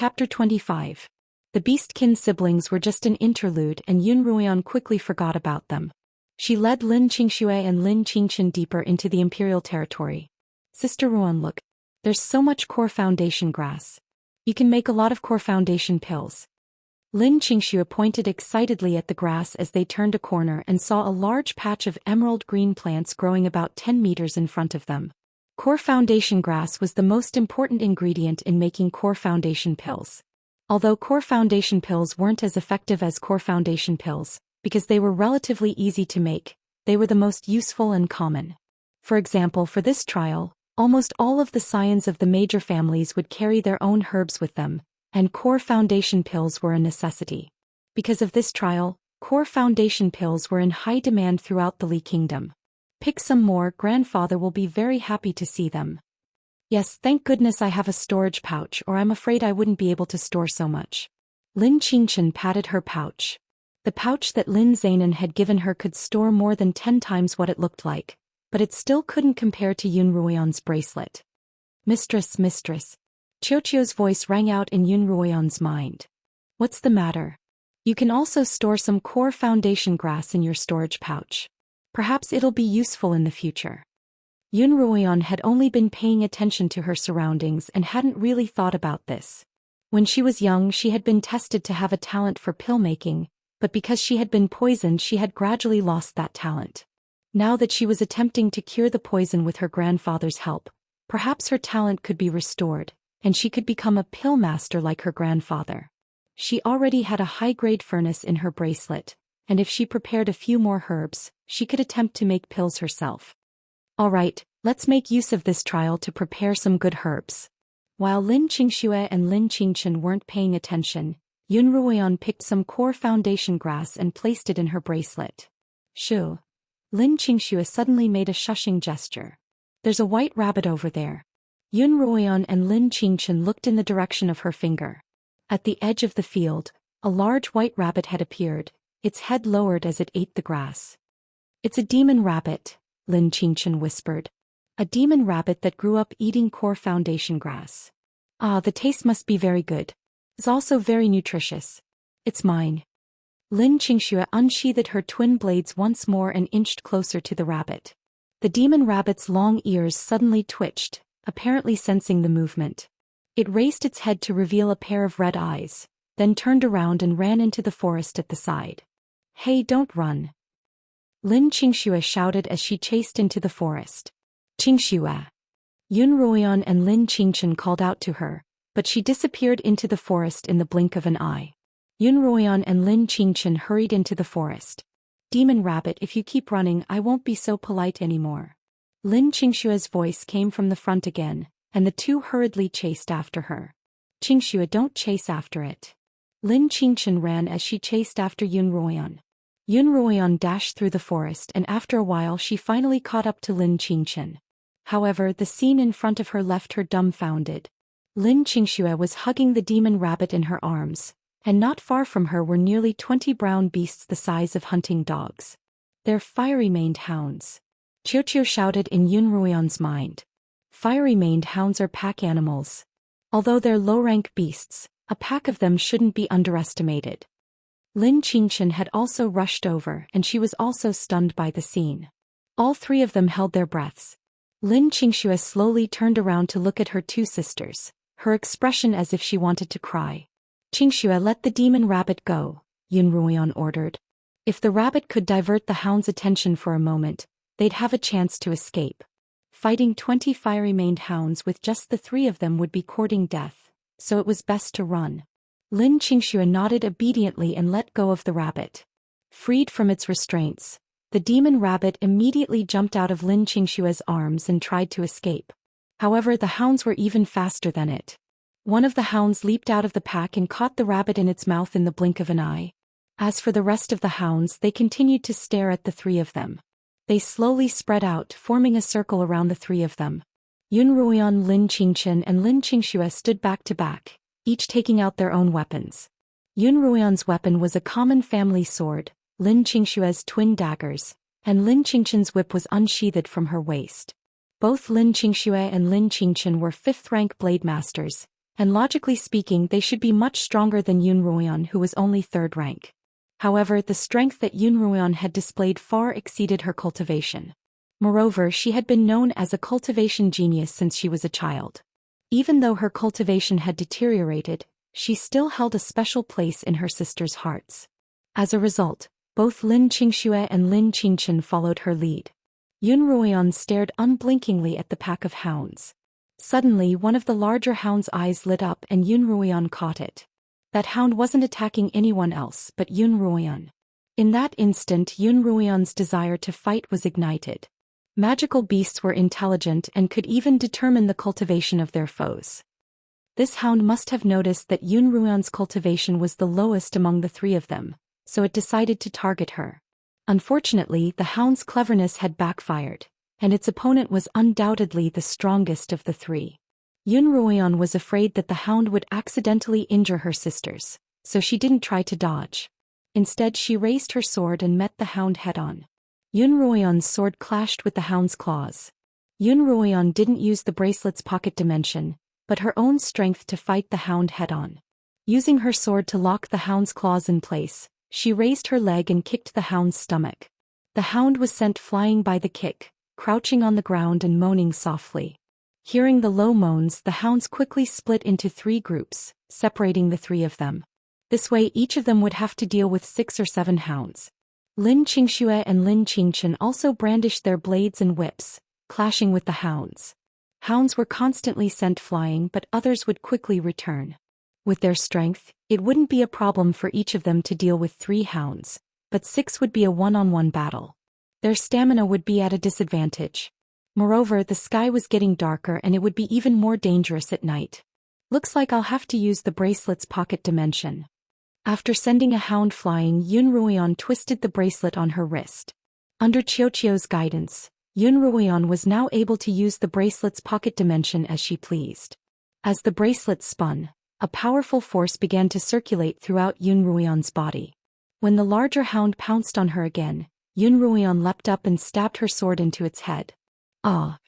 Chapter 25. The Beastkin siblings were just an interlude and Yun Ruoyan quickly forgot about them. She led Lin Qingxue and Lin Qingchen deeper into the imperial territory. Sister Ruoyan, look. There's so much core foundation grass. You can make a lot of core foundation pills. Lin Qingxue pointed excitedly at the grass as they turned a corner and saw a large patch of emerald green plants growing about 10 meters in front of them. Core foundation grass was the most important ingredient in making core foundation pills. Although core foundation pills weren't as effective as core foundation pills, because they were relatively easy to make, they were the most useful and common. For example, for this trial, almost all of the scions of the major families would carry their own herbs with them, and core foundation pills were a necessity. Because of this trial, core foundation pills were in high demand throughout the Li Kingdom. Pick some more, grandfather will be very happy to see them. Yes, thank goodness I have a storage pouch, or I'm afraid I wouldn't be able to store so much. Lin Qingchen patted her pouch. The pouch that Lin Zainan had given her could store more than 10 times what it looked like, but it still couldn't compare to Yun Ruoyan's bracelet. Mistress, Qiuqiu's voice rang out in Yun Ruoyan's mind. What's the matter? You can also store some core foundation grass in your storage pouch. Perhaps it'll be useful in the future. Yun Ruoyan had only been paying attention to her surroundings and hadn't really thought about this. When she was young, she had been tested to have a talent for pill making, but because she had been poisoned, she had gradually lost that talent. Now that she was attempting to cure the poison with her grandfather's help, perhaps her talent could be restored, and she could become a pill master like her grandfather. She already had a high-grade furnace in her bracelet, and if she prepared a few more herbs, she could attempt to make pills herself. All right, let's make use of this trial to prepare some good herbs. While Lin Qingxue and Lin Qingchen weren't paying attention, Yun Ruoyan picked some core foundation grass and placed it in her bracelet. Shoo! Lin Qingxue suddenly made a shushing gesture. There's a white rabbit over there. Yun Ruoyan and Lin Qingchen looked in the direction of her finger. At the edge of the field, a large white rabbit had appeared, its head lowered as it ate the grass. It's a demon rabbit, Lin Qingchen whispered. A demon rabbit that grew up eating core foundation grass. Ah, the taste must be very good. It's also very nutritious. It's mine. Lin Qingxue unsheathed her twin blades once more and inched closer to the rabbit. The demon rabbit's long ears suddenly twitched, apparently sensing the movement. It raised its head to reveal a pair of red eyes, then turned around and ran into the forest at the side. Hey, don't run! Lin Qingxue shouted as she chased into the forest. Qingxue! Yun Ruoyan and Lin Qingchen called out to her, but she disappeared into the forest in the blink of an eye. Yun Ruoyan and Lin Qingchen hurried into the forest. Demon rabbit, if you keep running, I won't be so polite anymore. Lin Qingxue's voice came from the front again, and the two hurriedly chased after her. Qingxue, don't chase after it. Lin Qingchen ran as she chased after Yun Ruoyan. Yun Ruoyan dashed through the forest, and after a while she finally caught up to Lin Qingchen. However, the scene in front of her left her dumbfounded. Lin Qingxue was hugging the demon rabbit in her arms, and not far from her were nearly 20 brown beasts the size of hunting dogs. They're fiery-maned hounds. Qiuqiu shouted in Yun Ruoyan's mind. Fiery-maned hounds are pack animals. Although they're low-rank beasts, a pack of them shouldn't be underestimated. Lin Qingchen had also rushed over, and she was also stunned by the scene. All three of them held their breaths. Lin Qingxue slowly turned around to look at her two sisters, her expression as if she wanted to cry. Qingxue, let the demon rabbit go, Yun Ruoyan ordered. If the rabbit could divert the hound's attention for a moment, they'd have a chance to escape. Fighting 20 fiery-maned hounds with just the three of them would be courting death, so it was best to run. Lin Qingxue nodded obediently and let go of the rabbit. Freed from its restraints, the demon rabbit immediately jumped out of Lin Qingxue's arms and tried to escape. However, the hounds were even faster than it. One of the hounds leaped out of the pack and caught the rabbit in its mouth in the blink of an eye. As for the rest of the hounds, they continued to stare at the three of them. They slowly spread out, forming a circle around the three of them. Yun Ruoyan, Lin Qingchen and Lin Qingxue stood back to back, each taking out their own weapons. Yun Ruoyan's weapon was a common family sword, Lin Qingxue's twin daggers, and Lin Qingchen's whip was unsheathed from her waist. Both Lin Qingxue and Lin Qingchen were 5th-rank blade masters, and logically speaking they should be much stronger than Yun Ruoyan, who was only 3rd rank. However, the strength that Yun Ruoyan had displayed far exceeded her cultivation. Moreover, she had been known as a cultivation genius since she was a child. Even though her cultivation had deteriorated, she still held a special place in her sisters' hearts. As a result, both Lin Qingxue and Lin Qingchen followed her lead. Yun Ruoyan stared unblinkingly at the pack of hounds. Suddenly, one of the larger hound's eyes lit up and Yun Ruoyan caught it. That hound wasn't attacking anyone else but Yun Ruoyan. In that instant, Yun Ruoyan's desire to fight was ignited. Magical beasts were intelligent and could even determine the cultivation of their foes. This hound must have noticed that Yun Ruoyan's cultivation was the lowest among the 3 of them, so it decided to target her. Unfortunately, the hound's cleverness had backfired, and its opponent was undoubtedly the strongest of the 3. Yun Ruoyan was afraid that the hound would accidentally injure her sisters, so she didn't try to dodge. Instead, she raised her sword and met the hound head-on. Yun Ruoyan's sword clashed with the hound's claws. Yun Ruoyan didn't use the bracelet's pocket dimension, but her own strength to fight the hound head-on. Using her sword to lock the hound's claws in place, she raised her leg and kicked the hound's stomach. The hound was sent flying by the kick, crouching on the ground and moaning softly. Hearing the low moans, the hounds quickly split into 3 groups, separating the 3 of them. This way each of them would have to deal with 6 or 7 hounds. Lin Qingxue and Lin Qingchen also brandished their blades and whips, clashing with the hounds. Hounds were constantly sent flying, but others would quickly return. With their strength, it wouldn't be a problem for each of them to deal with 3 hounds, but 6 would be a one-on-one battle. Their stamina would be at a disadvantage. Moreover, the sky was getting darker and it would be even more dangerous at night. Looks like I'll have to use the bracelet's pocket dimension. After sending a hound flying, Yun Ruoyan twisted the bracelet on her wrist. Under Qiuqiu's guidance, Yun Ruoyan was now able to use the bracelet's pocket dimension as she pleased. As the bracelet spun, a powerful force began to circulate throughout Yun Ruoyan's body. When the larger hound pounced on her again, Yun Ruoyan leapt up and stabbed her sword into its head. Ah!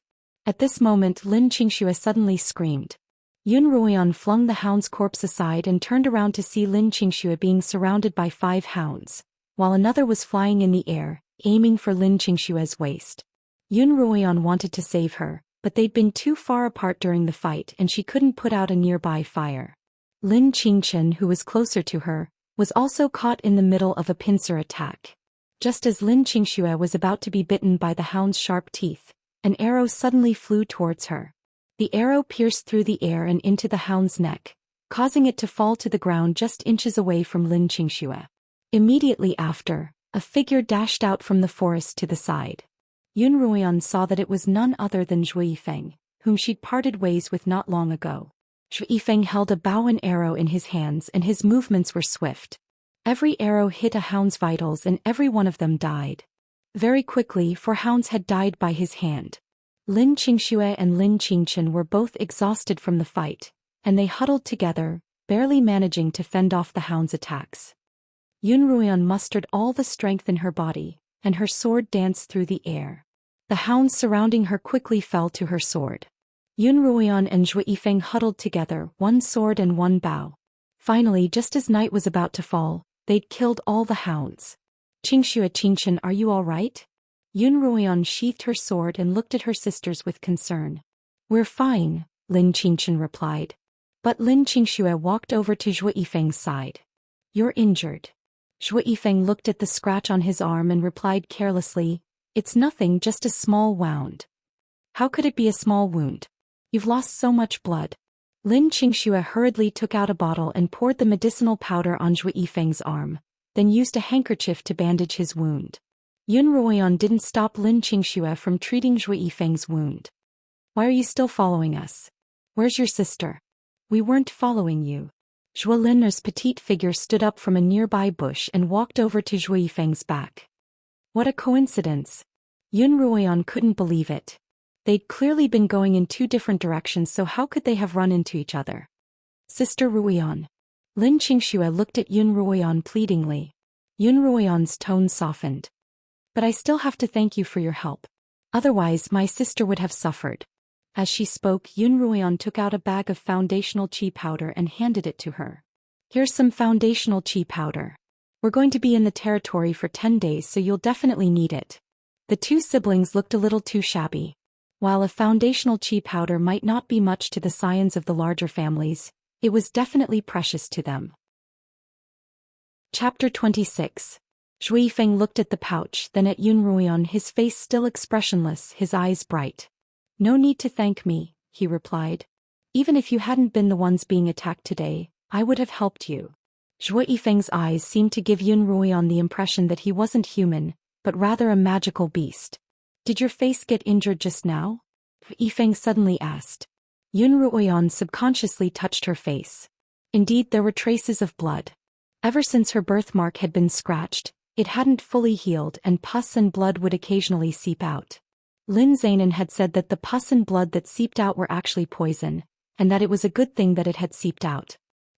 At this moment, Lin Qingxue suddenly screamed. Yun Ruoyan flung the hound's corpse aside and turned around to see Lin Qingxue being surrounded by 5 hounds, while another was flying in the air, aiming for Lin Qingxue's waist. Yun Ruoyan wanted to save her, but they'd been too far apart during the fight and she couldn't put out a nearby fire. Lin Qingchen, who was closer to her, was also caught in the middle of a pincer attack. Just as Lin Qingxue was about to be bitten by the hound's sharp teeth, an arrow suddenly flew towards her. The arrow pierced through the air and into the hound's neck, causing it to fall to the ground just inches away from Lin Qingxue. Immediately after, a figure dashed out from the forest to the side. Yun Ruoyan saw that it was none other than Zhou Yifeng, whom she'd parted ways with not long ago. Zhou Yifeng held a bow and arrow in his hands and his movements were swift. Every arrow hit a hound's vitals and every one of them died. Very quickly, 4 hounds had died by his hand. Lin Qingxue and Lin Qingchen were both exhausted from the fight, and they huddled together, barely managing to fend off the hound's attacks. Yun Ruoyan mustered all the strength in her body, and her sword danced through the air. The hounds surrounding her quickly fell to her sword. Yun Ruoyan and Zhou Yifeng huddled together, 1 sword and 1 bow. Finally, just as night was about to fall, they'd killed all the hounds. Qingxue, Qingchen, are you all right? Yun Ruoyan sheathed her sword and looked at her sisters with concern. We're fine, Lin Qingchen replied. But Lin Qingxue walked over to Zhou Yifeng's side. You're injured. Zhou Yifeng looked at the scratch on his arm and replied carelessly, it's nothing, just a small wound. How could it be a small wound? You've lost so much blood. Lin Qingxue hurriedly took out a bottle and poured the medicinal powder on Zhou Yifeng's arm, then used a handkerchief to bandage his wound. Yun Ruoyan didn't stop Lin Qingxue from treating Zhou Yifeng's wound. Why are you still following us? Where's your sister? We weren't following you. Zhou Linner's petite figure stood up from a nearby bush and walked over to Zhou Yifeng's back. What a coincidence. Yun Ruoyan couldn't believe it. They'd clearly been going in 2 different directions, so how could they have run into each other? Sister Ruoyan. Lin Qingxue looked at Yun Ruoyan pleadingly. Yun Ruoyan's tone softened. But I still have to thank you for your help. Otherwise, my sister would have suffered. As she spoke, Yun Ruoyan took out a bag of foundational qi powder and handed it to her. Here's some foundational qi powder. We're going to be in the territory for 10 days, so you'll definitely need it. The two siblings looked a little too shabby. While a foundational qi powder might not be much to the scions of the larger families, it was definitely precious to them. Chapter 26. Zhu Yifeng looked at the pouch, then at Yun Ruoyan, his face still expressionless, his eyes bright. No need to thank me, he replied. Even if you hadn't been the ones being attacked today, I would have helped you. Zhu Yifeng's eyes seemed to give Yun Ruoyan the impression that he wasn't human, but rather a magical beast. Did your face get injured just now? Yifeng suddenly asked. Yun Ruoyan subconsciously touched her face. Indeed, there were traces of blood. Ever since her birthmark had been scratched, it hadn't fully healed and pus and blood would occasionally seep out. Lin Zainan had said that the pus and blood that seeped out were actually poison, and that it was a good thing that it had seeped out.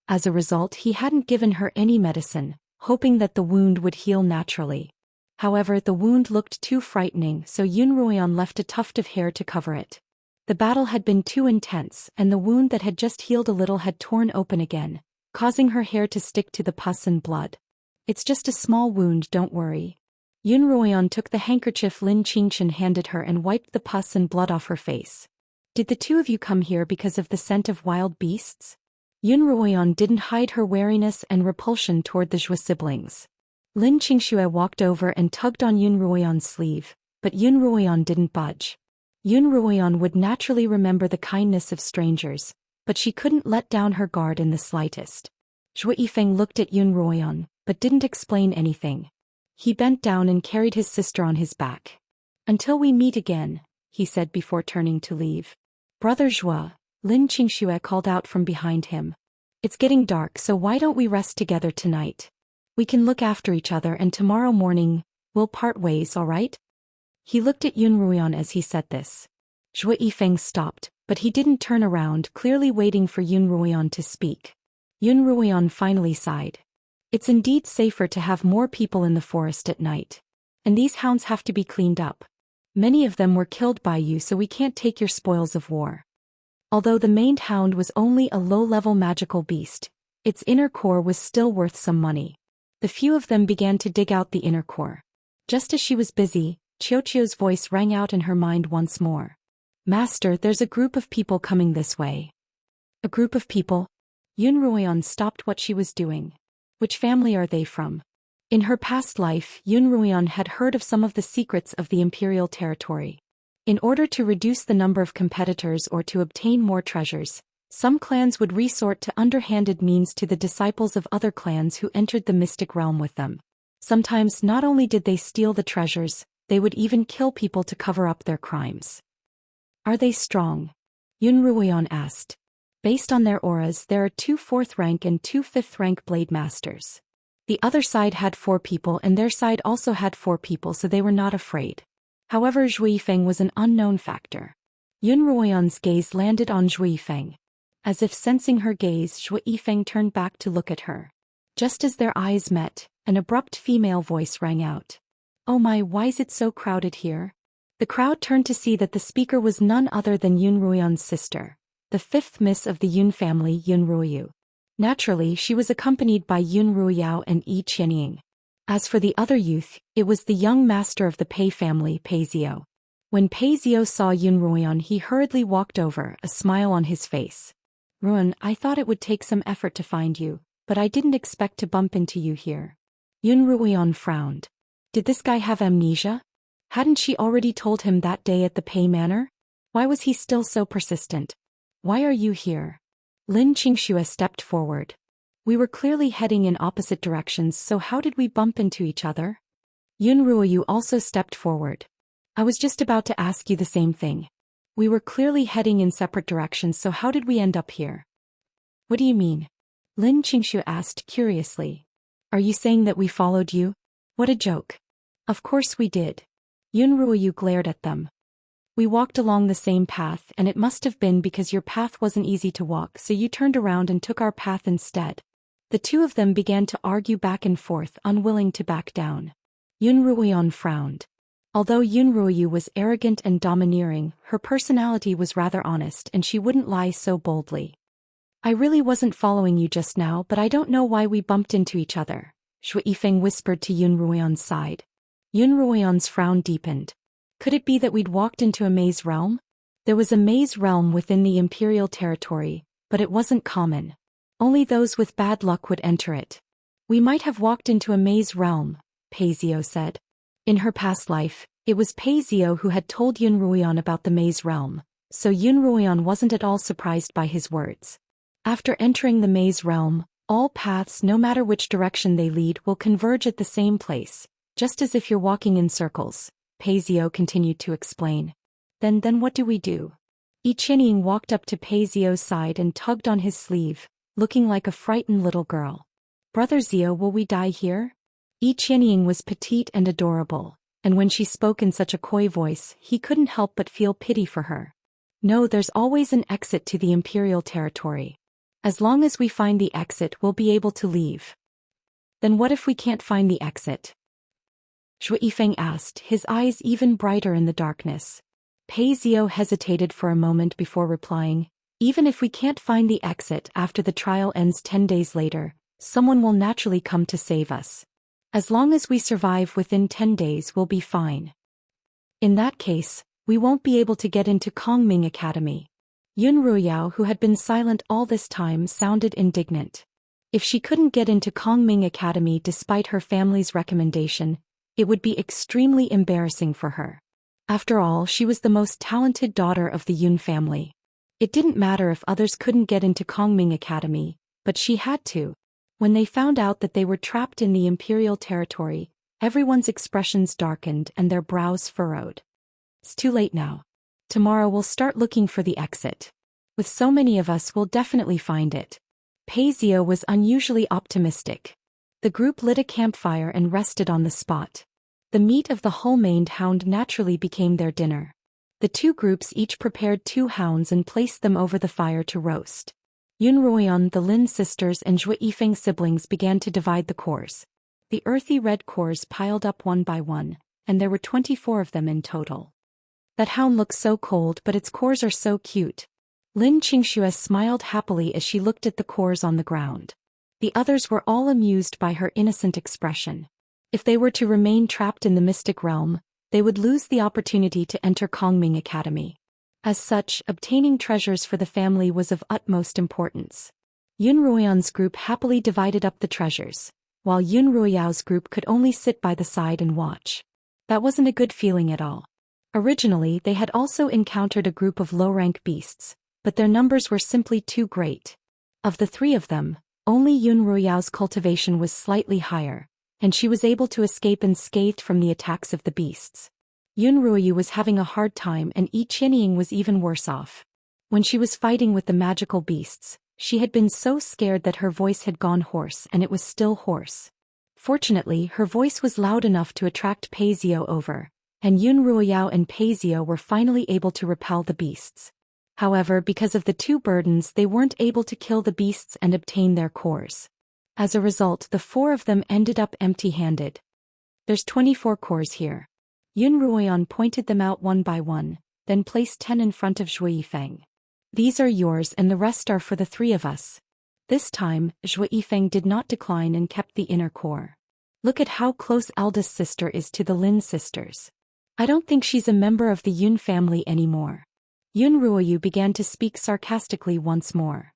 As a result, he hadn't given her any medicine, hoping that the wound would heal naturally. However, the wound looked too frightening, so Yun Ruoyan left a tuft of hair to cover it. The battle had been too intense, and the wound that had just healed a little had torn open again, causing her hair to stick to the pus and blood. It's just a small wound, don't worry. Yun Ruoyan took the handkerchief Lin Xianxia handed her and wiped the pus and blood off her face. Did the two of you come here because of the scent of wild beasts? Yun Ruoyan didn't hide her wariness and repulsion toward the Zhou siblings. Lin Xianxia walked over and tugged on Yun Ruoyan's sleeve, but Yun Ruoyan didn't budge. Yun Ruoyan would naturally remember the kindness of strangers, but she couldn't let down her guard in the slightest. Zhu Yifeng looked at Yun Ruoyan, but didn't explain anything. He bent down and carried his sister on his back. Until we meet again, he said before turning to leave. Brother Zhou, Lin Xianxia called out from behind him. It's getting dark, so why don't we rest together tonight? We can look after each other and tomorrow morning, we'll part ways, all right? He looked at Yun Ruoyan as he said this. Zhu Yifeng stopped, but he didn't turn around, clearly waiting for Yun Ruoyan to speak. Yun Ruoyan finally sighed. It's indeed safer to have more people in the forest at night. And these hounds have to be cleaned up. Many of them were killed by you, so we can't take your spoils of war. Although the maned hound was only a low-level magical beast, its inner core was still worth some money. The few of them began to dig out the inner core. Just as she was busy, Qiuqiu's voice rang out in her mind once more. Master, there's a group of people coming this way. A group of people? Yun Ruoyan stopped what she was doing. Which family are they from? In her past life, Yun Ruoyan had heard of some of the secrets of the imperial territory. In order to reduce the number of competitors or to obtain more treasures, some clans would resort to underhanded means to the disciples of other clans who entered the mystic realm with them. Sometimes not only did they steal the treasures, they would even kill people to cover up their crimes. Are they strong? Yun Ruoyan asked. Based on their auras, there are 2 4th-rank and 2 5th-rank blade masters. The other side had 4 people and their side also had 4 people, so they were not afraid. However, Zhu Yifeng was an unknown factor. Yun Ruoyan's gaze landed on Zhu Yifeng. As if sensing her gaze, Zhu Yifeng turned back to look at her. Just as their eyes met, an abrupt female voice rang out. Oh my, why is it so crowded here? The crowd turned to see that the speaker was none other than Yun Ruoyan's sister, the 5th miss of the Yun family, Yun Ruoyu. Naturally, she was accompanied by Yun Ruoyao and Yi Qianying. As for the other youth, it was the young master of the Pei family, Pei Zio. When Pei Zio saw Yun Ruoyan, he hurriedly walked over, a smile on his face. Ruan, I thought it would take some effort to find you, but I didn't expect to bump into you here. Yun Ruoyan frowned. Did this guy have amnesia? Hadn't she already told him that day at the Pei Manor? Why was he still so persistent? Why are you here? Lin Xianxia stepped forward. We were clearly heading in opposite directions, so how did we bump into each other? Yun Ruoyu also stepped forward. I was just about to ask you the same thing. We were clearly heading in separate directions, so how did we end up here? What do you mean? Lin Xianxia asked curiously. Are you saying that we followed you? What a joke. Of course we did. Yun Ruoyu glared at them. We walked along the same path, and it must have been because your path wasn't easy to walk, so you turned around and took our path instead. The two of them began to argue back and forth, unwilling to back down. Yun Ruoyan frowned. Although Yun Ruoyu was arrogant and domineering, her personality was rather honest and she wouldn't lie so boldly. I really wasn't following you just now, but I don't know why we bumped into each other, Zhou Yifeng whispered to Yun Ruoyan's side. Yun Ruoyan's frown deepened. Could it be that we'd walked into a maze realm? There was a maze realm within the imperial territory, but it wasn't common. Only those with bad luck would enter it. We might have walked into a maze realm, Paizio said. In her past life, it was Paizio who had told Yun Ruoyan about the maze realm, so Yun Ruoyan wasn't at all surprised by his words. After entering the maze realm, all paths, no matter which direction they lead, will converge at the same place, just as if you're walking in circles, Paizio continued to explain. Then what do we do? Yi Qianying walked up to Paizio's side and tugged on his sleeve, looking like a frightened little girl. Brother Zio, will we die here? Yi Qianying was petite and adorable, and when she spoke in such a coy voice, he couldn't help but feel pity for her. No, there's always an exit to the imperial territory. As long as we find the exit, we'll be able to leave. Then what if we can't find the exit? Zhou Yifeng asked, his eyes even brighter in the darkness. Paizio hesitated for a moment before replying, even if we can't find the exit after the trial ends 10 days later, someone will naturally come to save us. As long as we survive within 10 days, we'll be fine. In that case, we won't be able to get into Kongming Academy. Yun Ruoyao, who had been silent all this time, sounded indignant. If she couldn't get into Kongming Academy despite her family's recommendation, it would be extremely embarrassing for her. After all, she was the most talented daughter of the Yun family. It didn't matter if others couldn't get into Kongming Academy, but she had to. When they found out that they were trapped in the imperial territory, everyone's expressions darkened and their brows furrowed. It's too late now. Tomorrow we'll start looking for the exit. With so many of us, we'll definitely find it. Paizio was unusually optimistic. The group lit a campfire and rested on the spot. The meat of the whole-maned hound naturally became their dinner. The two groups each prepared 2 hounds and placed them over the fire to roast. Yun Ruoyan, the Lin sisters and Zhou Yifeng siblings began to divide the cores. The earthy red cores piled up one by one, and there were 24 of them in total. That hound looks so cold, but its cores are so cute. Lin Xianxia smiled happily as she looked at the cores on the ground. The others were all amused by her innocent expression. If they were to remain trapped in the mystic realm, they would lose the opportunity to enter Kongming Academy. As such, obtaining treasures for the family was of utmost importance. Yun Ruoyan's group happily divided up the treasures, while Yun Ruoyao's group could only sit by the side and watch. That wasn't a good feeling at all. Originally, they had also encountered a group of low-rank beasts, but their numbers were simply too great. Of the 3 of them, only Yun Ruoyao's cultivation was slightly higher, and she was able to escape unscathed from the attacks of the beasts. Yun Ruoyu was having a hard time and Yi Qianying was even worse off. When she was fighting with the magical beasts, she had been so scared that her voice had gone hoarse, and it was still hoarse. Fortunately, her voice was loud enough to attract Paizio over, and Yun Ruoyao and Paizio were finally able to repel the beasts. However, because of the 2 burdens, they weren't able to kill the beasts and obtain their cores. As a result, the 4 of them ended up empty-handed. There's 24 cores here. Yun Ruoyan pointed them out one by one, then placed 10 in front of Zhou Yifeng. These are yours and the rest are for the 3 of us. This time, Zhou Yifeng did not decline and kept the inner core. Look at how close eldest sister is to the Lin sisters. I don't think she's a member of the Yun family anymore. Yun Ruoyu began to speak sarcastically once more.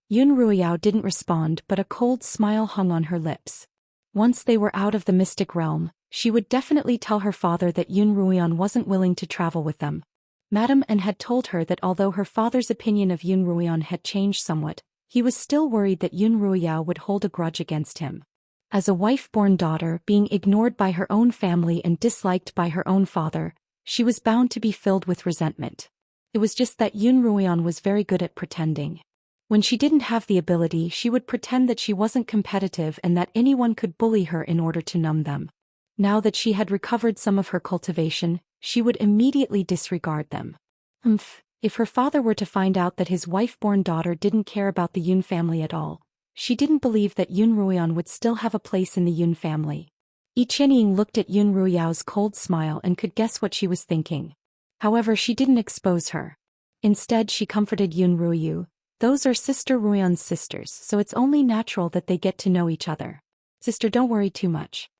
Yun Ruoyao didn't respond, but a cold smile hung on her lips. Once they were out of the mystic realm, she would definitely tell her father that Yun Ruoyan wasn't willing to travel with them. Madame An had told her that although her father's opinion of Yun Ruoyan had changed somewhat, he was still worried that Yun Ruoyao would hold a grudge against him. As a wife-born daughter being ignored by her own family and disliked by her own father, she was bound to be filled with resentment. It was just that Yun Ruoyan was very good at pretending. When she didn't have the ability, she would pretend that she wasn't competitive and that anyone could bully her in order to numb them. Now that she had recovered some of her cultivation, she would immediately disregard them. If her father were to find out that his wife-born daughter didn't care about the Yun family at all, she didn't believe that Yun Ruoyan would still have a place in the Yun family. Yi Qianying looked at Yun Ruyao's cold smile and could guess what she was thinking. However, she didn't expose her. Instead, she comforted Yun Ruyu. Those are Sister Ruyan's sisters, so it's only natural that they get to know each other. Sister, don't worry too much.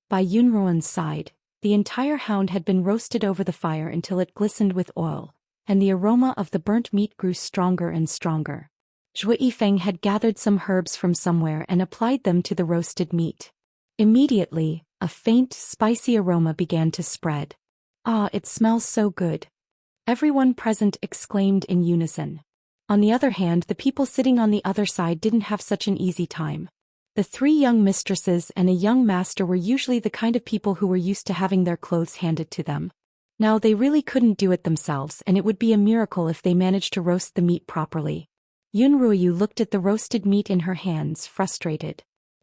By Yun Ruyan's side, the entire hound had been roasted over the fire until it glistened with oil, and the aroma of the burnt meat grew stronger and stronger. Zhou Yifeng had gathered some herbs from somewhere and applied them to the roasted meat. Immediately, a faint, spicy aroma began to spread. Ah, it smells so good. Everyone present exclaimed in unison. On the other hand, the people sitting on the other side didn't have such an easy time. The 3 young mistresses and a young master were usually the kind of people who were used to having their clothes handed to them. Now they really couldn't do it themselves, and it would be a miracle if they managed to roast the meat properly. Yun Ruyu looked at the roasted meat in her hands, frustrated.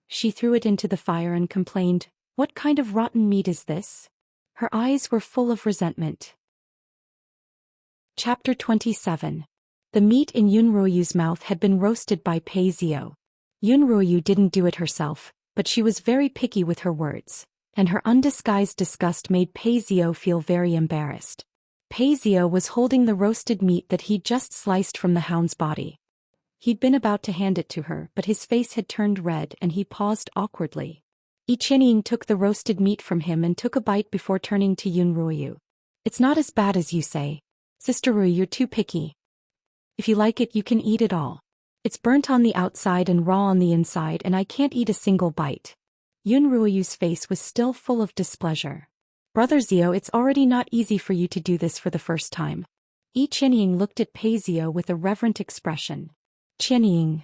She threw it into the fire and complained, "What kind of rotten meat is this?" Her eyes were full of resentment. Chapter 27. The meat in Yun Ruyu's mouth had been roasted by Pei Zio. Yun Ruyu didn't do it herself, but she was very picky with her words, and her undisguised disgust made Pei Zio feel very embarrassed. Pei Zio was holding the roasted meat that he'd just sliced from the hound's body. He'd been about to hand it to her, but his face had turned red and he paused awkwardly. Yi Qianying took the roasted meat from him and took a bite before turning to Yun Ruyu. "It's not as bad as you say. Sister Ruyu, you're too picky. If you like it, you can eat it all. It's burnt on the outside and raw on the inside, and I can't eat a single bite." Yun Ruyu's face was still full of displeasure. "Brother Zio, it's already not easy for you to do this for the first time." Yi Qianying looked at Pei Zio with a reverent expression. "Qianying."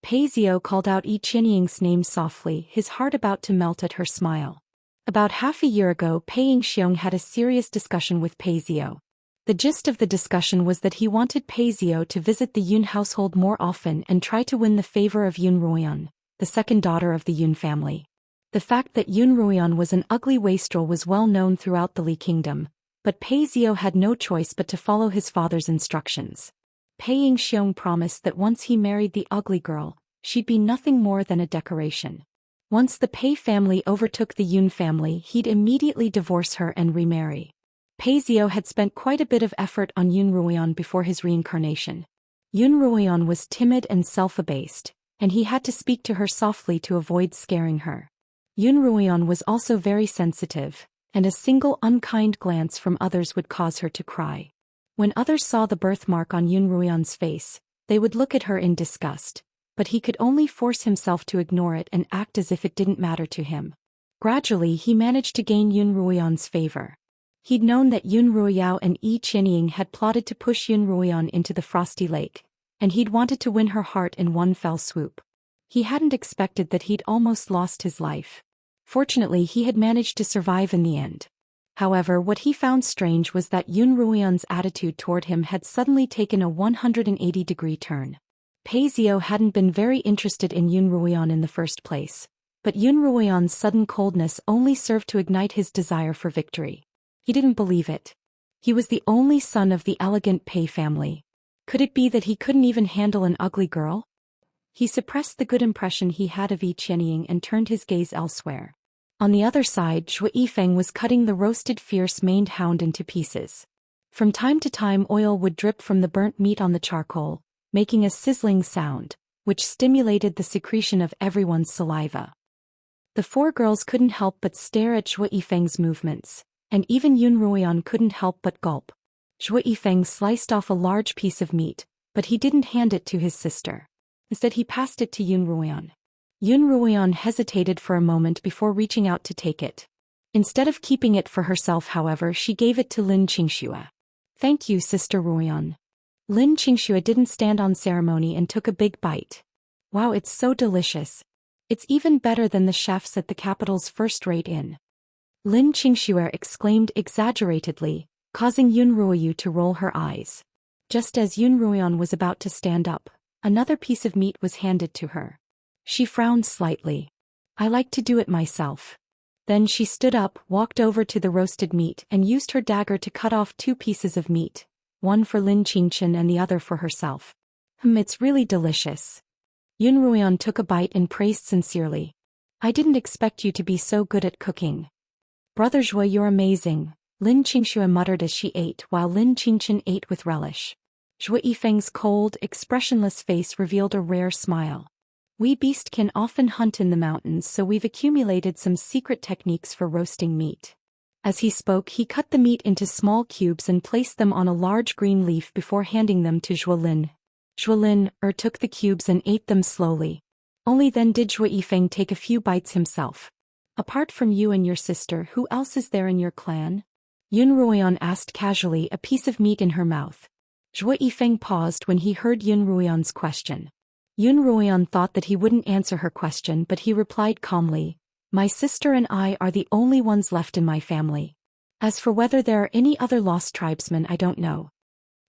Pei Zio called out Yi Qianying's name softly, his heart about to melt at her smile. About half a year ago, Pei Yingxiong had a serious discussion with Pei Zio. The gist of the discussion was that he wanted Pei Zio to visit the Yun household more often and try to win the favor of Yun Ruyan, the second daughter of the Yun family. The fact that Yun Ruyan was an ugly wastrel was well known throughout the Li kingdom, but Pei Zio had no choice but to follow his father's instructions. Pei Yingxiong promised that once he married the ugly girl, she'd be nothing more than a decoration. Once the Pei family overtook the Yun family, he'd immediately divorce her and remarry. Pei Zio had spent quite a bit of effort on Yun Ruyan before his reincarnation. Yun Ruyan was timid and self-abased, and he had to speak to her softly to avoid scaring her. Yun Ruyan was also very sensitive, and a single unkind glance from others would cause her to cry. When others saw the birthmark on Yun Ruyan's face, they would look at her in disgust, but he could only force himself to ignore it and act as if it didn't matter to him. Gradually he managed to gain Yun Ruyan's favor. He'd known that Yun Ruyao and Yi Qianying had plotted to push Yun Ruyan into the frosty lake, and he'd wanted to win her heart in one fell swoop. He hadn't expected that he'd almost lost his life. Fortunately, he had managed to survive in the end. However, what he found strange was that Yun Ruyan's attitude toward him had suddenly taken a 180-degree turn. Pei Zio hadn't been very interested in Yun Ruyan in the first place, but Yun Ruyan's sudden coldness only served to ignite his desire for victory. He didn't believe it. He was the only son of the elegant Pei family. Could it be that he couldn't even handle an ugly girl? He suppressed the good impression he had of Yi Qianying and turned his gaze elsewhere. On the other side, Zhou Yifeng was cutting the roasted fierce-maned hound into pieces. From time to time oil would drip from the burnt meat on the charcoal, making a sizzling sound, which stimulated the secretion of everyone's saliva. The 4 girls couldn't help but stare at Zhou Yifeng's movements, and even Yun Ruyan couldn't help but gulp. Zhou Yifeng sliced off a large piece of meat, but he didn't hand it to his sister. Instead he passed it to Yun Ruyan. Yun Ruyan hesitated for a moment before reaching out to take it. Instead of keeping it for herself, however, she gave it to Lin Qingxue. "Thank you, Sister Ruyan." Lin Qingxue didn't stand on ceremony and took a big bite. "Wow, it's so delicious. It's even better than the chefs at the capital's first-rate inn." Lin Qingxue exclaimed exaggeratedly, causing Yun Ruyu to roll her eyes. Just as Yun Ruyan was about to stand up, another piece of meat was handed to her. She frowned slightly. "I like to do it myself." Then she stood up, walked over to the roasted meat and used her dagger to cut off 2 pieces of meat, one for Lin Qingchen and the other for herself. It's really delicious." Yun Ruyan took a bite and praised sincerely. I didn't expect you to be so good at cooking. Brother Zhou, you're amazing, Lin Qingxue muttered as she ate while Lin Qingchen ate with relish. Zhou Yifeng's cold, expressionless face revealed a rare smile. We beastkin often hunt in the mountains, so we've accumulated some secret techniques for roasting meat. As he spoke, he cut the meat into small cubes and placed them on a large green leaf before handing them to Zhuolin. Zhuolin took the cubes and ate them slowly. Only then did Zhou Yifeng take a few bites himself. Apart from you and your sister, who else is there in your clan? Yun Ruoyan asked casually, a piece of meat in her mouth. Zhou Yifeng paused when he heard Yun Ruoyan's question. Yun Ruoyan thought that he wouldn't answer her question, but he replied calmly, my sister and I are the only ones left in my family. As for whether there are any other lost tribesmen, I don't know.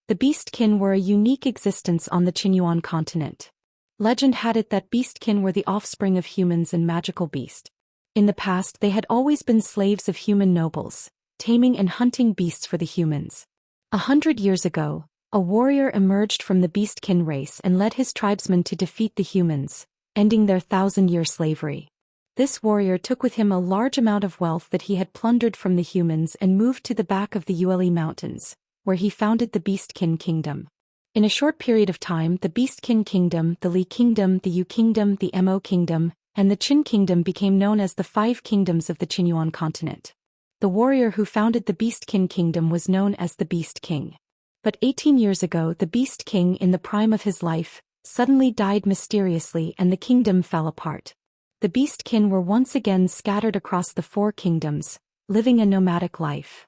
The beastkin were a unique existence on the Qinyuan continent. Legend had it that beastkin were the offspring of humans and magical beasts. In the past, they had always been slaves of human nobles, taming and hunting beasts for the humans. 100 years ago, a warrior emerged from the beastkin race and led his tribesmen to defeat the humans, ending their 1,000-year slavery. This warrior took with him a large amount of wealth that he had plundered from the humans and moved to the back of the Yueli Mountains, where he founded the Beastkin Kingdom. In a short period of time, the Beastkin Kingdom, the Li Kingdom, the Yu Kingdom, the Mo Kingdom, and the Qin Kingdom became known as the 5 kingdoms of the Qinyuan continent. The warrior who founded the Beastkin Kingdom was known as the Beast King. But 18 years ago, the Beast King, in the prime of his life, suddenly died mysteriously and the kingdom fell apart. The Beastkin were once again scattered across the 4 kingdoms, living a nomadic life.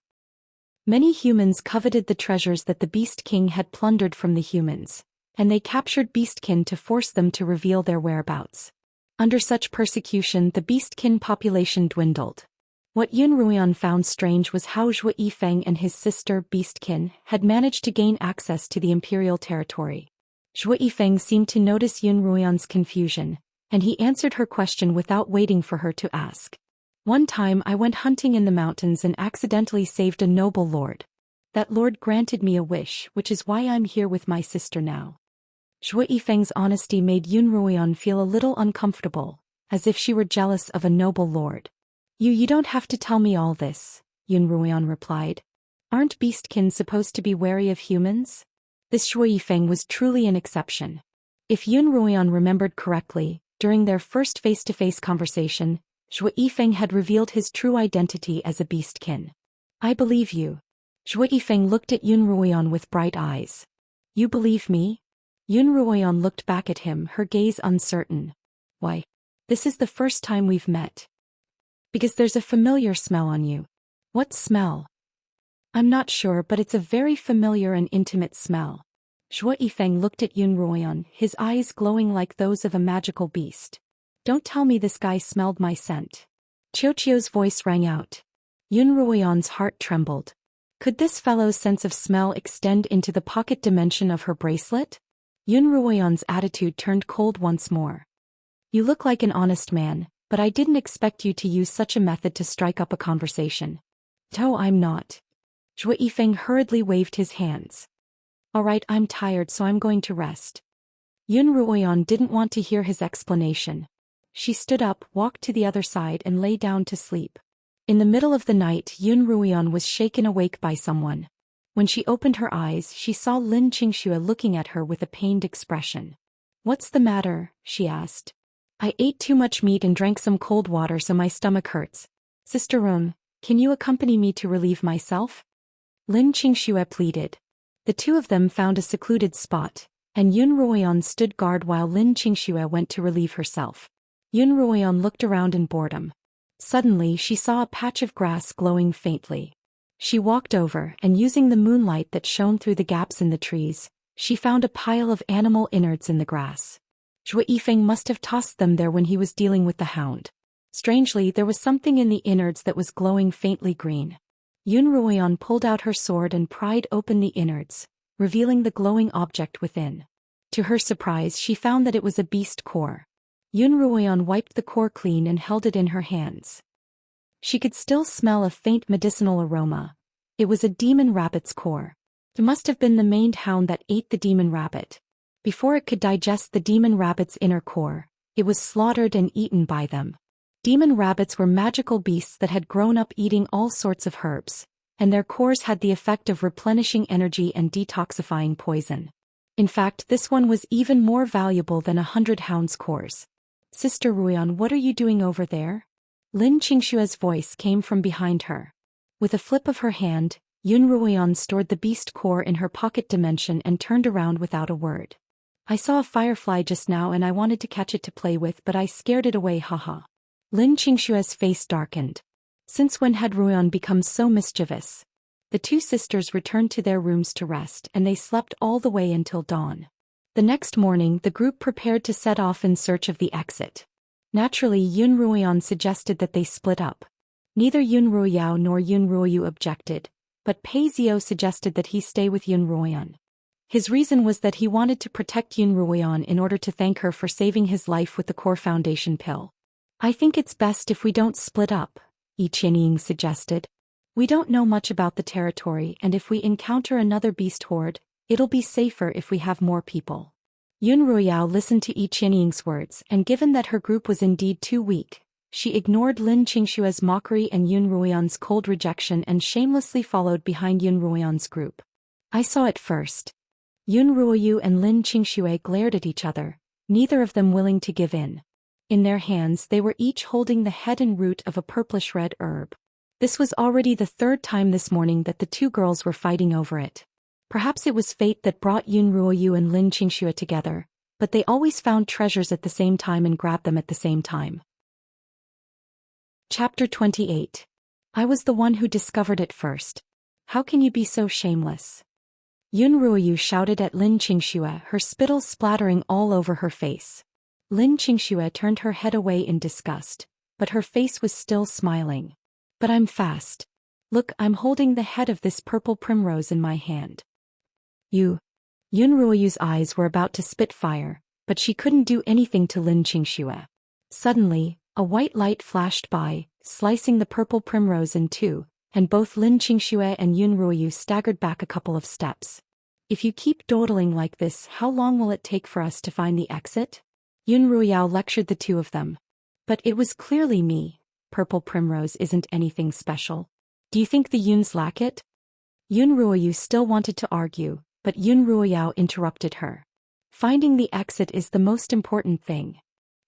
Many humans coveted the treasures that the Beast King had plundered from the humans, and they captured Beastkin to force them to reveal their whereabouts. Under such persecution, the Beastkin population dwindled. What Yun Ruoyan found strange was how Zhou Yifeng and his sister, Beastkin, had managed to gain access to the imperial territory. Zhou Yifeng seemed to notice Yun Ruoyan's confusion, and he answered her question without waiting for her to ask. One time I went hunting in the mountains and accidentally saved a noble lord. That lord granted me a wish, which is why I'm here with my sister now. Zhou Yifeng's honesty made Yun Ruoyan feel a little uncomfortable, as if she were jealous of a noble lord. You don't have to tell me all this, Yun Ruoyan replied. Aren't beastkin supposed to be wary of humans? This Zhou Yifeng was truly an exception. If Yun Ruoyan remembered correctly, during their first face-to-face conversation, Zhou Yifeng had revealed his true identity as a beastkin. I believe you. Zhou Yifeng looked at Yun Ruoyan with bright eyes. You believe me? Yun Ruoyan looked back at him, her gaze uncertain. Why? This is the first time we've met. Because there's a familiar smell on you. What smell? I'm not sure, but it's a very familiar and intimate smell. Zhou Yifeng looked at Yun Ruoyan, his eyes glowing like those of a magical beast. Don't tell me this guy smelled my scent. Qiuqiu's voice rang out. Yun Ruoyan's heart trembled. Could this fellow's sense of smell extend into the pocket dimension of her bracelet? Yun Ruoyan's attitude turned cold once more. You look like an honest man, but I didn't expect you to use such a method to strike up a conversation. No, I'm not. Zhou Yifeng hurriedly waved his hands. All right, I'm tired, so I'm going to rest. Yun Ruoyan didn't want to hear his explanation. She stood up, walked to the other side and lay down to sleep. In the middle of the night, Yun Ruoyan was shaken awake by someone. When she opened her eyes, she saw Lin Qingxue looking at her with a pained expression. What's the matter? She asked. I ate too much meat and drank some cold water, so my stomach hurts. Sister Rung, can you accompany me to relieve myself? Lin Qingxue pleaded. The two of them found a secluded spot, and Yun Ruoyan stood guard while Lin Qingxue went to relieve herself. Yun Ruoyan looked around in boredom. Suddenly she saw a patch of grass glowing faintly. She walked over, and using the moonlight that shone through the gaps in the trees, she found a pile of animal innards in the grass. Zhou Yifeng must have tossed them there when he was dealing with the hound. Strangely, there was something in the innards that was glowing faintly green. Yun Ruoyan pulled out her sword and pried open the innards, revealing the glowing object within. To her surprise, she found that it was a beast core. Yun Ruoyan wiped the core clean and held it in her hands. She could still smell a faint medicinal aroma. It was a demon rabbit's core. It must have been the maned hound that ate the demon rabbit. Before it could digest the demon rabbit's inner core, it was slaughtered and eaten by them. Demon rabbits were magical beasts that had grown up eating all sorts of herbs, and their cores had the effect of replenishing energy and detoxifying poison. In fact, this one was even more valuable than 100 hounds' cores. Sister Ruian, what are you doing over there? Lin Qingshue's voice came from behind her. With a flip of her hand, Yun Ruian stored the beast core in her pocket dimension and turned around without a word. I saw a firefly just now and I wanted to catch it to play with, but I scared it away, haha. Lin Qingshue's face darkened. Since when had Ruian become so mischievous? The two sisters returned to their rooms to rest and they slept all the way until dawn. The next morning the group prepared to set off in search of the exit. Naturally, Yun Ruian suggested that they split up. Neither Yun Ruiyao nor Yun Ruoyu objected, but Pei Zhou suggested that he stay with Yun Ruian. His reason was that he wanted to protect Yun Ruian in order to thank her for saving his life with the core foundation pill. I think it's best if we don't split up, Yi Qianying suggested. We don't know much about the territory, and if we encounter another beast horde, it'll be safer if we have more people. Yun Ruiyao listened to Yi Qianying's words, and given that her group was indeed too weak, she ignored Lin Qingshue's mockery and Yun Ruian's cold rejection and shamelessly followed behind Yun Ruian's group. I saw it first. Yun Ruoyu and Lin Qingxue glared at each other, neither of them willing to give in. In their hands they were each holding the head and root of a purplish-red herb. This was already the third time this morning that the two girls were fighting over it. Perhaps it was fate that brought Yun Ruoyu and Lin Qingxue together, but they always found treasures at the same time and grabbed them at the same time. Chapter 28. I was the one who discovered it first. How can you be so shameless? Yun Ruoyu shouted at Lin Qingxue, her spittle splattering all over her face. Lin Qingxue turned her head away in disgust, but her face was still smiling. But I'm fast. Look, I'm holding the head of this purple primrose in my hand. Yun Ruoyu's eyes were about to spit fire, but she couldn't do anything to Lin Qingxue. Suddenly, a white light flashed by, slicing the purple primrose in two, and both Lin Qingxue and Yun Ruoyu staggered back a couple of steps. If you keep dawdling like this, how long will it take for us to find the exit? Yun Ruiyao lectured the two of them. But it was clearly me. Purple primrose isn't anything special. Do you think the Yuns lack it? Yun Ruoyu still wanted to argue, but Yun Ruiyao interrupted her. Finding the exit is the most important thing.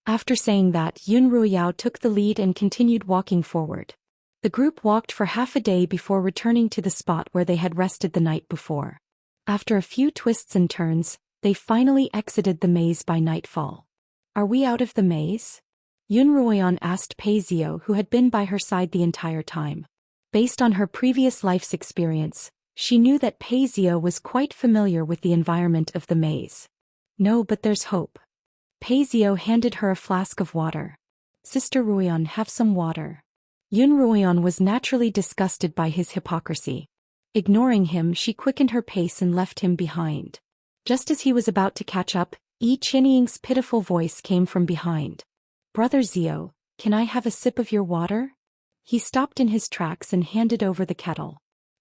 After saying that, Yun Ruiyao took the lead and continued walking forward. The group walked for half a day before returning to the spot where they had rested the night before. After a few twists and turns, they finally exited the maze by nightfall. Are we out of the maze? Yun Ruoyan asked Pei Zhou, who had been by her side the entire time. Based on her previous life's experience, she knew that Pei Zhou was quite familiar with the environment of the maze. No, but there's hope. Pei Zhou handed her a flask of water. Sister Ruoyan, have some water. Yun Ruoyan was naturally disgusted by his hypocrisy. Ignoring him, she quickened her pace and left him behind. Just as he was about to catch up, Yi Qianying's pitiful voice came from behind. Brother Zhou, can I have a sip of your water? He stopped in his tracks and handed over the kettle.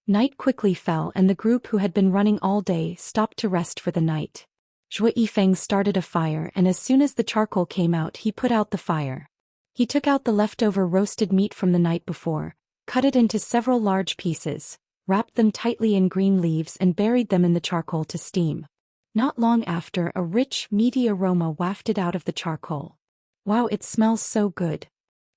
Night quickly fell and the group who had been running all day stopped to rest for the night. Zhou Yifeng started a fire and as soon as the charcoal came out he put out the fire. He took out the leftover roasted meat from the night before, cut it into several large pieces, wrapped them tightly in green leaves and buried them in the charcoal to steam. Not long after, a rich, meaty aroma wafted out of the charcoal. Wow, it smells so good.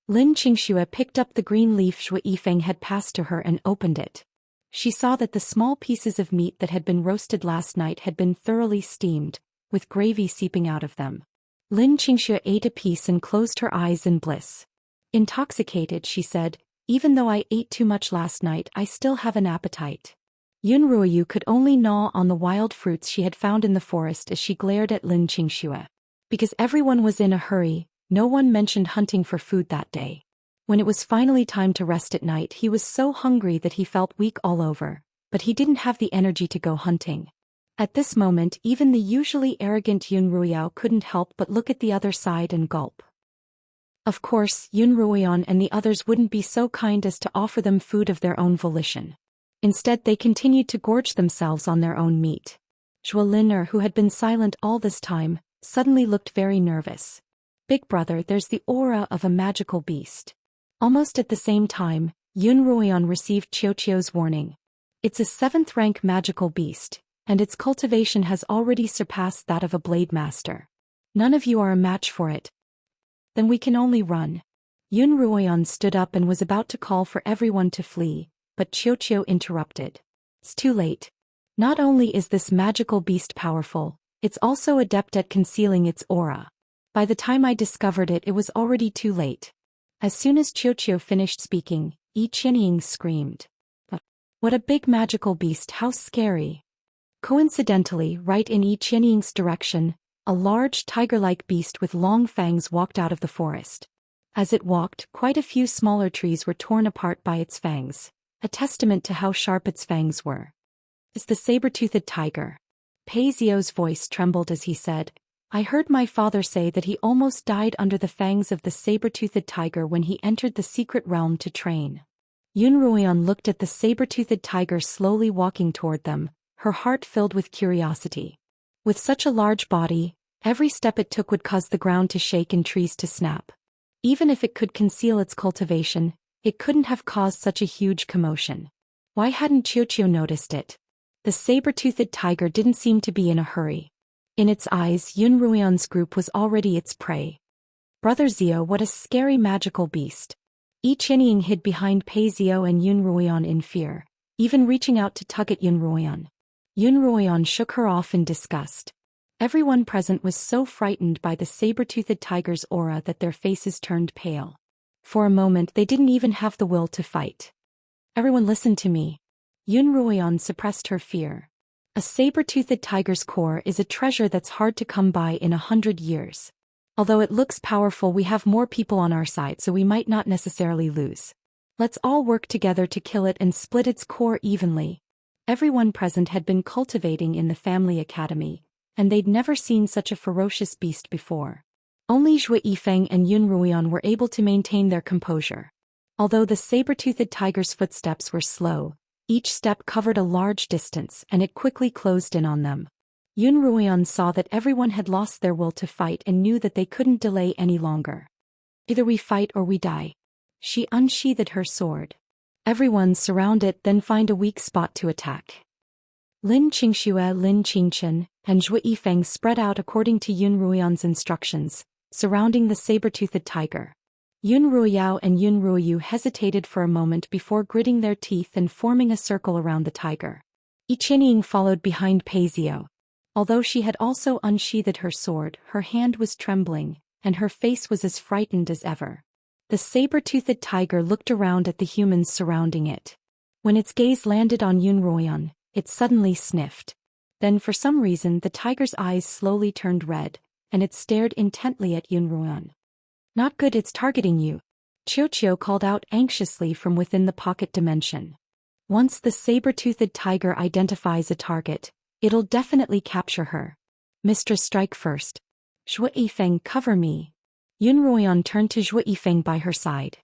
Lin Qingxue picked up the green leaf Zhou Yifeng had passed to her and opened it. She saw that the small pieces of meat that had been roasted last night had been thoroughly steamed, with gravy seeping out of them. Lin Qingxue ate a piece and closed her eyes in bliss. Intoxicated, she said, even though I ate too much last night, I still have an appetite. Yun Ruoyu could only gnaw on the wild fruits she had found in the forest as she glared at Lin Qingxue. Because everyone was in a hurry, no one mentioned hunting for food that day. When it was finally time to rest at night, he was so hungry that he felt weak all over, but he didn't have the energy to go hunting. At this moment, even the usually arrogant Yun Ruiyao couldn't help but look at the other side and gulp. Of course, Yun Ruoyan and the others wouldn't be so kind as to offer them food of their own volition. Instead, they continued to gorge themselves on their own meat. Zhuo Lin'er, who had been silent all this time, suddenly looked very nervous. Big brother, there's the aura of a magical beast. Almost at the same time, Yun Ruoyan received Qiuqiu's warning. It's a 7th rank magical beast, and its cultivation has already surpassed that of a blade master. None of you are a match for it. Then we can only run. Yun Ruoyan stood up and was about to call for everyone to flee, but Qiuqiu interrupted. It's too late. Not only is this magical beast powerful, it's also adept at concealing its aura. By the time I discovered it, it was already too late. As soon as Qiuqiu finished speaking, Yi Qianying screamed. What a big magical beast, how scary. Coincidentally, right in Yi Qianying's direction, a large tiger-like beast with long fangs walked out of the forest. As it walked, quite a few smaller trees were torn apart by its fangs, a testament to how sharp its fangs were. It's the saber-toothed tiger. Pei Zio's voice trembled as he said, I heard my father say that he almost died under the fangs of the saber-toothed tiger when he entered the secret realm to train. Yun Ruoyan looked at the saber-toothed tiger slowly walking toward them, her heart filled with curiosity. With such a large body, every step it took would cause the ground to shake and trees to snap. Even if it could conceal its cultivation, it couldn't have caused such a huge commotion. Why hadn't Qiuqiu noticed it? The saber-toothed tiger didn't seem to be in a hurry. In its eyes, Yun Ruoyan's group was already its prey. Brother Zio, what a scary magical beast. Yi Qianying hid behind Pei Zio and Yun Ruoyan in fear, even reaching out to tug at Yun Ruoyan. Yun Ruoyan shook her off in disgust. Everyone present was so frightened by the saber-toothed tiger's aura that their faces turned pale. For a moment they didn't even have the will to fight. Everyone listen to me. Yun Ruoyan suppressed her fear. A saber-toothed tiger's core is a treasure that's hard to come by in 100 years. Although it looks powerful, we have more people on our side, so we might not necessarily lose. Let's all work together to kill it and split its core evenly. Everyone present had been cultivating in the family academy, and they'd never seen such a ferocious beast before. Only Zhui Yifeng and Yun Ruoyan were able to maintain their composure. Although the saber-toothed tiger's footsteps were slow, each step covered a large distance and it quickly closed in on them. Yun Ruoyan saw that everyone had lost their will to fight and knew that they couldn't delay any longer. Either we fight or we die. She unsheathed her sword. Everyone surround it, then find a weak spot to attack. Lin Qingxue, Lin Qingchen, and Zhui Yifeng spread out according to Yun Ruoyan's instructions, surrounding the saber-toothed tiger. Yun Ruoyao and Yun Ruoyu hesitated for a moment before gritting their teeth and forming a circle around the tiger. Yi Qianying followed behind Pei Zio. Although she had also unsheathed her sword, her hand was trembling, and her face was as frightened as ever. The saber-toothed tiger looked around at the humans surrounding it. When its gaze landed on Yun Ruoyan, it suddenly sniffed. Then for some reason the tiger's eyes slowly turned red, and it stared intently at Yun Ruoyan. Not good, it's targeting you. Qiuqiu called out anxiously from within the pocket dimension. Once the saber-toothed tiger identifies a target, it'll definitely capture her. Mistress, strike first. Zhui Yifeng, cover me. Yun Ruoyan turned to Zhui Yifeng by her side.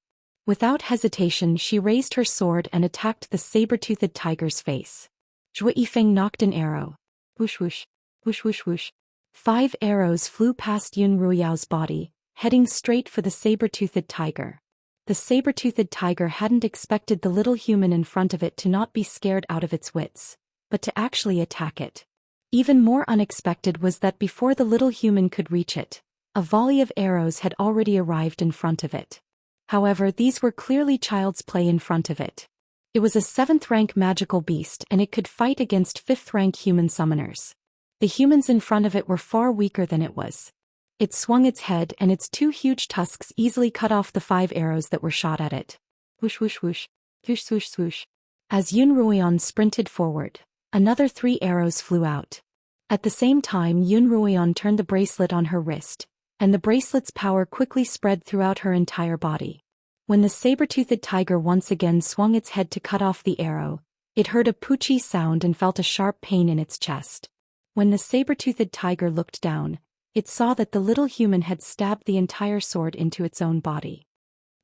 Without hesitation she raised her sword and attacked the saber-toothed tiger's face. Zhui Yifeng knocked an arrow. Whoosh whoosh, whoosh whoosh whoosh. 5 arrows flew past Yun Ruoyao's body, heading straight for the saber-toothed tiger. The saber-toothed tiger hadn't expected the little human in front of it to not be scared out of its wits, but to actually attack it. Even more unexpected was that before the little human could reach it, a volley of arrows had already arrived in front of it. However, these were clearly child's play in front of it. It was a 7th rank magical beast and it could fight against 5th rank human summoners. The humans in front of it were far weaker than it was. It swung its head and its 2 huge tusks easily cut off the 5 arrows that were shot at it. Whoosh whoosh whoosh, whoosh swoosh swoosh. As Yun Ruoyan sprinted forward, another 3 arrows flew out. At the same time Yun Ruoyan turned the bracelet on her wrist, and the bracelet's power quickly spread throughout her entire body. When the saber-toothed tiger once again swung its head to cut off the arrow, it heard a poochie sound and felt a sharp pain in its chest. When the saber-toothed tiger looked down, it saw that the little human had stabbed the entire sword into its own body.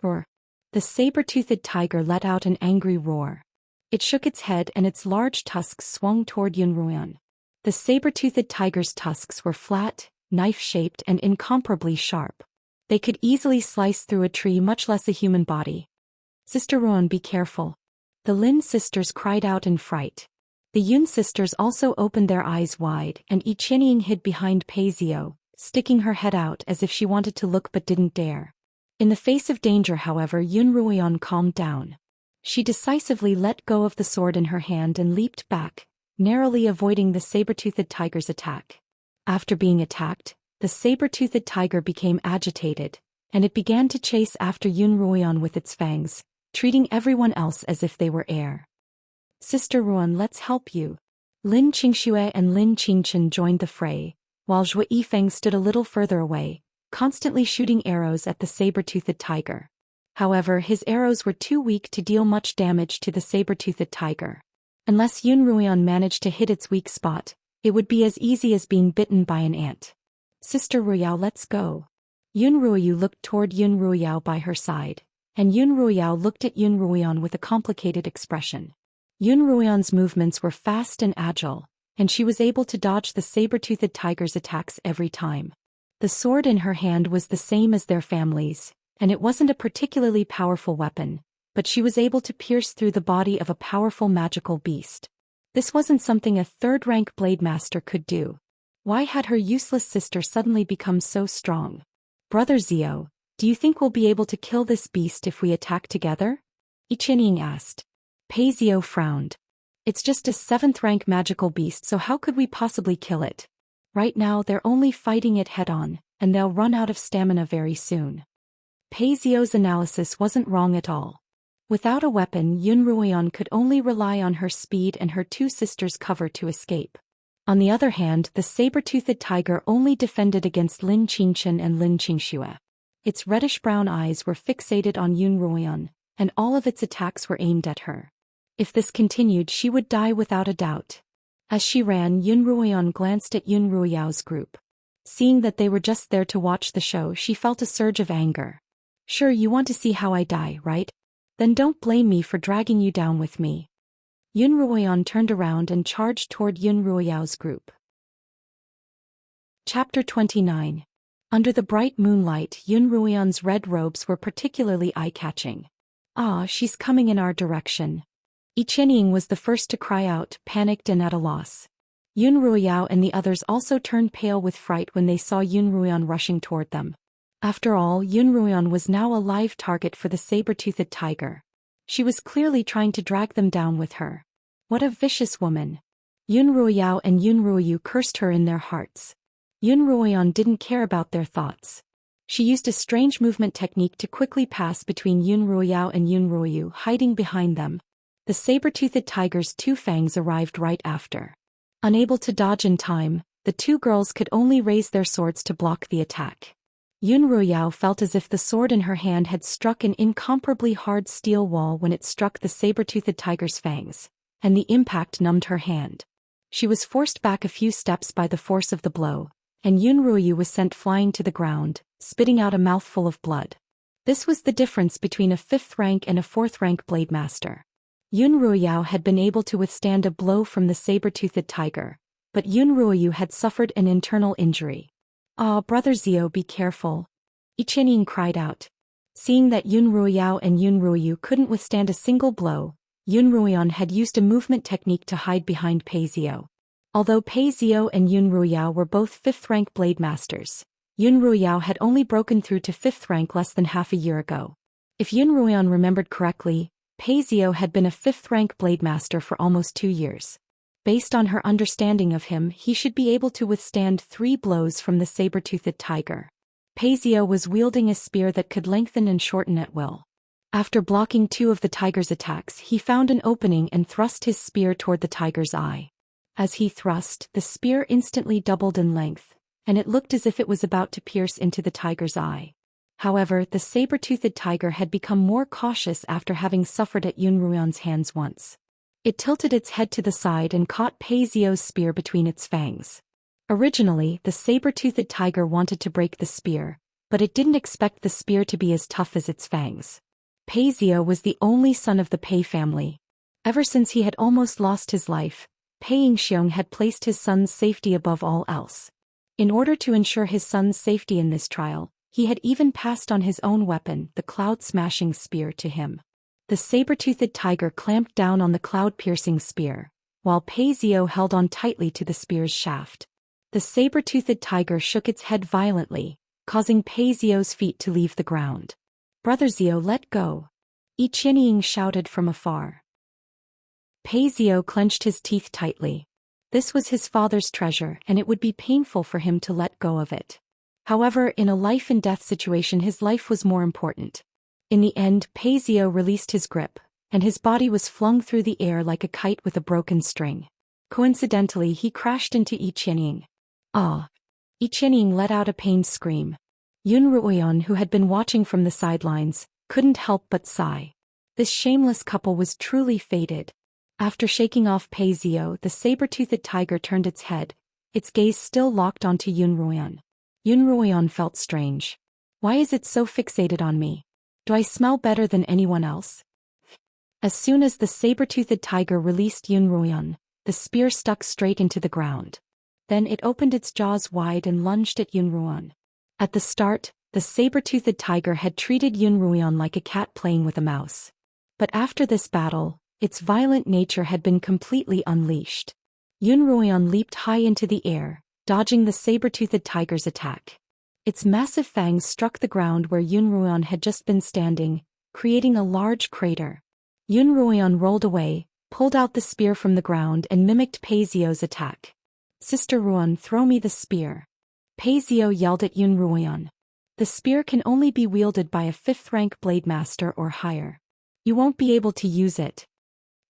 Roar! The saber-toothed tiger let out an angry roar. It shook its head and its large tusks swung toward Yun Ruoyan. The saber-toothed tiger's tusks were flat, knife-shaped and incomparably sharp. They could easily slice through a tree, much less a human body. Sister Ruan, be careful. The Lin sisters cried out in fright. The Yun sisters also opened their eyes wide, and Yi Qianying hid behind Pei Zio, sticking her head out as if she wanted to look but didn't dare. In the face of danger, however, Yun Ruoyan calmed down. She decisively let go of the sword in her hand and leaped back, narrowly avoiding the saber-toothed tiger's attack. After being attacked, the saber-toothed tiger became agitated, and it began to chase after Yun Ruoyan with its fangs, treating everyone else as if they were air. Sister Ruan, let's help you. Lin Qingxue and Lin Qingchen joined the fray, while Zhou Yifeng stood a little further away, constantly shooting arrows at the saber-toothed tiger. However, his arrows were too weak to deal much damage to the saber-toothed tiger. Unless Yun Ruoyan managed to hit its weak spot, it would be as easy as being bitten by an ant. Sister Ruoyao, let's go. Yun Ruoyu looked toward Yun Ruoyao by her side, and Yun Ruoyao looked at Yun Ruoyan with a complicated expression. Yun Ruoyan's movements were fast and agile, and she was able to dodge the saber-toothed tiger's attacks every time. The sword in her hand was the same as their family's, and it wasn't a particularly powerful weapon, but she was able to pierce through the body of a powerful magical beast. This wasn't something a third-rank blade master could do. Why had her useless sister suddenly become so strong? Brother Zio, do you think we'll be able to kill this beast if we attack together? Yi Qianying asked. Pei Zio frowned. It's just a 7th-rank magical beast, so how could we possibly kill it? Right now they're only fighting it head-on, and they'll run out of stamina very soon. Pei Zio's analysis wasn't wrong at all. Without a weapon, Yun Ruoyan could only rely on her speed and her two sisters' cover to escape. On the other hand, the saber-toothed tiger only defended against Lin Qingchen and Lin Qingxue. Its reddish-brown eyes were fixated on Yun Ruoyan, and all of its attacks were aimed at her. If this continued, she would die without a doubt. As she ran, Yun Ruoyan glanced at Yun Ruoyao's group. Seeing that they were just there to watch the show, she felt a surge of anger. Sure, you want to see how I die, right? Then don't blame me for dragging you down with me. Yun Ruoyan turned around and charged toward Yun Ruoyao's group. Chapter 29. Under the bright moonlight, Yun Ruoyan's red robes were particularly eye-catching. Ah, she's coming in our direction. Yi Qianying was the first to cry out, panicked and at a loss. Yun Ruoyao and the others also turned pale with fright when they saw Yun Ruoyan rushing toward them. After all, Yun Ruoyan was now a live target for the saber-toothed tiger. She was clearly trying to drag them down with her. What a vicious woman. Yun Ruoyao and Yun Ruoyu cursed her in their hearts. Yun Ruoyan didn't care about their thoughts. She used a strange movement technique to quickly pass between Yun Ruoyao and Yun Ruoyu, hiding behind them. The saber-toothed tiger's two fangs arrived right after. Unable to dodge in time, the two girls could only raise their swords to block the attack. Yun Ruoyao felt as if the sword in her hand had struck an incomparably hard steel wall when it struck the saber-toothed tiger's fangs, and the impact numbed her hand. She was forced back a few steps by the force of the blow, and Yun Ruoyu was sent flying to the ground, spitting out a mouthful of blood. This was the difference between a 5th-rank and a 4th-rank blade master. Yun Ruoyao had been able to withstand a blow from the saber-toothed tiger, but Yun Ruoyu had suffered an internal injury. Ah, Brother Zio, be careful. Yi Qianying cried out. Seeing that Yun Ruoyao and Yun Ruoyu couldn't withstand a single blow, Yun Ruoyan had used a movement technique to hide behind Pei Zio. Although Pei Zio and Yun Ruoyao were both 5th-rank blade masters, Yun Ruoyao had only broken through to 5th rank less than half a year ago. If Yun Ruoyan remembered correctly, Pei Zio had been a 5th-rank blade master for almost 2 years. Based on her understanding of him, he should be able to withstand 3 blows from the saber-toothed tiger. Pei Zio was wielding a spear that could lengthen and shorten at will. After blocking 2 of the tiger's attacks, he found an opening and thrust his spear toward the tiger's eye. As he thrust, the spear instantly doubled in length, and it looked as if it was about to pierce into the tiger's eye. However, the saber-toothed tiger had become more cautious after having suffered at Yun Ruoyan's hands once. It tilted its head to the side and caught Pei Zio's spear between its fangs. Originally, the saber-toothed tiger wanted to break the spear, but it didn't expect the spear to be as tough as its fangs. Pei Zio was the only son of the Pei family. Ever since he had almost lost his life, Pei Yingxiong had placed his son's safety above all else. In order to ensure his son's safety in this trial, He had even passed on his own weapon, the cloud-smashing spear, to him. The saber-toothed tiger clamped down on the cloud-piercing spear, while Pei Xiao held on tightly to the spear's shaft. The saber-toothed tiger shook its head violently, causing Pei Xiao's feet to leave the ground. "Brother Xiao, let go!" Yi Qianying shouted from afar. Pei Xiao clenched his teeth tightly. This was his father's treasure, and it would be painful for him to let go of it. However, in a life-and-death situation his life was more important. In the end, Pei Xiao released his grip, and his body was flung through the air like a kite with a broken string. Coincidentally, he crashed into Yi Qianying. "Ah!" Yi Qianying let out a pained scream. Yun Ruoyan, who had been watching from the sidelines, couldn't help but sigh. This shameless couple was truly fated. After shaking off Pei Xiao, the saber-toothed tiger turned its head, its gaze still locked onto Yun Ruoyan. Yun Ruoyan felt strange. "Why is it so fixated on me? Do I smell better than anyone else?" As soon as the saber-toothed tiger released Yun Ruoyan, the spear stuck straight into the ground. Then it opened its jaws wide and lunged at Yun Ruoyan. At the start, the saber-toothed tiger had treated Yun Ruoyan like a cat playing with a mouse. But after this battle, its violent nature had been completely unleashed. Yun Ruoyan leaped high into the air, dodging the saber-toothed tiger's attack. Its massive fangs struck the ground where Yun Ruoyan had just been standing, creating a large crater. Yun Ruoyan rolled away, pulled out the spear from the ground and mimicked Pei Xiao's attack. "Sister Ruoyan, throw me the spear." Pei Xiao yelled at Yun Ruoyan. "The spear can only be wielded by a 5th-rank blade master or higher. You won't be able to use it."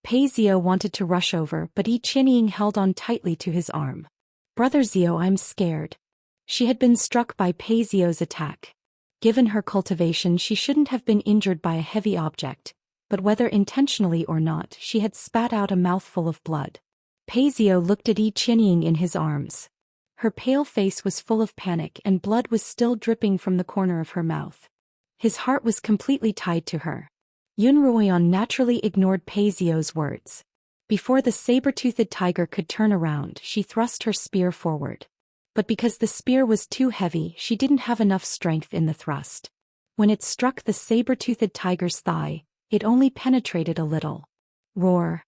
Pei Xiao wanted to rush over, but Yi Qianying held on tightly to his arm. "Brother Xiao, I'm scared." She had been struck by Pei Xiao's attack. Given her cultivation, she shouldn't have been injured by a heavy object, but whether intentionally or not, she had spat out a mouthful of blood. Pei Xiao looked at Yi Qianying in his arms. Her pale face was full of panic and blood was still dripping from the corner of her mouth. His heart was completely tied to her. Yun Ruoyan naturally ignored Pei Xiao's words. Before the saber-toothed tiger could turn around, she thrust her spear forward. But because the spear was too heavy, she didn't have enough strength in the thrust. When it struck the saber-toothed tiger's thigh, it only penetrated a little. Roar!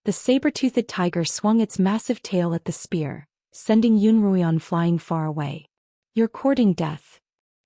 The saber-toothed tiger swung its massive tail at the spear, sending Yun Ruoyan flying far away. "You're courting death."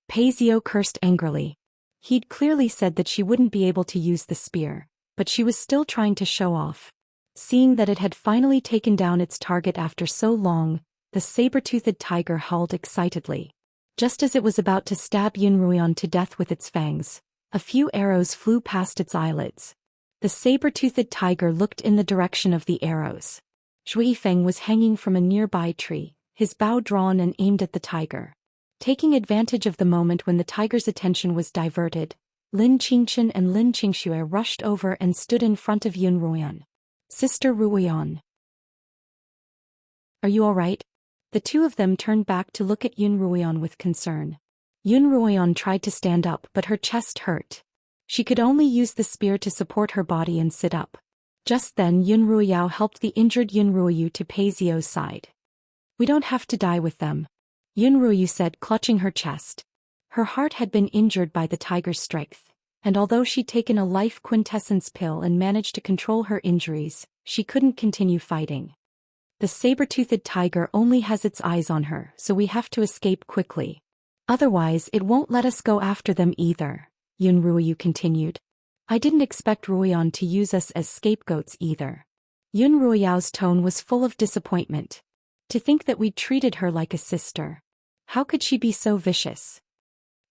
Pei Xiao cursed angrily. He'd clearly said that she wouldn't be able to use the spear, but she was still trying to show off. Seeing that it had finally taken down its target after so long, the saber-toothed tiger howled excitedly. Just as it was about to stab Yun Ruoyan to death with its fangs, a few arrows flew past its eyelids. The saber-toothed tiger looked in the direction of the arrows. Zhou Yifeng was hanging from a nearby tree, his bow drawn and aimed at the tiger. Taking advantage of the moment when the tiger's attention was diverted, Lin Qingchen and Lin Qingxue rushed over and stood in front of Yun Ruoyan. "Sister Ruoyan, are you all right?" The two of them turned back to look at Yun Ruoyan with concern. Yun Ruoyan tried to stand up, but her chest hurt. She could only use the spear to support her body and sit up. Just then Yun Ruoyao helped the injured Yun Ruoyu to Pei Xiao's side. "We don't have to die with them," Yun Ruoyu said, clutching her chest. Her heart had been injured by the tiger's strength, and although she'd taken a life quintessence pill and managed to control her injuries, she couldn't continue fighting. "The saber-toothed tiger only has its eyes on her, so we have to escape quickly. Otherwise it won't let us go after them either," Yun Ruoyu continued. "I didn't expect Ruoyan to use us as scapegoats either." Yun Ruoyao's tone was full of disappointment. To think that we'd treated her like a sister. How could she be so vicious?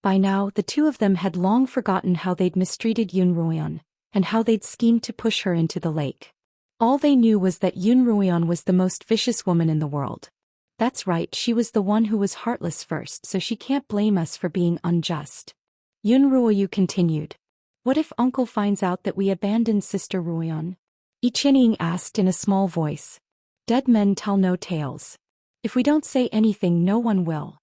By now, the two of them had long forgotten how they'd mistreated Yun Ruoyan, and how they'd schemed to push her into the lake. All they knew was that Yun Ruoyan was the most vicious woman in the world. That's right, she was the one who was heartless first, so she can't blame us for being unjust. Yun Ruoyu continued. "What if Uncle finds out that we abandoned Sister Ruoyan?" Yi Qianying asked in a small voice. "Dead men tell no tales. If we don't say anything, no one will."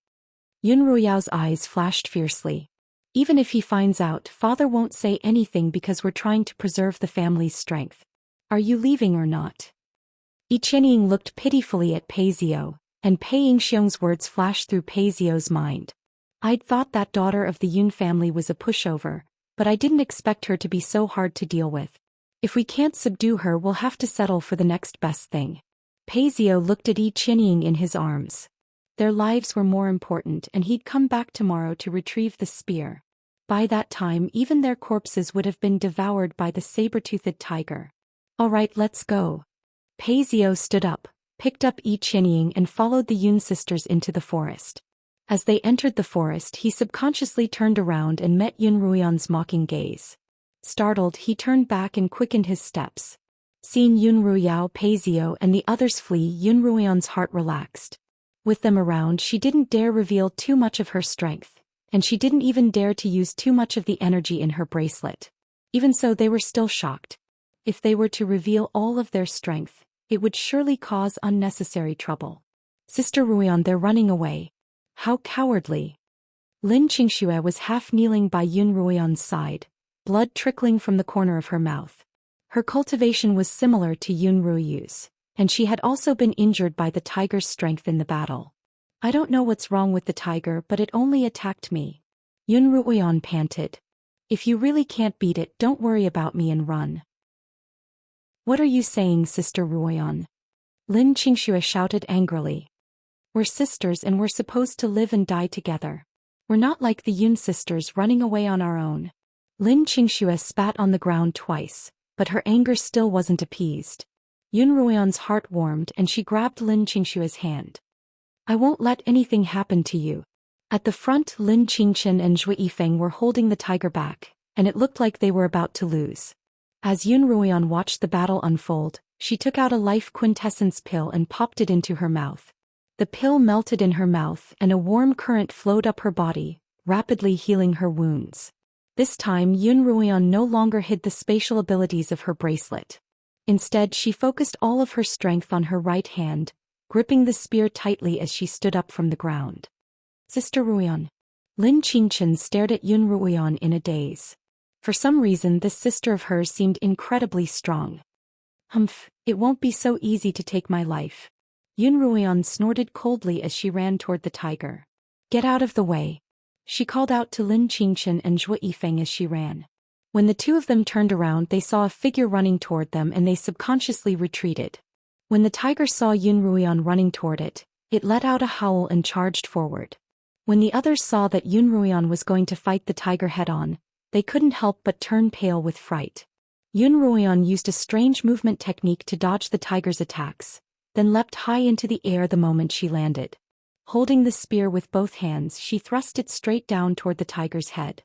Yun Ruoyao's eyes flashed fiercely. "Even if he finds out, Father won't say anything because we're trying to preserve the family's strength. Are you leaving or not?" Yi Qianying looked pitifully at Pei Xiao, and Pei Yingxiong's words flashed through Pei Xiao's mind. I'd thought that daughter of the Yun family was a pushover, but I didn't expect her to be so hard to deal with. If we can't subdue her, we'll have to settle for the next best thing. Pei Zhou looked at Yi Qianying in his arms. Their lives were more important, and he'd come back tomorrow to retrieve the spear. By that time, even their corpses would have been devoured by the saber-toothed tiger. All right, let's go. Pei Zhou stood up, picked up Yi Qianying and followed the Yun sisters into the forest. As they entered the forest, he subconsciously turned around and met Yun Ruoyan's mocking gaze. Startled, he turned back and quickened his steps. Seeing Yun Ruoyao, Pei Zhou and the others flee, Yun Ruoyan's heart relaxed. With them around, she didn't dare reveal too much of her strength, and she didn't even dare to use too much of the energy in her bracelet. Even so, they were still shocked. If they were to reveal all of their strength, it would surely cause unnecessary trouble. Sister Ruoyan, they're running away. How cowardly. Lin Xianxia was half kneeling by Yun Ruoyan's side, blood trickling from the corner of her mouth. Her cultivation was similar to Yun Ruoyu's, and she had also been injured by the tiger's strength in the battle. I don't know what's wrong with the tiger, but it only attacked me. Yun Ruoyan panted. If you really can't beat it, don't worry about me and run. What are you saying, Sister Ruoyan? Lin Xianxia shouted angrily. We're sisters and we're supposed to live and die together. We're not like the Yun sisters running away on our own. Lin Xianxia spat on the ground twice, but her anger still wasn't appeased. Yun Ruoyan's heart warmed and she grabbed Lin Xianxia's hand. I won't let anything happen to you. At the front, Lin Qingchen and Zhui Yifeng were holding the tiger back, and it looked like they were about to lose. As Yun Ruoyan watched the battle unfold, she took out a life quintessence pill and popped it into her mouth. The pill melted in her mouth and a warm current flowed up her body, rapidly healing her wounds. This time, Yun Ruoyan no longer hid the spatial abilities of her bracelet. Instead, she focused all of her strength on her right hand, gripping the spear tightly as she stood up from the ground. Sister Ruoyan. Lin Qingchen stared at Yun Ruoyan in a daze. For some reason, this sister of hers seemed incredibly strong. Humph, it won't be so easy to take my life. Yun Ruoyan snorted coldly as she ran toward the tiger. Get out of the way. She called out to Lin Qingchen and Zhui Yifeng as she ran. When the two of them turned around, they saw a figure running toward them and they subconsciously retreated. When the tiger saw Yun Ruoyan running toward it, it let out a howl and charged forward. When the others saw that Yun Ruoyan was going to fight the tiger head-on, they couldn't help but turn pale with fright. Yun Ruoyan used a strange movement technique to dodge the tiger's attacks, then leapt high into the air the moment she landed. Holding the spear with both hands, she thrust it straight down toward the tiger's head.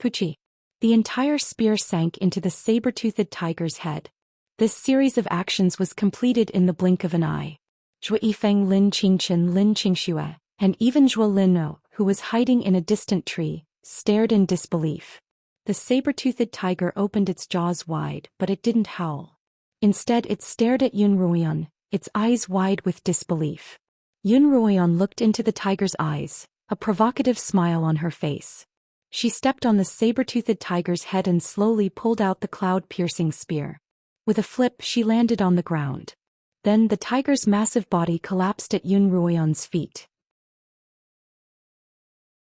Puchi! The entire spear sank into the saber-toothed tiger's head. This series of actions was completed in the blink of an eye. Zhui Yifeng, Lin Qingchen, Lin Xianxia, and even Zhuo Linno, who was hiding in a distant tree, stared in disbelief. The saber-toothed tiger opened its jaws wide, but it didn't howl. Instead, it stared at Yun Ruoyan, its eyes wide with disbelief. Yun Ruoyan looked into the tiger's eyes, a provocative smile on her face. She stepped on the saber-toothed tiger's head and slowly pulled out the cloud-piercing spear. With a flip, she landed on the ground. Then the tiger's massive body collapsed at Yun Ruoyan's feet.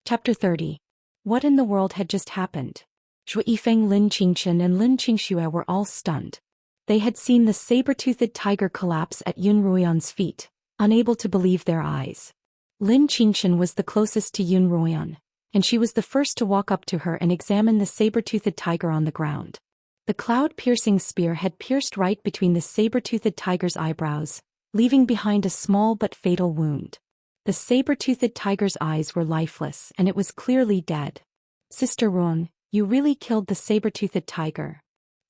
Chapter 30. What in the world had just happened? Zhui Yifeng, Lin Qingchen and Lin Xianxia were all stunned. They had seen the saber-toothed tiger collapse at Yun Ruoyan's feet, unable to believe their eyes. Lin Qingchen was the closest to Yun Ruoyan, and she was the first to walk up to her and examine the saber-toothed tiger on the ground. The cloud-piercing spear had pierced right between the saber-toothed tiger's eyebrows, leaving behind a small but fatal wound. The saber-toothed tiger's eyes were lifeless and it was clearly dead. Sister Ruoyan, you really killed the saber-toothed tiger.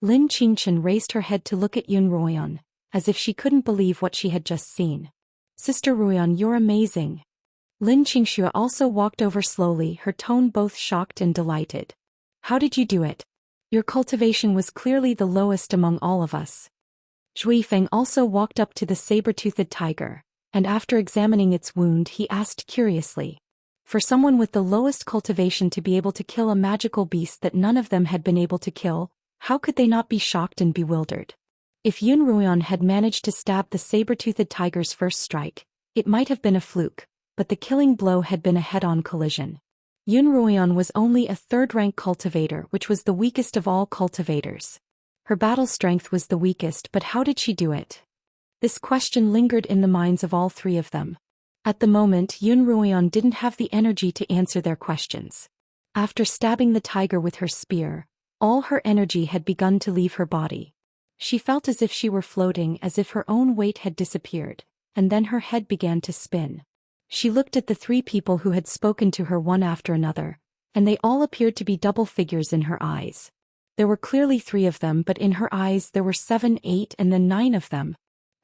Lin Qingchen raised her head to look at Yun Ruoyan, as if she couldn't believe what she had just seen. Sister Ruoyan, you're amazing. Lin Xianxia also walked over slowly, her tone both shocked and delighted. How did you do it? Your cultivation was clearly the lowest among all of us. Zhui Yifeng also walked up to the saber-toothed tiger, and after examining its wound he asked curiously. For someone with the lowest cultivation to be able to kill a magical beast that none of them had been able to kill, how could they not be shocked and bewildered? If Yun Ruoyan had managed to stab the saber-toothed tiger's first strike, it might have been a fluke, but the killing blow had been a head-on collision. Yun Ruoyan was only a third-rank cultivator, which was the weakest of all cultivators. Her battle strength was the weakest, but how did she do it? This question lingered in the minds of all three of them. At the moment, Yun Ruoyan didn't have the energy to answer their questions. After stabbing the tiger with her spear, all her energy had begun to leave her body. She felt as if she were floating, as if her own weight had disappeared, and then her head began to spin. She looked at the three people who had spoken to her one after another, and they all appeared to be double figures in her eyes. There were clearly 3 of them, but in her eyes there were 7, 8, and then 9 of them.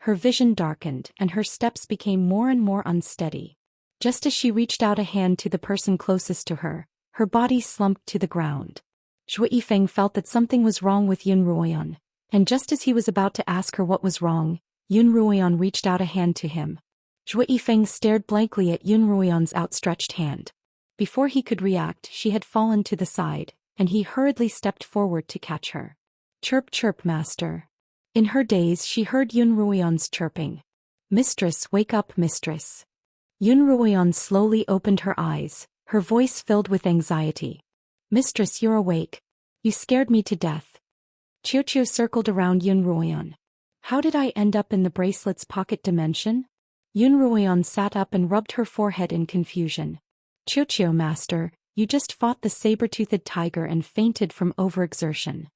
Her vision darkened, and her steps became more and more unsteady. Just as she reached out a hand to the person closest to her, her body slumped to the ground. Zhou Yifeng felt that something was wrong with Yun Ruoyan, and just as he was about to ask her what was wrong, Yun Ruoyan reached out a hand to him. Zhou Yifeng stared blankly at Yun Ruoyan's outstretched hand. Before he could react, she had fallen to the side, and he hurriedly stepped forward to catch her. Chirp chirp, master. In her daze she heard Yun Ruoyan's chirping. Mistress, wake up, mistress. Yun Ruoyan slowly opened her eyes, her voice filled with anxiety. Mistress, you're awake. You scared me to death. Xianxia circled around Yun Ruoyan. How did I end up in the bracelet's pocket dimension? Yun Ruoyan sat up and rubbed her forehead in confusion. Xianxia, master, you just fought the saber-toothed tiger and fainted from overexertion.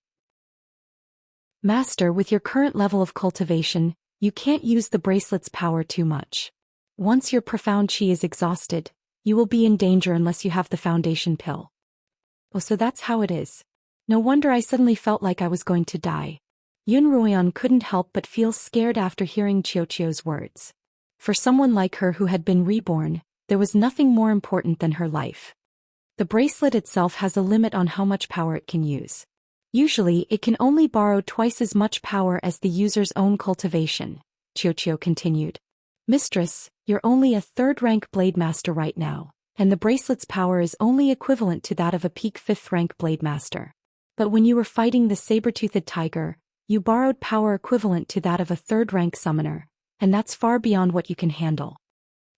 Master, with your current level of cultivation, you can't use the bracelet's power too much. Once your profound chi is exhausted, you will be in danger unless you have the foundation pill. Oh, so that's how it is. No wonder I suddenly felt like I was going to die. Yun Ruoyan couldn't help but feel scared after hearing Xianxia's words. For someone like her who had been reborn, there was nothing more important than her life. The bracelet itself has a limit on how much power it can use. Usually, it can only borrow twice as much power as the user's own cultivation, Xianxia continued. Mistress, you're only a third-rank blade master right now, and the bracelet's power is only equivalent to that of a peak 5th-rank blade master. But when you were fighting the saber-toothed tiger, you borrowed power equivalent to that of a third-rank summoner, and that's far beyond what you can handle.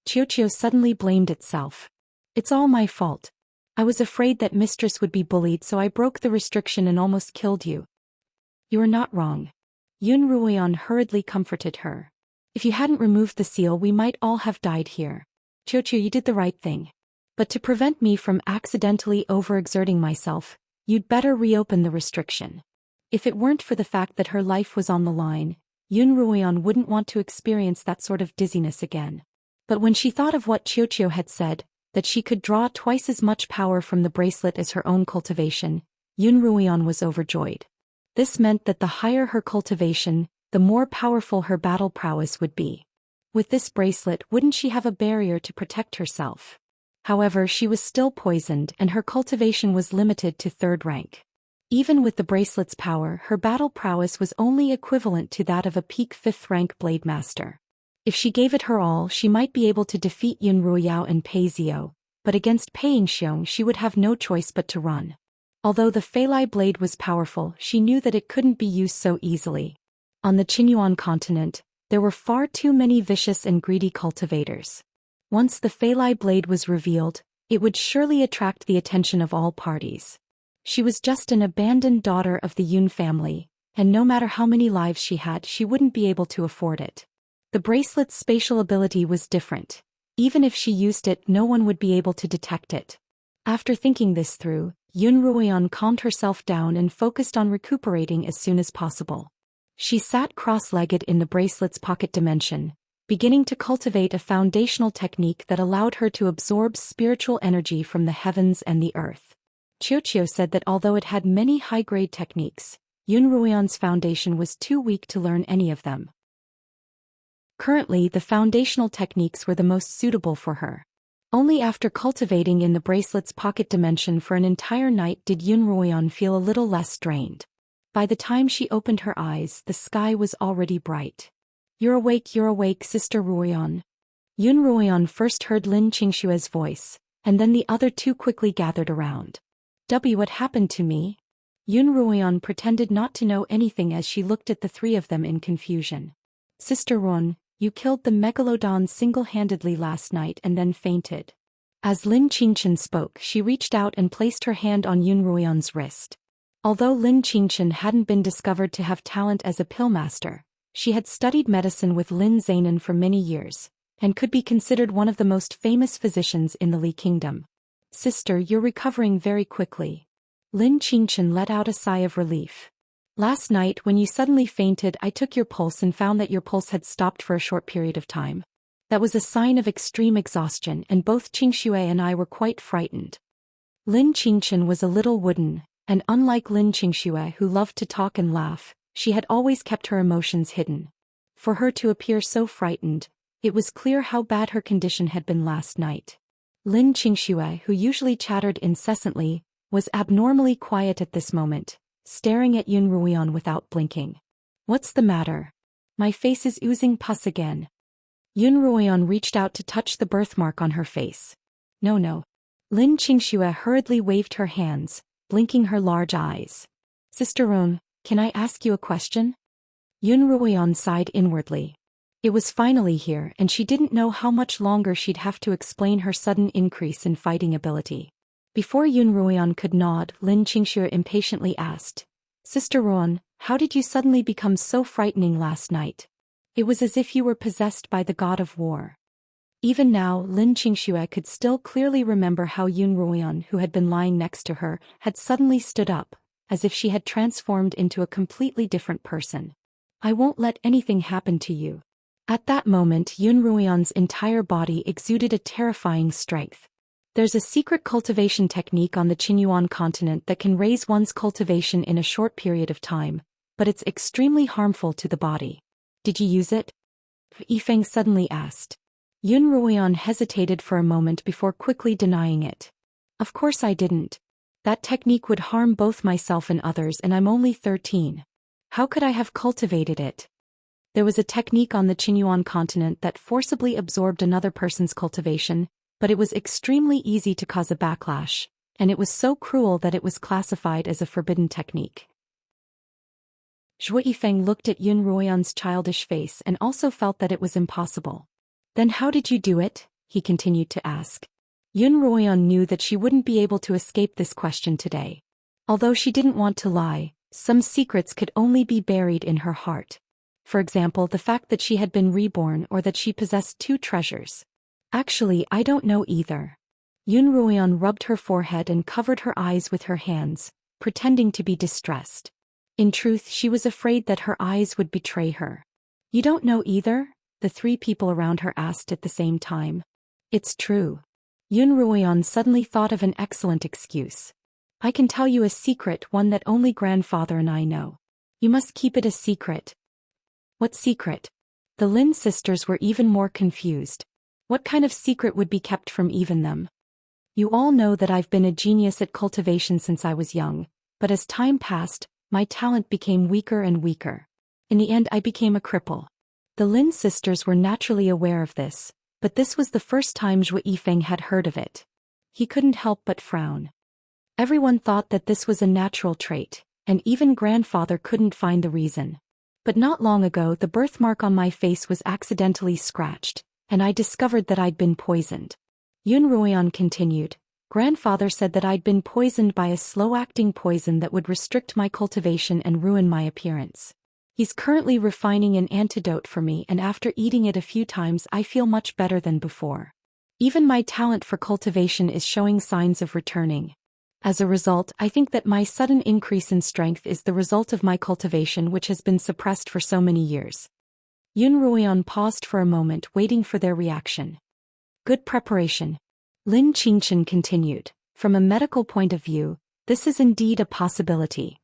Xianxia suddenly blamed itself. It's all my fault. I was afraid that mistress would be bullied, so I broke the restriction and almost killed you. You are not wrong. Yun Ruoyan hurriedly comforted her. If you hadn't removed the seal, we might all have died here. Xianxia, you did the right thing. But to prevent me from accidentally overexerting myself, you'd better reopen the restriction. If it weren't for the fact that her life was on the line, Yun Ruoyan wouldn't want to experience that sort of dizziness again. But when she thought of what Xianxia had said, that she could draw twice as much power from the bracelet as her own cultivation, Yun Ruoyan was overjoyed. This meant that the higher her cultivation, the more powerful her battle prowess would be. With this bracelet, wouldn't she have a barrier to protect herself? However, she was still poisoned and her cultivation was limited to 3rd rank. Even with the bracelet's power, her battle prowess was only equivalent to that of a peak 5th rank blade master. If she gave it her all, she might be able to defeat Yun Ruoyao and Pei Xiao, but against Pei Xiong she would have no choice but to run. Although the Feilai blade was powerful, she knew that it couldn't be used so easily. On the Qinyuan continent, there were far too many vicious and greedy cultivators. Once the Feilai blade was revealed, it would surely attract the attention of all parties. She was just an abandoned daughter of the Yun family, and no matter how many lives she had, she wouldn't be able to afford it. The bracelet's spatial ability was different. Even if she used it, no one would be able to detect it. After thinking this through, Yun Ruoyan calmed herself down and focused on recuperating as soon as possible. She sat cross-legged in the bracelet's pocket dimension, beginning to cultivate a foundational technique that allowed her to absorb spiritual energy from the heavens and the earth. Xianxia said that although it had many high-grade techniques, Yun Ruoyan's foundation was too weak to learn any of them. Currently, the foundational techniques were the most suitable for her. Only after cultivating in the bracelet's pocket dimension for an entire night did Yun Ruoyan feel a little less drained. By the time she opened her eyes, the sky was already bright. You're awake, Sister Ruoyan. Yun Ruoyan first heard Lin Qingshue's voice, and then the other two quickly gathered around. What happened to me? Yun Ruoyan pretended not to know anything as she looked at the 3 of them in confusion. Sister Ruan, you killed the megalodon single-handedly last night and then fainted. As Lin Qingchen spoke, she reached out and placed her hand on Yun Ruoyan's wrist. Although Lin Qingchen hadn't been discovered to have talent as a pillmaster, she had studied medicine with Lin Zainan for many years, and could be considered one of the most famous physicians in the Li Kingdom. "Sister, you're recovering very quickly." Lin Qingchen let out a sigh of relief. "Last night when you suddenly fainted, I took your pulse and found that your pulse had stopped for a short period of time. That was a sign of extreme exhaustion, and both Xianxia and I were quite frightened." Lin Qingchen was a little wooden, and unlike Lin Xianxia, who loved to talk and laugh, she had always kept her emotions hidden. For her to appear so frightened, it was clear how bad her condition had been last night. Lin Xianxia, who usually chattered incessantly, was abnormally quiet at this moment, staring at Yun Ruoyan without blinking. "What's the matter? My face is oozing pus again." Yun Ruoyan reached out to touch the birthmark on her face. No. Lin Xianxia hurriedly waved her hands, blinking her large eyes. "Sister Ron, can I ask you a question?" Yun Ruoyan sighed inwardly. It was finally here, and she didn't know how much longer she'd have to explain her sudden increase in fighting ability. Before Yun Ruoyan could nod, Lin Xianxia impatiently asked, "Sister Ron, how did you suddenly become so frightening last night? It was as if you were possessed by the god of war." Even now, Lin Xianxia could still clearly remember how Yun Ruoyan, who had been lying next to her, had suddenly stood up, as if she had transformed into a completely different person. "I won't let anything happen to you." At that moment, Yun Ruoyan's entire body exuded a terrifying strength. There's a secret cultivation technique on the Qinyuan continent that can raise one's cultivation in a short period of time, but it's extremely harmful to the body. "Did you use it?" Yifeng suddenly asked. Yun Ruoyan hesitated for a moment before quickly denying it. "Of course I didn't. That technique would harm both myself and others, and I'm only 13. How could I have cultivated it?" There was a technique on the Qinyuan continent that forcibly absorbed another person's cultivation, but it was extremely easy to cause a backlash, and it was so cruel that it was classified as a forbidden technique. Zhou Yifeng looked at Yun Ruoyan's childish face and also felt that it was impossible. "Then how did you do it?" he continued to ask. Yun Ruoyan knew that she wouldn't be able to escape this question today. Although she didn't want to lie, some secrets could only be buried in her heart. For example, the fact that she had been reborn or that she possessed two treasures. "Actually, I don't know either." Yun Ruoyan rubbed her forehead and covered her eyes with her hands, pretending to be distressed. In truth, she was afraid that her eyes would betray her. "You don't know either?" the three people around her asked at the same time. "It's true." Yun Ruoyan suddenly thought of an excellent excuse. "I can tell you a secret, one that only grandfather and I know. You must keep it a secret." "What secret?" The Lin sisters were even more confused. What kind of secret would be kept from even them? "You all know that I've been a genius at cultivation since I was young, but as time passed, my talent became weaker and weaker. In the end, I became a cripple." The Lin sisters were naturally aware of this, but this was the first time Zhou Yifeng had heard of it. He couldn't help but frown. Everyone thought that this was a natural trait, and even grandfather couldn't find the reason. "But not long ago, the birthmark on my face was accidentally scratched, and I discovered that I'd been poisoned." Yun Ruoyan continued. "Grandfather said that I'd been poisoned by a slow-acting poison that would restrict my cultivation and ruin my appearance. He's currently refining an antidote for me, and after eating it a few times I feel much better than before. Even my talent for cultivation is showing signs of returning. As a result, I think that my sudden increase in strength is the result of my cultivation, which has been suppressed for so many years." Yun Ruoyan paused for a moment, waiting for their reaction. "Good preparation." Lin Qingchen continued. "From a medical point of view, this is indeed a possibility.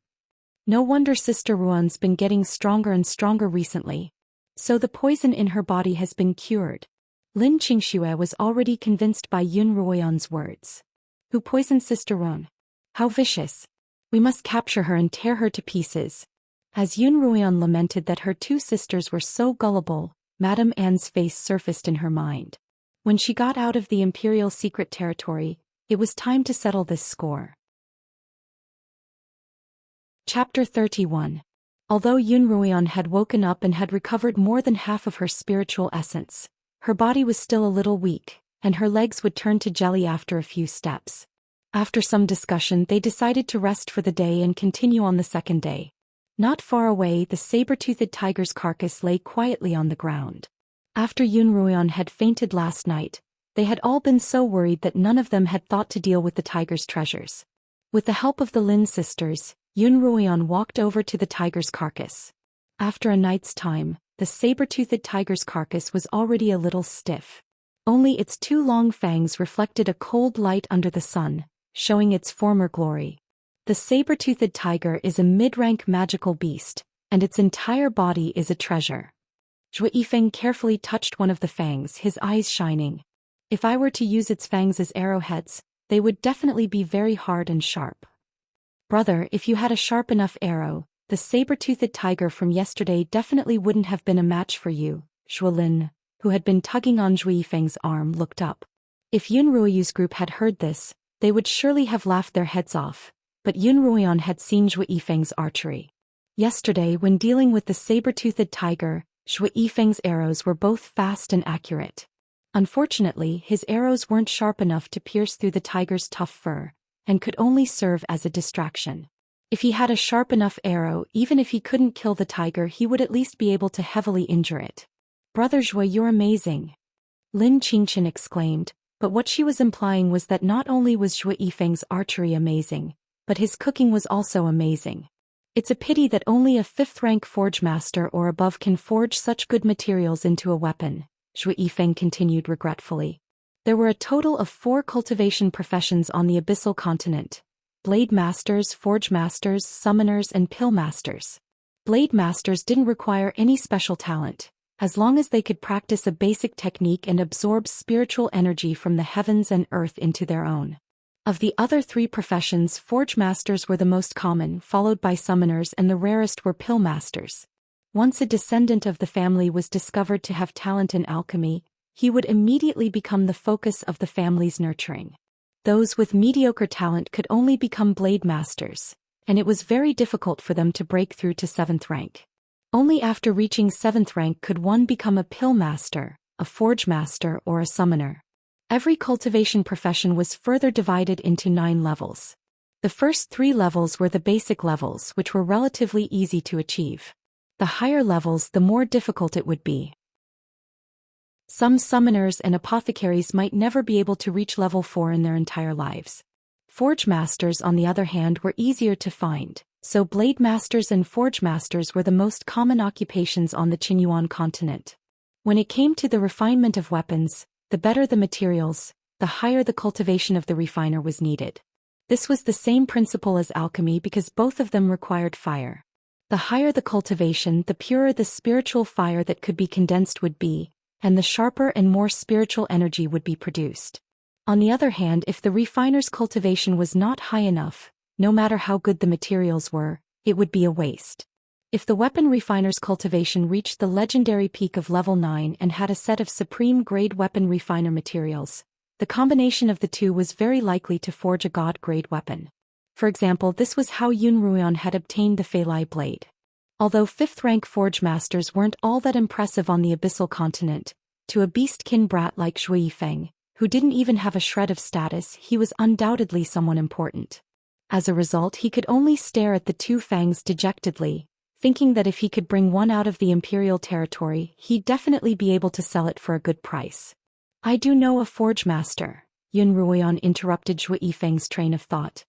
No wonder Sister Ruan's been getting stronger and stronger recently. So the poison in her body has been cured." Lin Qingxue was already convinced by Yun Ruoyan's words. "Who poisoned Sister Ruan? How vicious! We must capture her and tear her to pieces." As Yun Ruoyan lamented that her two sisters were so gullible, Madame Anne's face surfaced in her mind. When she got out of the Imperial secret territory, it was time to settle this score. Chapter 31. Although Yun Ruoyan had woken up and had recovered more than half of her spiritual essence, her body was still a little weak, and her legs would turn to jelly after a few steps. After some discussion, they decided to rest for the day and continue on the second day. Not far away, the saber-toothed tiger's carcass lay quietly on the ground. After Yun Ruoyan had fainted last night, they had all been so worried that none of them had thought to deal with the tiger's treasures. With the help of the Lin sisters, Yun Ruoyan walked over to the tiger's carcass. After a night's time, the saber-toothed tiger's carcass was already a little stiff. Only its two long fangs reflected a cold light under the sun, showing its former glory. The saber-toothed tiger is a mid-rank magical beast, and its entire body is a treasure. Zhou Yifeng carefully touched one of the fangs, his eyes shining. If I were to use its fangs as arrowheads, they would definitely be very hard and sharp. Brother, if you had a sharp enough arrow, the saber-toothed tiger from yesterday definitely wouldn't have been a match for you. Shuolin, who had been tugging on Zhou Yifeng's arm, looked up. If Yun Ruoyu's group had heard this, they would surely have laughed their heads off. But Yun Ruoyan had seen Zhou Yifeng's archery. Yesterday, when dealing with the saber-toothed tiger, Zhou Yifeng's arrows were both fast and accurate. Unfortunately, his arrows weren't sharp enough to pierce through the tiger's tough fur, and could only serve as a distraction. If he had a sharp enough arrow, even if he couldn't kill the tiger, he would at least be able to heavily injure it. Brother Zhou, you're amazing! Lin Xianxia exclaimed, but what she was implying was that not only was Zhou Yifeng's archery amazing, but his cooking was also amazing. It's a pity that only a 5th-rank forge master or above can forge such good materials into a weapon, Zhou Yifeng continued regretfully. There were a total of 4 cultivation professions on the Abyssal Continent: blade masters, forge masters, summoners, and pill masters. Blade masters didn't require any special talent, as long as they could practice a basic technique and absorb spiritual energy from the heavens and earth into their own. Of the other 3 professions, forge masters were the most common, followed by summoners, and the rarest were pill masters. Once a descendant of the family was discovered to have talent in alchemy, he would immediately become the focus of the family's nurturing. Those with mediocre talent could only become blade masters, and it was very difficult for them to break through to 7th rank. Only after reaching 7th rank could one become a pill master, a forge master, or a summoner. Every cultivation profession was further divided into 9 levels. The first 3 levels were the basic levels, which were relatively easy to achieve. The higher levels, the more difficult it would be. Some summoners and apothecaries might never be able to reach level 4 in their entire lives. Forge masters, on the other hand, were easier to find, so blade masters and forge masters were the most common occupations on the Qinyuan continent. When it came to the refinement of weapons, the better the materials, the higher the cultivation of the refiner was needed. This was the same principle as alchemy because both of them required fire. The higher the cultivation, the purer the spiritual fire that could be condensed would be, and the sharper and more spiritual energy would be produced. On the other hand, if the refiner's cultivation was not high enough, no matter how good the materials were, it would be a waste. If the weapon refiner's cultivation reached the legendary peak of level 9 and had a set of supreme-grade weapon refiner materials, the combination of the two was very likely to forge a god-grade weapon. For example, this was how Yun Ruoyan had obtained the Feilai blade. Although 5th-rank forge masters weren't all that impressive on the Abyssal Continent, to a beastkin brat like Zhou Yifeng, who didn't even have a shred of status, he was undoubtedly someone important. As a result, he could only stare at the 2 fangs dejectedly, thinking that if he could bring one out of the imperial territory, he'd definitely be able to sell it for a good price. I do know a forge master, Yun Ruoyan interrupted Zhou Yifeng's train of thought.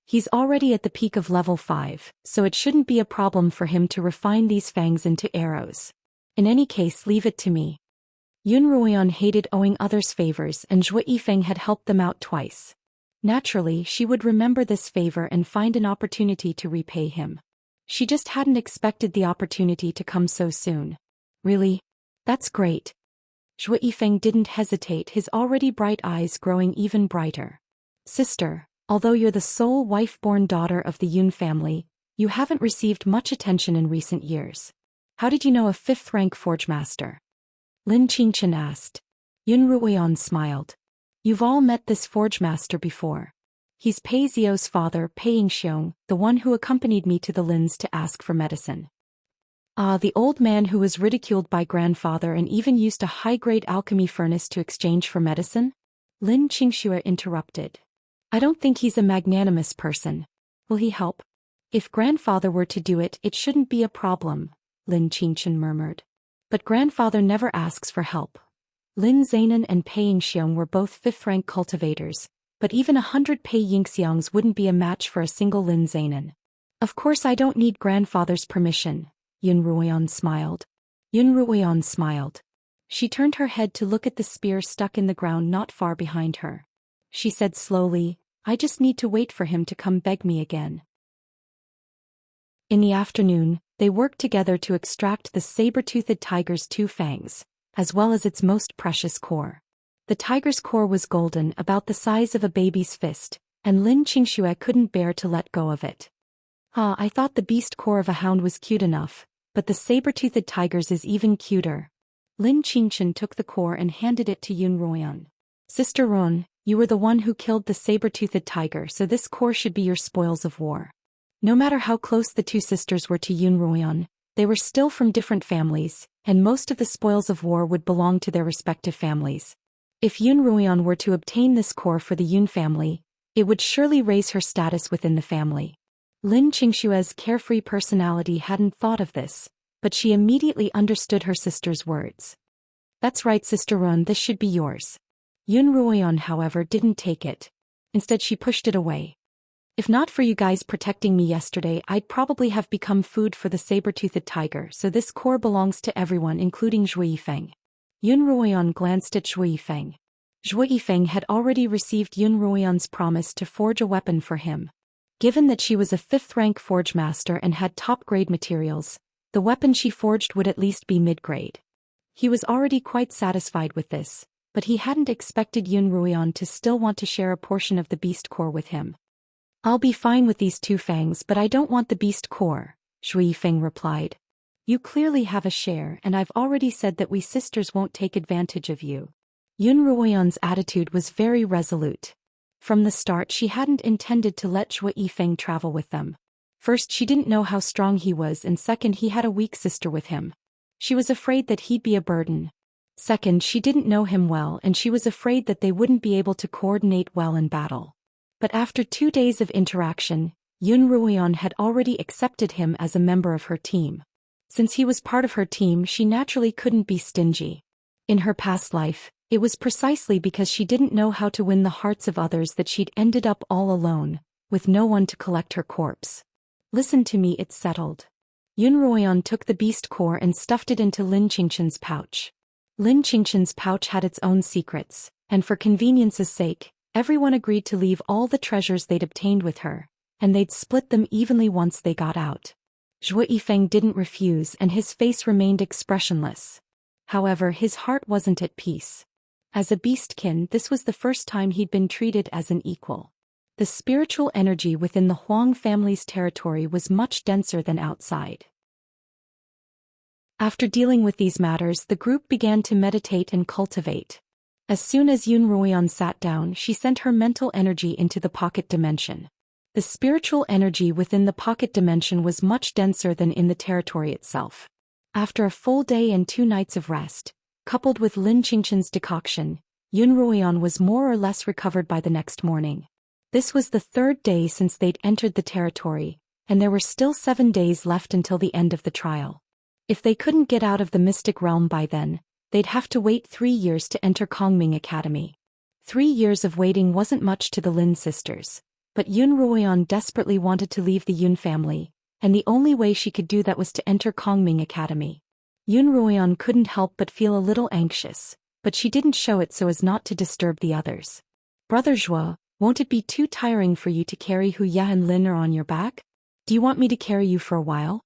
He's already at the peak of level 5, so it shouldn't be a problem for him to refine these fangs into arrows. In any case, leave it to me. Yun Ruoyan hated owing others favors, and Zhou Yifeng had helped them out twice. Naturally, she would remember this favor and find an opportunity to repay him. She just hadn't expected the opportunity to come so soon. Really? That's great. Zhou Yifeng didn't hesitate, his already bright eyes growing even brighter. Sister, although you're the sole wife-born daughter of the Yun family, you haven't received much attention in recent years. How did you know a 5th-rank forge master? Lin Xianxia asked. Yun Ruoyan smiled. You've all met this forge master before. He's Pei Zio's father, Pei Yingxiong, the one who accompanied me to the Lins to ask for medicine. Ah, the old man who was ridiculed by grandfather and even used a high-grade alchemy furnace to exchange for medicine? Lin Xianxia interrupted. I don't think he's a magnanimous person. Will he help? If grandfather were to do it, it shouldn't be a problem, Lin Xianxian murmured. But grandfather never asks for help. Lin Zainan and Pei Yingxiang were both fifth-rank cultivators, but even 100 Pei Yingxiangs wouldn't be a match for a single Lin Zainan. Of course I don't need grandfather's permission, Yun Ruoyan smiled. Yun Ruoyan smiled. She turned her head to look at the spear stuck in the ground not far behind her. She said slowly, I just need to wait for him to come beg me again. In the afternoon, they worked together to extract the saber-toothed tiger's 2 fangs, as well as its most precious core. The tiger's core was golden, about the size of a baby's fist, and Lin Xianxia couldn't bear to let go of it. Ah, I thought the beast core of a hound was cute enough, but the saber-toothed tiger's is even cuter. Lin Xianxian took the core and handed it to Yun Ruoyan. Sister Ron, you were the one who killed the saber-toothed tiger, so this core should be your spoils of war. No matter how close the 2 sisters were to Yun Ruoyan, they were still from different families, and most of the spoils of war would belong to their respective families. If Yun Ruoyan were to obtain this core for the Yun family, it would surely raise her status within the family. Lin Xianxia's carefree personality hadn't thought of this, but she immediately understood her sister's words. That's right, Sister Run, this should be yours. Yun Ruoyan, however, didn't take it. Instead, she pushed it away. If not for you guys protecting me yesterday, I'd probably have become food for the saber-toothed tiger, so this core belongs to everyone, including Zhou Yifeng. Yun Ruoyan glanced at Zhou Yifeng. Zhou Yifeng had already received Yun Ruoyan's promise to forge a weapon for him. Given that she was a 5th-rank forge master and had top-grade materials, the weapon she forged would at least be mid-grade. He was already quite satisfied with this, but he hadn't expected Yun Ruoyan to still want to share a portion of the beast core with him. I'll be fine with these 2 fangs, but I don't want the beast core, Zhou Yifeng replied. You clearly have a share, and I've already said that we sisters won't take advantage of you. Yun Ruoyan's attitude was very resolute. From the start, she hadn't intended to let Zhou Yifeng travel with them. First, she didn't know how strong he was, and second, he had a weak sister with him. She was afraid that he'd be a burden. Second, she didn't know him well, and she was afraid that they wouldn't be able to coordinate well in battle. But after 2 days of interaction, Yun Ruoyan had already accepted him as a member of her team. Since he was part of her team, she naturally couldn't be stingy. In her past life, it was precisely because she didn't know how to win the hearts of others that she'd ended up all alone, with no one to collect her corpse. Listen to me, it's settled. Yun Ruoyan took the beast core and stuffed it into Lin Xianxian's pouch. Lin Xianxian's pouch had its own secrets, and for convenience's sake, everyone agreed to leave all the treasures they'd obtained with her, and they'd split them evenly once they got out. Zhou Yifeng didn't refuse, and his face remained expressionless. However, his heart wasn't at peace. As a beastkin, this was the first time he'd been treated as an equal. The spiritual energy within the Huang family's territory was much denser than outside. After dealing with these matters, the group began to meditate and cultivate. As soon as Yun Ruoyan sat down, she sent her mental energy into the pocket dimension. The spiritual energy within the pocket dimension was much denser than in the territory itself. After a full day and 2 nights of rest, coupled with Lin Xianxian's decoction, Yun Ruoyan was more or less recovered by the next morning. This was the 3rd day since they'd entered the territory, and there were still 7 days left until the end of the trial. If they couldn't get out of the mystic realm by then, they'd have to wait 3 years to enter Kongming Academy. 3 years of waiting wasn't much to the Lin sisters, but Yun Ruoyan desperately wanted to leave the Yun family, and the only way she could do that was to enter Kongming Academy. Yun Ruoyan couldn't help but feel a little anxious, but she didn't show it so as not to disturb the others. Brother Zhou, won't it be too tiring for you to carry Huya and Lin on your back? Do you want me to carry you for a while?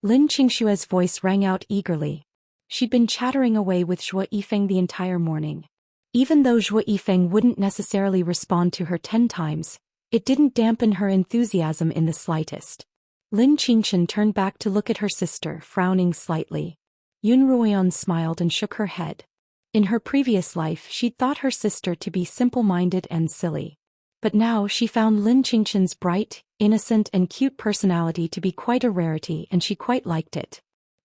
Lin Xianxia's voice rang out eagerly. She'd been chattering away with Zhou Yifeng the entire morning. Even though Zhou Yifeng wouldn't necessarily respond to her 10 times, it didn't dampen her enthusiasm in the slightest. Lin Xianxian turned back to look at her sister, frowning slightly. Yun Ruoyan smiled and shook her head. In her previous life, she'd thought her sister to be simple-minded and silly. But now she found Lin Xianxian's bright, innocent and cute personality to be quite a rarity, and she quite liked it.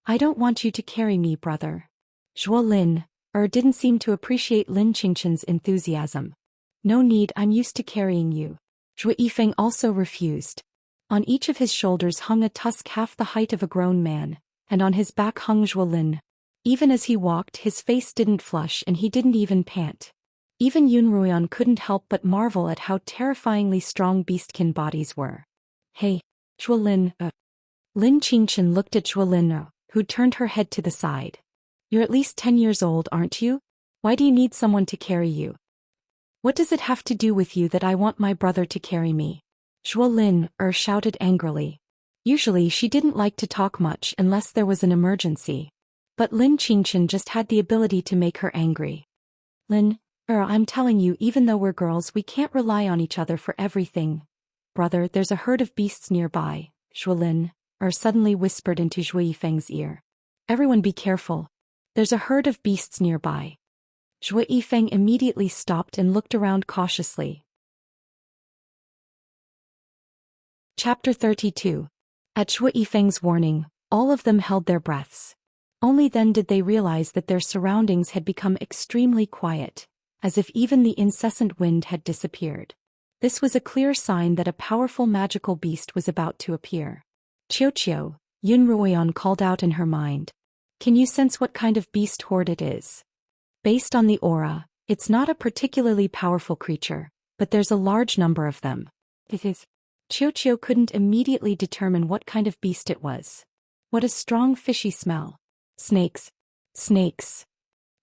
I don't want you to carry me, brother. Zhuo Lin, didn't seem to appreciate Lin Qingqian's enthusiasm. No need, I'm used to carrying you. Zhuo Yifeng also refused. On each of his shoulders hung a tusk half the height of a grown man, and on his back hung Zhuo Lin. Even as he walked, his face didn't flush and he didn't even pant. Even Yun Ruoyan couldn't help but marvel at how terrifyingly strong beastkin bodies were. Hey, Zhuo Lin. Lin Qingqian looked at Zhuo Lin, who turned her head to the side. You're at least 10 years old, aren't you? Why do you need someone to carry you? What does it have to do with you that I want my brother to carry me? Zhuo Lin shouted angrily. Usually she didn't like to talk much unless there was an emergency. But Lin Qingqian just had the ability to make her angry. Lin, I'm telling you, even though we're girls, we can't rely on each other for everything. Brother, there's a herd of beasts nearby, Zhuo Lin suddenly whispered into Zhuo Yifeng's ear. Everyone be careful. There's a herd of beasts nearby. Zhuo Yifeng immediately stopped and looked around cautiously. Chapter 32. At Zhuo Yifeng's warning, all of them held their breaths. Only then did they realize that their surroundings had become extremely quiet, as if even the incessant wind had disappeared. This was a clear sign that a powerful magical beast was about to appear. Qiu, Yun Ruoyan called out in her mind. Can you sense what kind of beast horde it is? Based on the aura, it's not a particularly powerful creature, but there's a large number of them. It is. Qiu couldn't immediately determine what kind of beast it was. What a strong fishy smell. Snakes. Snakes.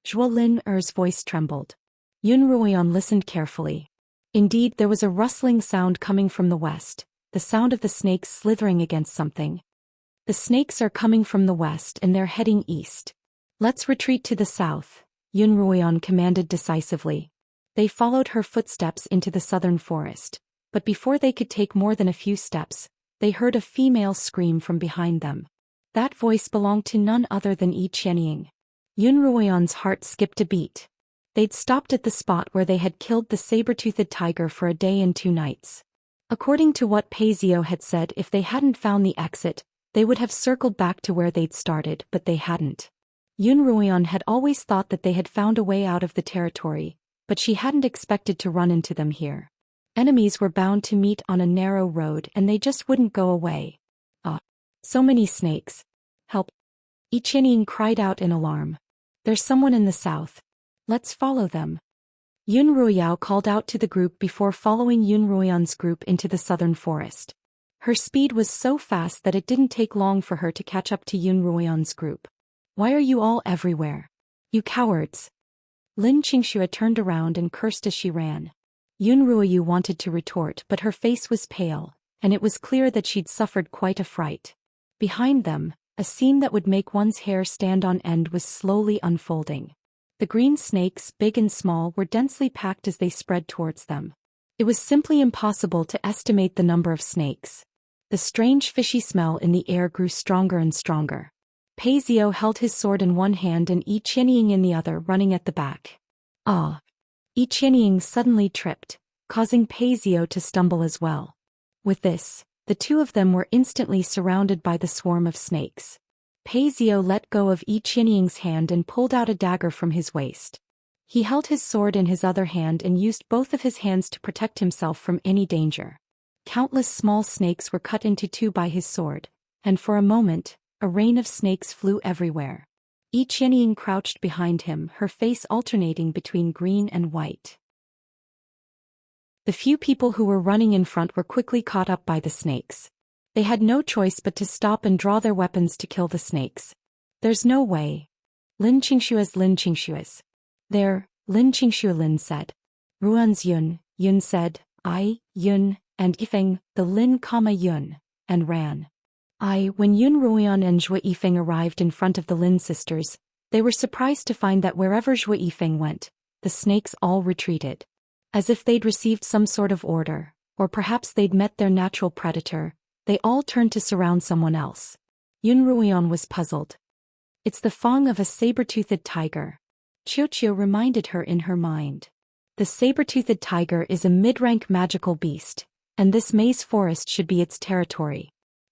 Zhuo Lin's voice trembled. Yun Ruoyan listened carefully. Indeed, there was a rustling sound coming from the west, the sound of the snakes slithering against something. The snakes are coming from the west and they're heading east. Let's retreat to the south, Yun Ruoyan commanded decisively. They followed her footsteps into the southern forest, but before they could take more than a few steps, they heard a female scream from behind them. That voice belonged to none other than Yi Qianying. Yun Ruoyan's heart skipped a beat. They'd stopped at the spot where they had killed the saber-toothed tiger for a day and 2 nights. According to what Paizio had said, if they hadn't found the exit, they would have circled back to where they'd started, but they hadn't. Yun Ruoyan had always thought that they had found a way out of the territory, but she hadn't expected to run into them here. Enemies were bound to meet on a narrow road and they just wouldn't go away. So many snakes. Help. Yi Qianying cried out in alarm. There's someone in the south. Let's follow them. Yun Ruoyao called out to the group before following Yun Ruoyan's group into the southern forest. Her speed was so fast that it didn't take long for her to catch up to Yun Ruoyan's group. Why are you all everywhere? You cowards. Lin Xianxia turned around and cursed as she ran. Yun Ruoyu wanted to retort, but her face was pale, and it was clear that she'd suffered quite a fright. Behind them, a scene that would make one's hair stand on end was slowly unfolding. The green snakes, big and small, were densely packed as they spread towards them. It was simply impossible to estimate the number of snakes. The strange fishy smell in the air grew stronger and stronger. Paizio held his sword in one hand and Yi Qianying in the other, running at the back. Yi Qianying suddenly tripped, causing Paizio to stumble as well. With this, the two of them were instantly surrounded by the swarm of snakes. Paizio let go of Yi Qianying's hand and pulled out a dagger from his waist. He held his sword in his other hand and used both of his hands to protect himself from any danger. Countless small snakes were cut into 2 by his sword, and for a moment, a rain of snakes flew everywhere. Yi Qianying crouched behind him, her face alternating between green and white. The few people who were running in front were quickly caught up by the snakes. They had no choice but to stop and draw their weapons to kill the snakes. There's no way. Lin Qingshua's. There, Lin Qingshu Lin said. Ruan's Yun said, I, Yun, and Yifeng, the Lin, Yun, and ran. When Yun Ruoyan and Zhuo Yifeng arrived in front of the Lin sisters, they were surprised to find that wherever Zhuo Yifeng went, the snakes all retreated. As if they'd received some sort of order, or perhaps they'd met their natural predator, they all turned to surround someone else. Yun Ruoyan was puzzled. It's the fang of a saber-toothed tiger. Qiu reminded her in her mind. The saber-toothed tiger is a mid-rank magical beast, and this maze forest should be its territory.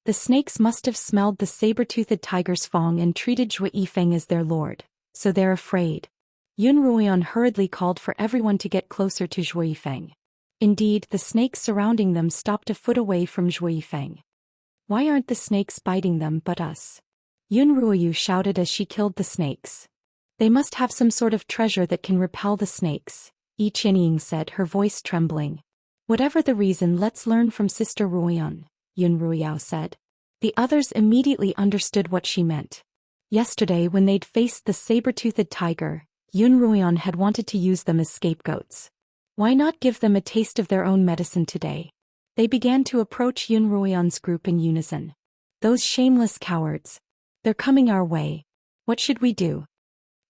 The snakes must have smelled the saber-toothed tiger's fang and treated Zhou Yifeng as their lord, so they're afraid. Yun Ruoyan hurriedly called for everyone to get closer to Zhou Yifeng. Indeed, the snakes surrounding them stopped a foot away from Zhou Yifeng. Why aren't the snakes biting them but us? Yun Ruoyu shouted as she killed the snakes. They must have some sort of treasure that can repel the snakes, Yi Qianying said, her voice trembling. Whatever the reason, let's learn from Sister Ruoyan, Yun Ruoyao said. The others immediately understood what she meant. Yesterday when they'd faced the saber-toothed tiger, Yun Ruoyan had wanted to use them as scapegoats. Why not give them a taste of their own medicine today? They began to approach Yun Ruoyan's group in unison. Those shameless cowards. They're coming our way. What should we do?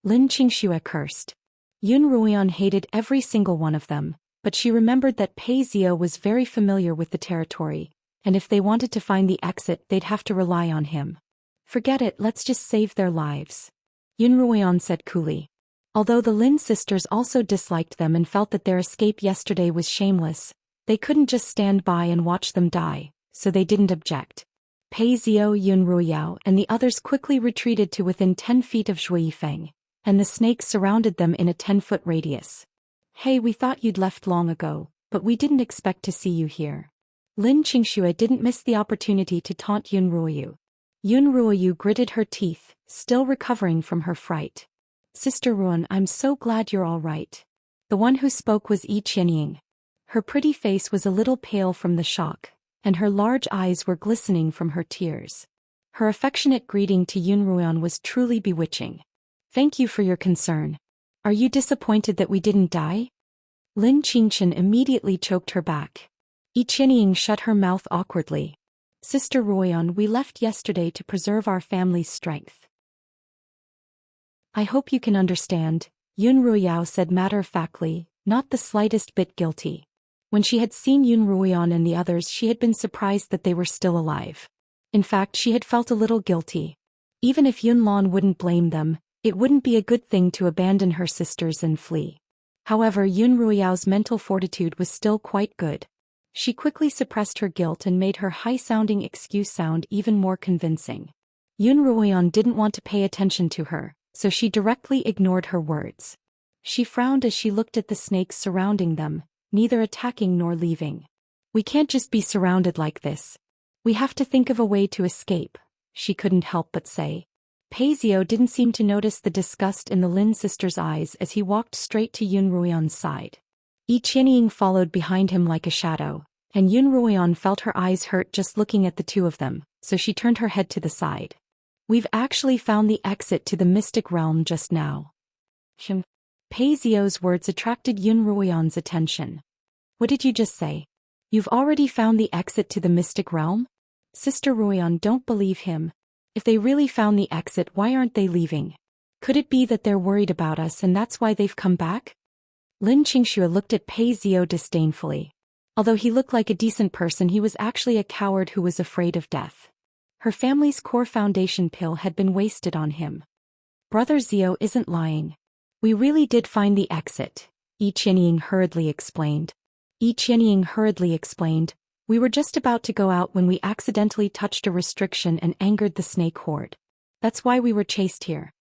Lin Qingxue cursed. Yun Ruoyan hated every single one of them, but she remembered that Pei Zio was very familiar with the territory, and if they wanted to find the exit they'd have to rely on him. Forget it, let's just save their lives. Yun Ruoyan said coolly. Although the Lin sisters also disliked them and felt that their escape yesterday was shameless, they couldn't just stand by and watch them die, so they didn't object. Pei Zio, Yun Ruoyao and the others quickly retreated to within 10 feet of Zhou Yifeng, and the snakes surrounded them in a 10-foot radius. Hey, we thought you'd left long ago, but we didn't expect to see you here. Lin Qingxue didn't miss the opportunity to taunt Yun Ruoyu. Yun Ruoyu gritted her teeth, still recovering from her fright. Sister Ruan, I'm so glad you're all right. The one who spoke was Yi Qianying. Her pretty face was a little pale from the shock, and her large eyes were glistening from her tears. Her affectionate greeting to Yun Ruoyan was truly bewitching. Thank you for your concern. Are you disappointed that we didn't die? Lin Qingchen immediately choked her back. Yi Qianying shut her mouth awkwardly. Sister Ruoyan, we left yesterday to preserve our family's strength. I hope you can understand, Yun Ruoyao said matter-of-factly, not the slightest bit guilty. When she had seen Yun Ruoyan and the others, she had been surprised that they were still alive. In fact, she had felt a little guilty. Even if Yun Lan wouldn't blame them, it wouldn't be a good thing to abandon her sisters and flee. However, Yun Ruoyao's mental fortitude was still quite good. She quickly suppressed her guilt and made her high-sounding excuse sound even more convincing. Yun Ruoyan didn't want to pay attention to her, so she directly ignored her words. She frowned as she looked at the snakes surrounding them, neither attacking nor leaving. We can't just be surrounded like this. We have to think of a way to escape, she couldn't help but say. Pei Zio didn't seem to notice the disgust in the Lin sisters' eyes as he walked straight to Yun Ruoyan's side. Yi Qianying followed behind him like a shadow, and Yun Ruoyan felt her eyes hurt just looking at the two of them, so she turned her head to the side. We've actually found the exit to the mystic realm just now. Pei Zio's words attracted Yun Ruoyan's attention. What did you just say? You've already found the exit to the mystic realm? Sister Ruoyan, don't believe him. If they really found the exit, why aren't they leaving? Could it be that they're worried about us and that's why they've come back? Lin Qingxue looked at Pei Zio disdainfully. Although he looked like a decent person, he was actually a coward who was afraid of death. Her family's core foundation pill had been wasted on him. Brother Zio isn't lying. We really did find the exit, Yi Qianying hurriedly explained. Yi Qianying hurriedly explained, we were just about to go out when we accidentally touched a restriction and angered the snake horde. That's why we were chased here.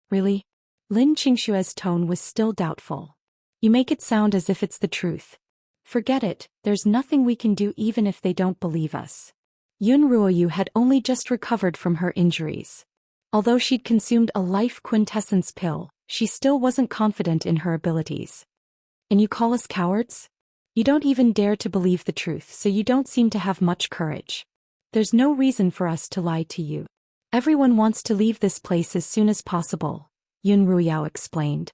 Really? Lin Qingxue's tone was still doubtful. You make it sound as if it's the truth. Forget it, there's nothing we can do even if they don't believe us. Yun Ruoyu had only just recovered from her injuries. Although she'd consumed a life quintessence pill, she still wasn't confident in her abilities. And you call us cowards? You don't even dare to believe the truth, so you don't seem to have much courage. There's no reason for us to lie to you. Everyone wants to leave this place as soon as possible, Yun Ruoyao explained.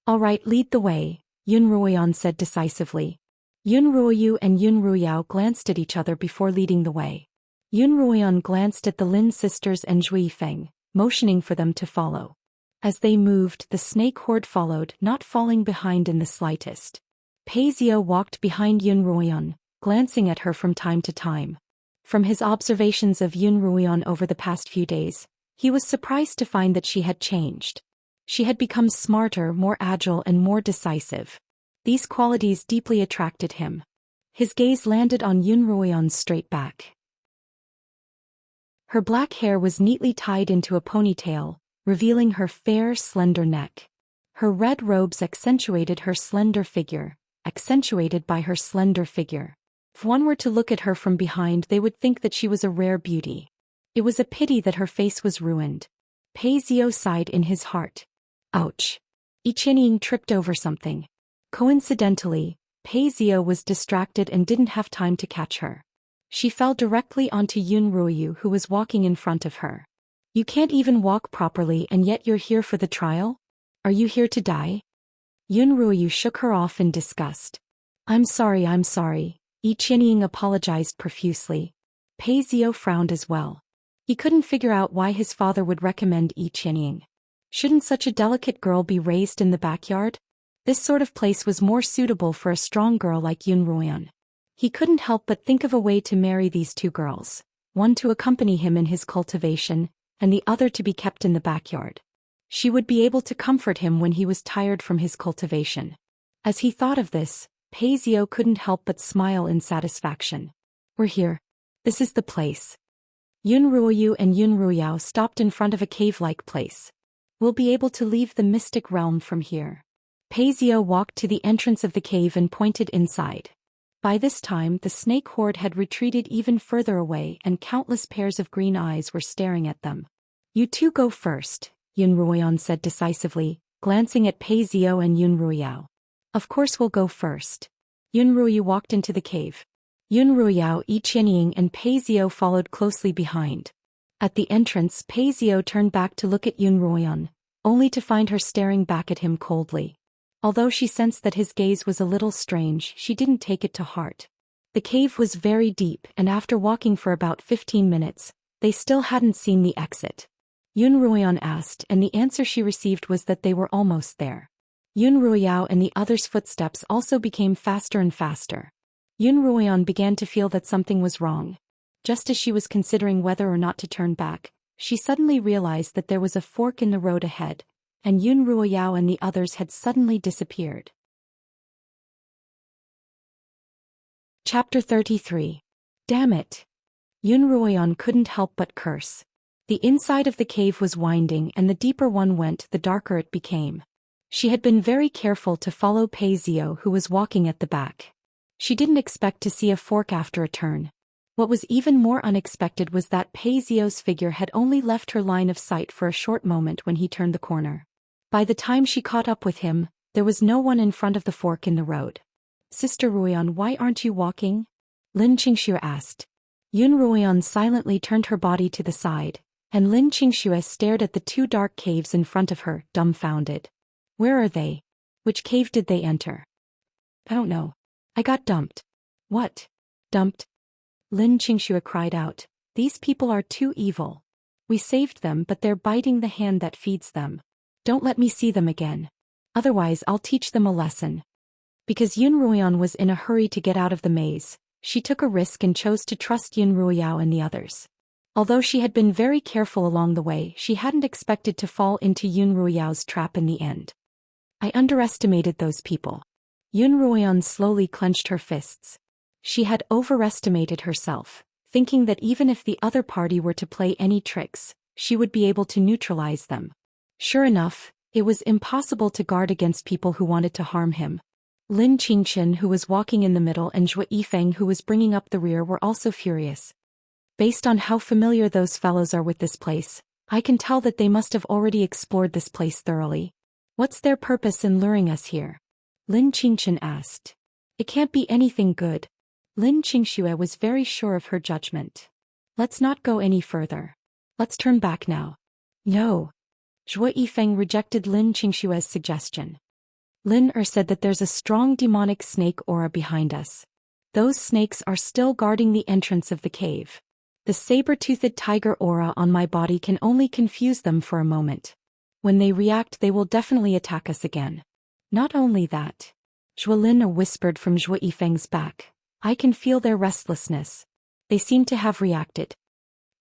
All right, lead the way, Yun Ruoyan said decisively. Yun Ruoyu and Yun Ruoyao glanced at each other before leading the way. Yun Ruoyan glanced at the Lin sisters and Zhou Yifeng, motioning for them to follow. As they moved, the snake horde followed, not falling behind in the slightest. Pei Zio walked behind Yun Ruoyan, glancing at her from time to time. From his observations of Yun Ruoyan over the past few days, he was surprised to find that she had changed. She had become smarter, more agile and more decisive. These qualities deeply attracted him. His gaze landed on Yun Ruoyan's straight back. Her black hair was neatly tied into a ponytail, revealing her fair, slender neck. Her red robes accentuated her slender figure, accentuated by her slender figure. If one were to look at her from behind, they would think that she was a rare beauty. It was a pity that her face was ruined. Pei Zhou sighed in his heart. Ouch. Xianxia tripped over something. Coincidentally, Pei Zhou was distracted and didn't have time to catch her. She fell directly onto Yun Ruoyu, who was walking in front of her. You can't even walk properly and yet you're here for the trial? Are you here to die? Yun Ruoyu shook her off in disgust. I'm sorry. Xianxia apologized profusely. Pei Zhou frowned as well. He couldn't figure out why his father would recommend Xianxia. Shouldn't such a delicate girl be raised in the backyard? This sort of place was more suitable for a strong girl like Yun Ruoyan. He couldn't help but think of a way to marry these two girls, one to accompany him in his cultivation, and the other to be kept in the backyard. She would be able to comfort him when he was tired from his cultivation. As he thought of this, Pei Zhou couldn't help but smile in satisfaction. We're here. This is the place. Yun Ruoyu and Yun Ruoyao stopped in front of a cave-like place. We'll be able to leave the mystic realm from here. Pei Zhou walked to the entrance of the cave and pointed inside. By this time, the snake horde had retreated even further away and countless pairs of green eyes were staring at them. You two go first, Yun Ruoyan said decisively, glancing at Pei Zhou and Yun Ruoyao. Of course we'll go first. Yun Ruoyu walked into the cave. Yun Ruoyao, Xianxia and Pei Zhou followed closely behind. At the entrance, Pei Zhou turned back to look at Yun Ruoyan, only to find her staring back at him coldly. Although she sensed that his gaze was a little strange, she didn't take it to heart. The cave was very deep, and after walking for about 15 minutes, they still hadn't seen the exit. Yun Ruoyan asked, and the answer she received was that they were almost there. Yun Ruoyao and the others' footsteps also became faster and faster. Yun Ruoyan began to feel that something was wrong. Just as she was considering whether or not to turn back, she suddenly realized that there was a fork in the road ahead, and Yun Ruoyao and the others had suddenly disappeared. Chapter 33. Damn it! Yun Ruoyan couldn't help but curse. The inside of the cave was winding, and the deeper one went, the darker it became. She had been very careful to follow Pei Zhou, who was walking at the back. She didn't expect to see a fork after a turn. What was even more unexpected was that Pei Zhou's figure had only left her line of sight for a short moment when he turned the corner. By the time she caught up with him, there was no one in front of the fork in the road. Sister Ruoyan, why aren't you walking? Xianxia asked. Yun Ruoyan silently turned her body to the side, and Xianxia stared at the two dark caves in front of her, dumbfounded. Where are they? Which cave did they enter? I don't know. I got dumped. What? Dumped? Xianxia cried out. These people are too evil. We saved them, but they're biting the hand that feeds them. Don't let me see them again. Otherwise I'll teach them a lesson. Because Yun Ruoyan was in a hurry to get out of the maze, she took a risk and chose to trust Yun Ruoyao and the others. Although she had been very careful along the way, she hadn't expected to fall into Yun Ruoyao's trap in the end. I underestimated those people. Yun Ruoyan slowly clenched her fists. She had overestimated herself, thinking that even if the other party were to play any tricks, she would be able to neutralize them. Sure enough, it was impossible to guard against people who wanted to harm him. Lin Qingchen, who was walking in the middle, and Zhou Yifeng, who was bringing up the rear, were also furious. Based on how familiar those fellows are with this place, I can tell that they must have already explored this place thoroughly. What's their purpose in luring us here? Lin Qingchen asked. It can't be anything good. Lin Qingxue was very sure of her judgment. Let's not go any further. Let's turn back now. No. Zhou Yifeng rejected Lin Qingxue's suggestion. Lin said that there's a strong demonic snake aura behind us. Those snakes are still guarding the entrance of the cave. The saber-toothed tiger aura on my body can only confuse them for a moment. When they react, they will definitely attack us again. Not only that. Zhou Lin whispered from Zhou Yifeng's back. I can feel their restlessness. They seem to have reacted.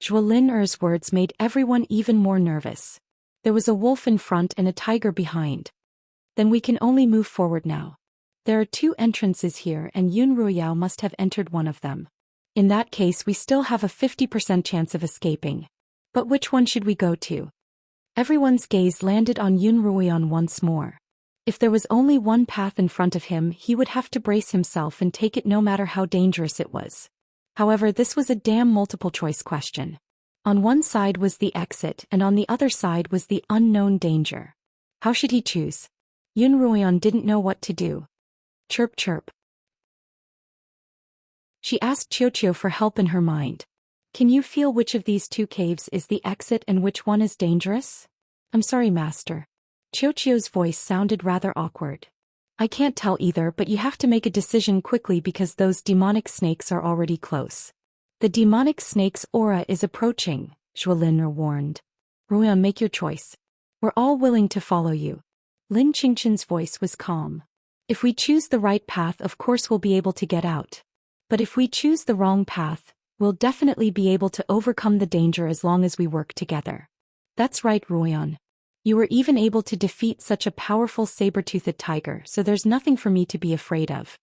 Zhou Lin's words made everyone even more nervous. There was a wolf in front and a tiger behind. Then we can only move forward now. There are two entrances here, and Yun Ruoyao must have entered one of them. In that case we still have a 50% chance of escaping. But which one should we go to? Everyone's gaze landed on Yun Ruoyan once more. If there was only one path in front of him, he would have to brace himself and take it no matter how dangerous it was. However, this was a damn multiple-choice question. On one side was the exit and on the other side was the unknown danger. How should he choose? Yun Ruoyan didn't know what to do. Chirp chirp. She asked Qiuqiu for help in her mind. Can you feel which of these two caves is the exit and which one is dangerous? I'm sorry, master. Qiuqiu's voice sounded rather awkward. I can't tell either, but you have to make a decision quickly because those demonic snakes are already close. The demonic snake's aura is approaching, Zhuo warned. Ruoyan, make your choice. We're all willing to follow you. Lin Qingqian's voice was calm. If we choose the right path, of course we'll be able to get out. But if we choose the wrong path, we'll definitely be able to overcome the danger as long as we work together. That's right, Ruoyan. You were even able to defeat such a powerful saber-toothed tiger, so there's nothing for me to be afraid of.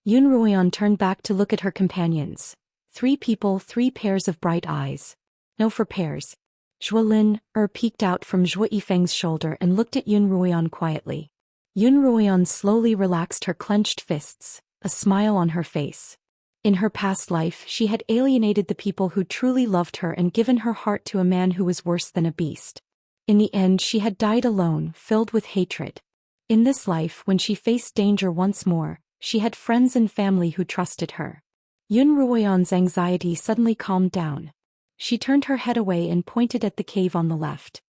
Yun Ruoyan turned back to look at her companions. 3 people, 3 pairs of bright eyes. No for pairs. Zhuo peeked out from Zhuo Yifeng's shoulder and looked at Yun Ruoyan quietly. Yun Ruoyan slowly relaxed her clenched fists, a smile on her face. In her past life, she had alienated the people who truly loved her and given her heart to a man who was worse than a beast. In the end, she had died alone, filled with hatred. In this life, when she faced danger once more, she had friends and family who trusted her. Yun Ruoyan's anxiety suddenly calmed down. She turned her head away and pointed at the cave on the left.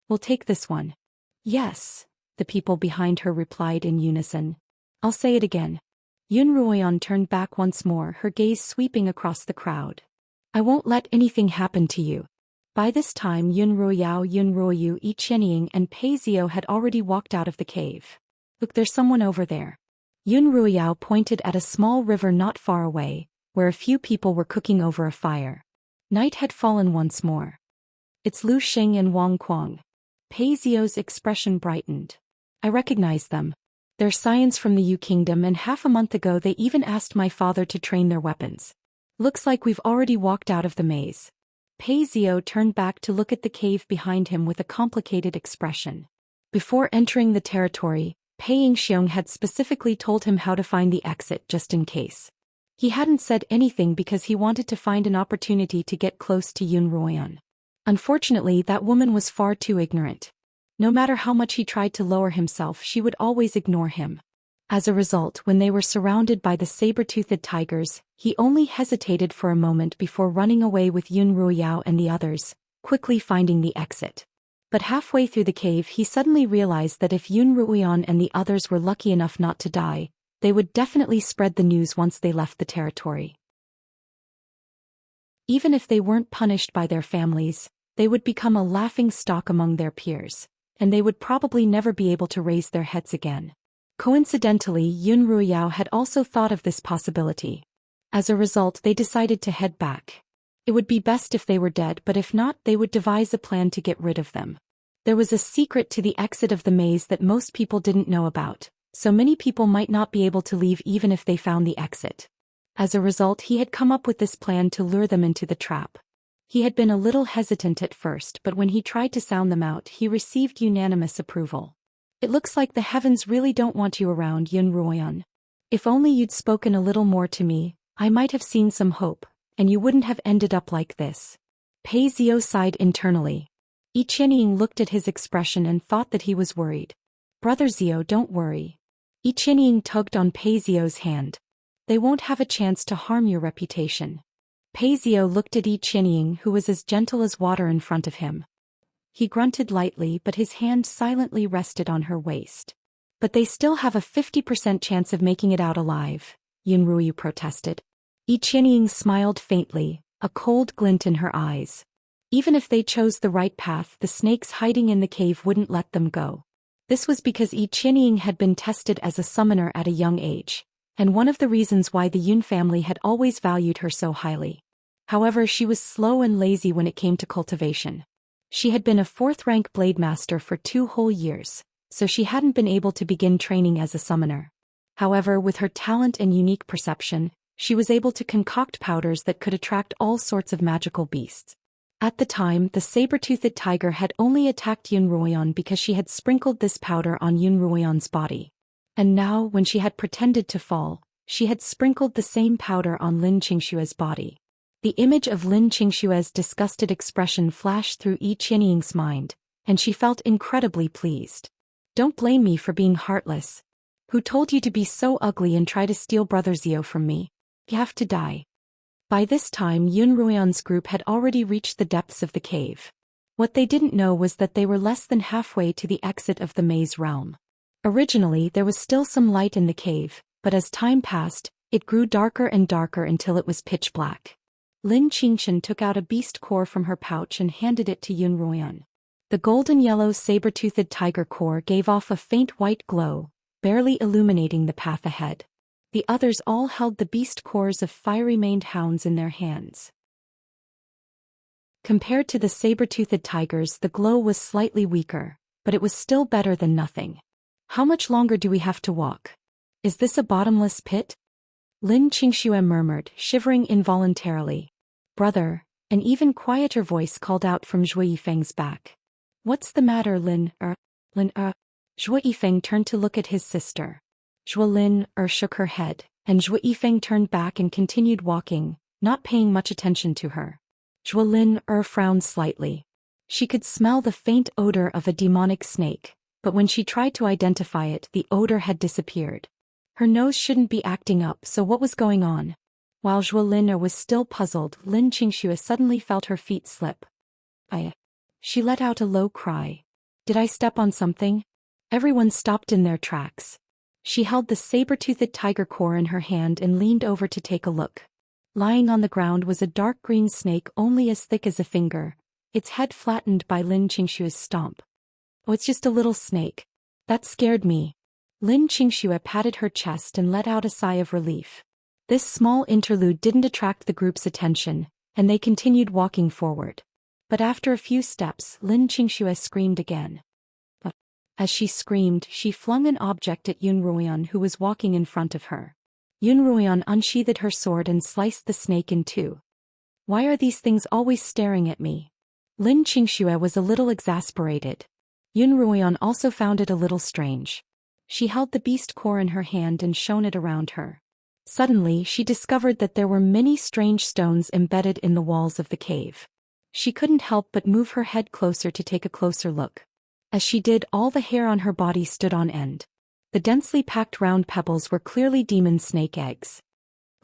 We'll take this one. Yes, the people behind her replied in unison. I'll say it again. Yun Ruoyan turned back once more, her gaze sweeping across the crowd. I won't let anything happen to you. By this time Yun Ruoyao, Yun Ruoyu, Yi Qianying and Pei Ziyou had already walked out of the cave. Look, there's someone over there. Yun Ruoyao pointed at a small river not far away, where a few people were cooking over a fire. Night had fallen once more. It's Lu Xing and Wang Kuang. Pei Ziyou's expression brightened. I recognize them. They're scions from the Yu Kingdom, and half a month ago they even asked my father to train their weapons. Looks like we've already walked out of the maze. Pei Ziyou turned back to look at the cave behind him with a complicated expression. Before entering the territory, Pei Yingxiong had specifically told him how to find the exit just in case. He hadn't said anything because he wanted to find an opportunity to get close to Yun Ruoyan. Unfortunately, that woman was far too ignorant. No matter how much he tried to lower himself, she would always ignore him. As a result, when they were surrounded by the saber-toothed tigers, he only hesitated for a moment before running away with Yun Ruoyao and the others, quickly finding the exit. But halfway through the cave he suddenly realized that if Yun Ruoyan and the others were lucky enough not to die, they would definitely spread the news once they left the territory. Even if they weren't punished by their families, they would become a laughing stock among their peers, and they would probably never be able to raise their heads again. Coincidentally, Yun Ruoyao had also thought of this possibility. As a result, they decided to head back. It would be best if they were dead, but if not, they would devise a plan to get rid of them. There was a secret to the exit of the maze that most people didn't know about, so many people might not be able to leave even if they found the exit. As a result, he had come up with this plan to lure them into the trap. He had been a little hesitant at first, but when he tried to sound them out, he received unanimous approval. It looks like the heavens really don't want you around, Yun Ruoyan. If only you'd spoken a little more to me, I might have seen some hope, and you wouldn't have ended up like this. Pei Ziyou sighed internally. Yi Qianying looked at his expression and thought that he was worried. Brother Ziyou, don't worry. Yi Qianying tugged on Pei Ziyou's hand. They won't have a chance to harm your reputation. Pei Ziyou looked at Yi Qianying, who was as gentle as water in front of him. He grunted lightly, but his hand silently rested on her waist. But they still have a 50% chance of making it out alive, Yun Ruoyu protested. Yi Qianying smiled faintly, a cold glint in her eyes. Even if they chose the right path, the snakes hiding in the cave wouldn't let them go. This was because Yi Qianying had been tested as a summoner at a young age, and one of the reasons why the Yun family had always valued her so highly. However, she was slow and lazy when it came to cultivation. She had been a 4th-rank blade master for 2 whole years, so she hadn't been able to begin training as a summoner. However, with her talent and unique perception, She was able to concoct powders that could attract all sorts of magical beasts. At the time, the saber-toothed tiger had only attacked Yun Ruoyan because she had sprinkled this powder on Yun Ruoyan's body. And now, when she had pretended to fall, she had sprinkled the same powder on Lin Qingshue's body. The image of Lin Qingshue's disgusted expression flashed through Yi Qianying's mind, and she felt incredibly pleased. Don't blame me for being heartless. Who told you to be so ugly and try to steal Brother Zio from me? You have to die. By this time Yun Ruoyan's group had already reached the depths of the cave. What they didn't know was that they were less than halfway to the exit of the maze realm. Originally there was still some light in the cave, but as time passed, it grew darker and darker until it was pitch black. Lin Qingshan took out a beast core from her pouch and handed it to Yun Ruoyan. The golden-yellow saber-toothed tiger core gave off a faint white glow, barely illuminating the path ahead. The others all held the beast cores of fiery-maned hounds in their hands. Compared to the saber-toothed tigers, the glow was slightly weaker, but it was still better than nothing. How much longer do we have to walk? Is this a bottomless pit? Lin Qingxue murmured, shivering involuntarily. Brother, an even quieter voice called out from Zhou Yifeng's back. What's the matter, Lin? Zhou Yifeng turned to look at his sister. Zhou Lin shook her head, and Zhou Yifeng turned back and continued walking, not paying much attention to her. Zhou Lin frowned slightly. She could smell the faint odor of a demonic snake, but when she tried to identify it, the odor had disappeared. Her nose shouldn't be acting up, so what was going on? While Zhou Lin was still puzzled, Lin Qingxue suddenly felt her feet slip. She let out a low cry. Did I step on something? Everyone stopped in their tracks. She held the saber-toothed tiger core in her hand and leaned over to take a look. Lying on the ground was a dark green snake only as thick as a finger, its head flattened by Lin Qingshue's stomp. Oh, it's just a little snake. That scared me. Lin Qingxue patted her chest and let out a sigh of relief. This small interlude didn't attract the group's attention, and they continued walking forward. But after a few steps, Lin Qingxue screamed again. As she screamed, she flung an object at Yun Ruoyan, who was walking in front of her. Yun Ruoyan unsheathed her sword and sliced the snake in two. Why are these things always staring at me? Lin Qingxue was a little exasperated. Yun Ruoyan also found it a little strange. She held the beast core in her hand and shone it around her. Suddenly she discovered that there were many strange stones embedded in the walls of the cave. She couldn't help but move her head closer to take a closer look. As she did, all the hair on her body stood on end. The densely packed round pebbles were clearly demon snake eggs.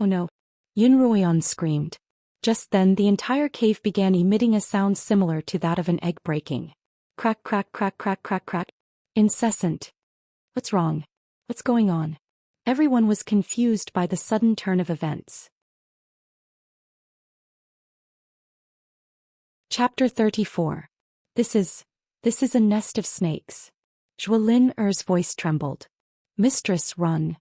Oh no! Yun Ruoyan screamed. Just then the entire cave began emitting a sound similar to that of an egg breaking. Crack, crack, crack, crack, crack, crack. Incessant. What's wrong? What's going on? Everyone was confused by the sudden turn of events. Chapter 34. This is a nest of snakes. Zhou Lin's voice trembled. Mistress, run.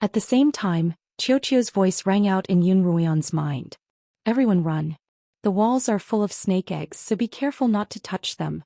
At the same time, Qiuqiu's voice rang out in Yun Ruoyan's mind. Everyone run. The walls are full of snake eggs, so be careful not to touch them.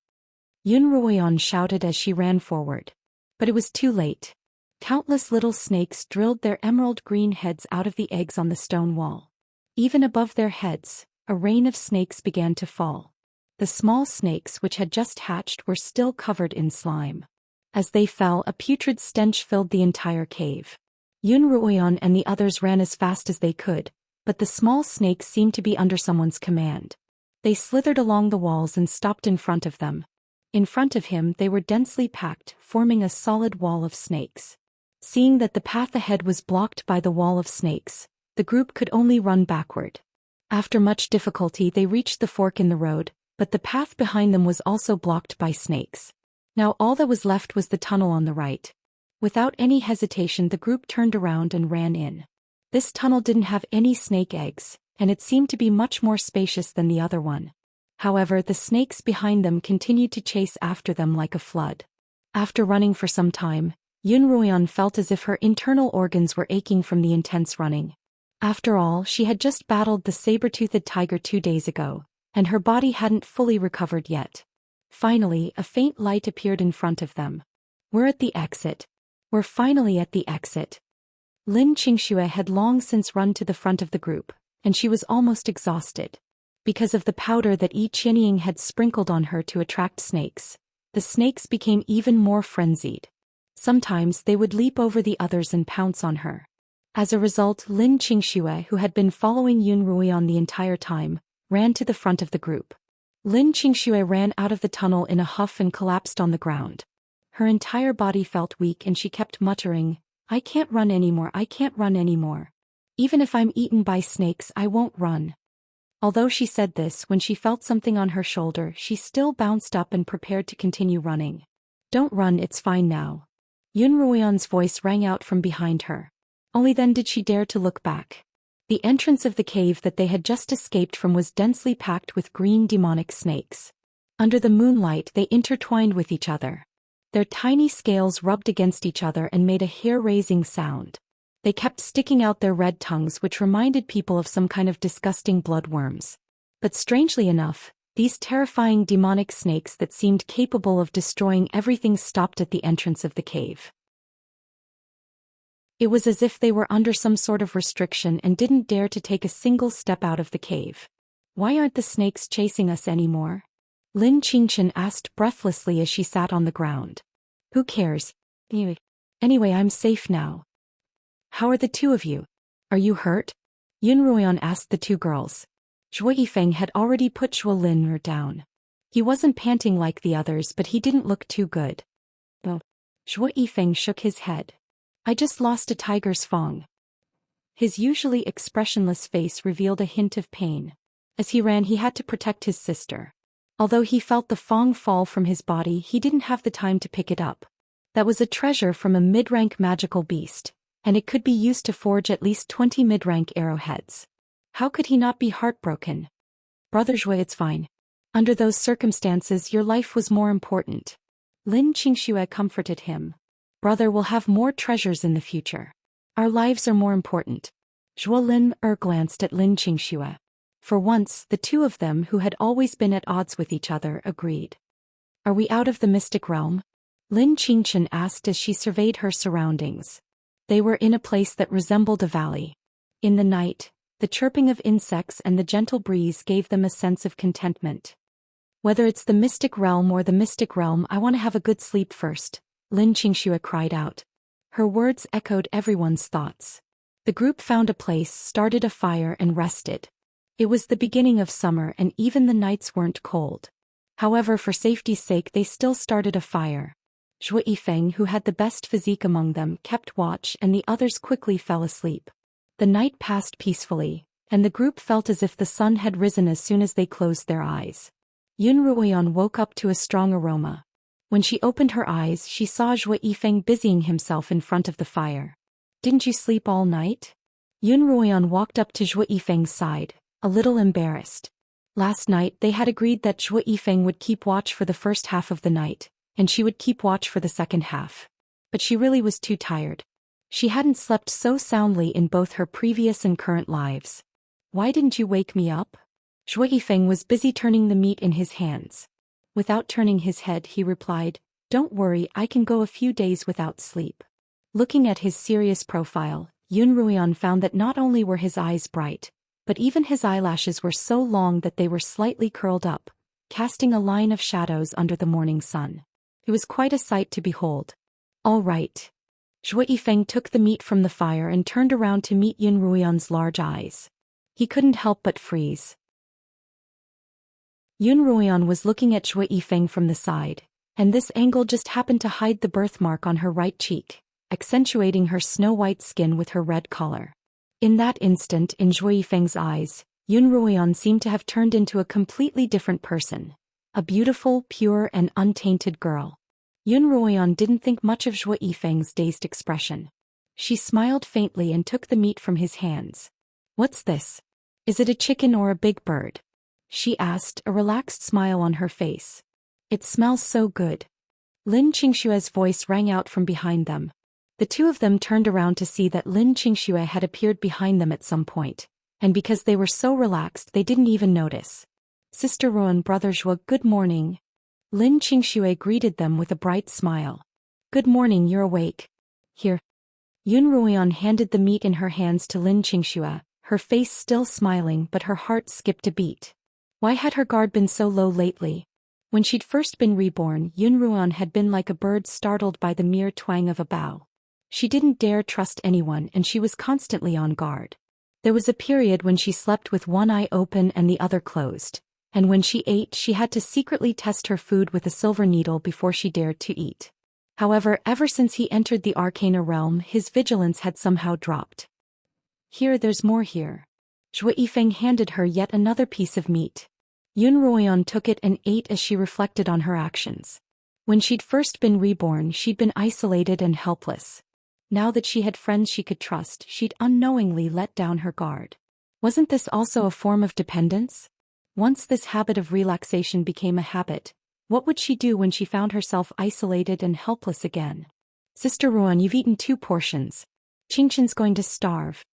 Yun Ruoyan shouted as she ran forward. But it was too late. Countless little snakes drilled their emerald green heads out of the eggs on the stone wall. Even above their heads, a rain of snakes began to fall. The small snakes which had just hatched were still covered in slime. As they fell, a putrid stench filled the entire cave. Yun Ruoyan and the others ran as fast as they could, but the small snakes seemed to be under someone's command. They slithered along the walls and stopped in front of them. In front of him they were densely packed, forming a solid wall of snakes. Seeing that the path ahead was blocked by the wall of snakes, the group could only run backward. After much difficulty they reached the fork in the road, but the path behind them was also blocked by snakes. Now all that was left was the tunnel on the right. Without any hesitation the group turned around and ran in. This tunnel didn't have any snake eggs, and it seemed to be much more spacious than the other one. However, the snakes behind them continued to chase after them like a flood. After running for some time, Yun Ruoyan felt as if her internal organs were aching from the intense running. After all, she had just battled the saber-toothed tiger 2 days ago, and her body hadn't fully recovered yet. Finally, a faint light appeared in front of them. We're at the exit. We're finally at the exit. Lin Qingxue had long since run to the front of the group, and she was almost exhausted. Because of the powder that Yi Qianying had sprinkled on her to attract snakes, the snakes became even more frenzied. Sometimes they would leap over the others and pounce on her. As a result, Lin Qingxue, who had been following Yun Ruian the entire time, ran to the front of the group. Lin Qingxue ran out of the tunnel in a huff and collapsed on the ground. Her entire body felt weak and she kept muttering, "I can't run anymore, I can't run anymore. Even if I'm eaten by snakes, I won't run." Although she said this when she felt something on her shoulder, she still bounced up and prepared to continue running. "Don't run, it's fine now." Yun Ruian's voice rang out from behind her. Only then did she dare to look back. The entrance of the cave that they had just escaped from was densely packed with green demonic snakes. Under the moonlight they intertwined with each other. Their tiny scales rubbed against each other and made a hair-raising sound. They kept sticking out their red tongues, which reminded people of some kind of disgusting bloodworms. But strangely enough, these terrifying demonic snakes that seemed capable of destroying everything stopped at the entrance of the cave. It was as if they were under some sort of restriction and didn't dare to take a single step out of the cave. "Why aren't the snakes chasing us anymore?" Lin Qingchen asked breathlessly as she sat on the ground. "Who cares? Anyway, I'm safe now." "How are the two of you? Are you hurt?" Yun Ruian asked the two girls. Zhou Yifeng had already put Zhuo Lin down. He wasn't panting like the others, but he didn't look too good. "Oh." Zhou Yifeng shook his head. "I just lost a tiger's fang." His usually expressionless face revealed a hint of pain. As he ran, he had to protect his sister. Although he felt the fang fall from his body, he didn't have the time to pick it up. That was a treasure from a mid-rank magical beast, and it could be used to forge at least 20 mid-rank arrowheads. How could he not be heartbroken? "Brother Zhui, it's fine. Under those circumstances, your life was more important." Lin Qingxue comforted him. "Brother, will have more treasures in the future. Our lives are more important." Zhuo Lin glanced at Lin Qingxue. For once, the two of them, who had always been at odds with each other, agreed. "Are we out of the mystic realm?" Lin Qingchen asked as she surveyed her surroundings. They were in a place that resembled a valley. In the night, the chirping of insects and the gentle breeze gave them a sense of contentment. "Whether it's the mystic realm or the mystic realm, I want to have a good sleep first," Lin Qingxue cried out. Her words echoed everyone's thoughts. The group found a place, started a fire and rested. It was the beginning of summer and even the nights weren't cold. However, for safety's sake they still started a fire. Zhou Yifeng, who had the best physique among them, kept watch and the others quickly fell asleep. The night passed peacefully, and the group felt as if the sun had risen as soon as they closed their eyes. Yun Ruoyan woke up to a strong aroma. When she opened her eyes, she saw Zhou Yifeng busying himself in front of the fire. "Didn't you sleep all night?" Yun Ruoyan walked up to Zhou Yifeng's side, a little embarrassed. Last night they had agreed that Zhou Yifeng would keep watch for the first half of the night, and she would keep watch for the second half. But she really was too tired. She hadn't slept so soundly in both her previous and current lives. "Why didn't you wake me up?" Zhou Yifeng was busy turning the meat in his hands. Without turning his head, he replied, "Don't worry, I can go a few days without sleep." Looking at his serious profile, Yun Ruian found that not only were his eyes bright, but even his eyelashes were so long that they were slightly curled up, casting a line of shadows under the morning sun. It was quite a sight to behold. "All right." Zhou Yifeng took the meat from the fire and turned around to meet Yun Ruian's large eyes. He couldn't help but freeze. Yun Ruian was looking at Zhou Yifeng from the side, and this angle just happened to hide the birthmark on her right cheek, accentuating her snow-white skin with her red collar. In that instant, in Zhou Yifeng's eyes, Yun Ruian seemed to have turned into a completely different person. A beautiful, pure and untainted girl. Yun Ruoyan didn't think much of Zhou Yifeng's dazed expression. She smiled faintly and took the meat from his hands. "What's this? Is it a chicken or a big bird?" she asked, a relaxed smile on her face. "It smells so good." Lin Qingxue's voice rang out from behind them. The two of them turned around to see that Lin Qingxue had appeared behind them at some point, and because they were so relaxed they didn't even notice. "Sister Ruan, Brother Zhuo, good morning." Lin Qingxue greeted them with a bright smile. "Good morning, you're awake." "Here." Yun Ruoyan handed the meat in her hands to Lin Qingxue, her face still smiling but her heart skipped a beat. Why had her guard been so low lately? When she'd first been reborn, Yun Ruoyan had been like a bird startled by the mere twang of a bow. She didn't dare trust anyone and she was constantly on guard. There was a period when she slept with one eye open and the other closed, and when she ate she had to secretly test her food with a silver needle before she dared to eat. However, ever since he entered the Arcana realm his vigilance had somehow dropped. Here, there's more here. Zhou Yifeng handed her yet another piece of meat. Yun Ruoyan took it and ate as she reflected on her actions. When she'd first been reborn she'd been isolated and helpless. Now that she had friends she could trust, she'd unknowingly let down her guard. Wasn't this also a form of dependence? Once this habit of relaxation became a habit, what would she do when she found herself isolated and helpless again? Sister Ruoyan, you've eaten 2 portions. Qingqian's going to starve.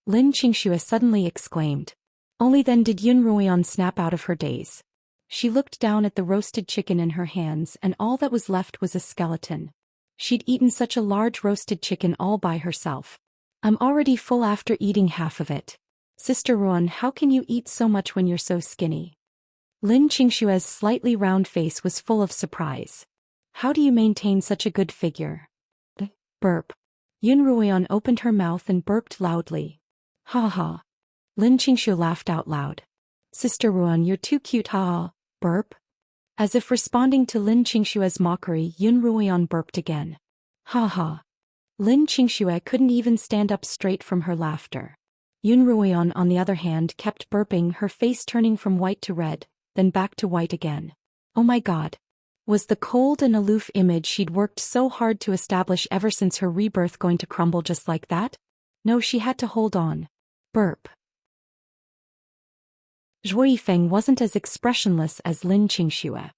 Lin Qingxue suddenly exclaimed. Only then did Yun Ruoyan snap out of her daze. She looked down at the roasted chicken in her hands and all that was left was a skeleton. She'd eaten such a large roasted chicken all by herself. I'm already full after eating half of it. Sister Ruoyan, how can you eat so much when you're so skinny? Lin Qingxue's slightly round face was full of surprise. How do you maintain such a good figure? Burp. Yun Ruoyan opened her mouth and burped loudly. Ha ha. Lin Qingxue laughed out loud. Sister Ruoyan, you're too cute, ha ha. Burp. As if responding to Lin Qingxue's mockery, Yun Ruoyan burped again. Ha ha. Lin Qingxue couldn't even stand up straight from her laughter. Yun Ruoyan, on the other hand, kept burping, her face turning from white to red, then back to white again. Oh my god. Was the cold and aloof image she'd worked so hard to establish ever since her rebirth going to crumble just like that? No, she had to hold on. Burp. Zhou Yifeng wasn't as expressionless as Lin Qingxue.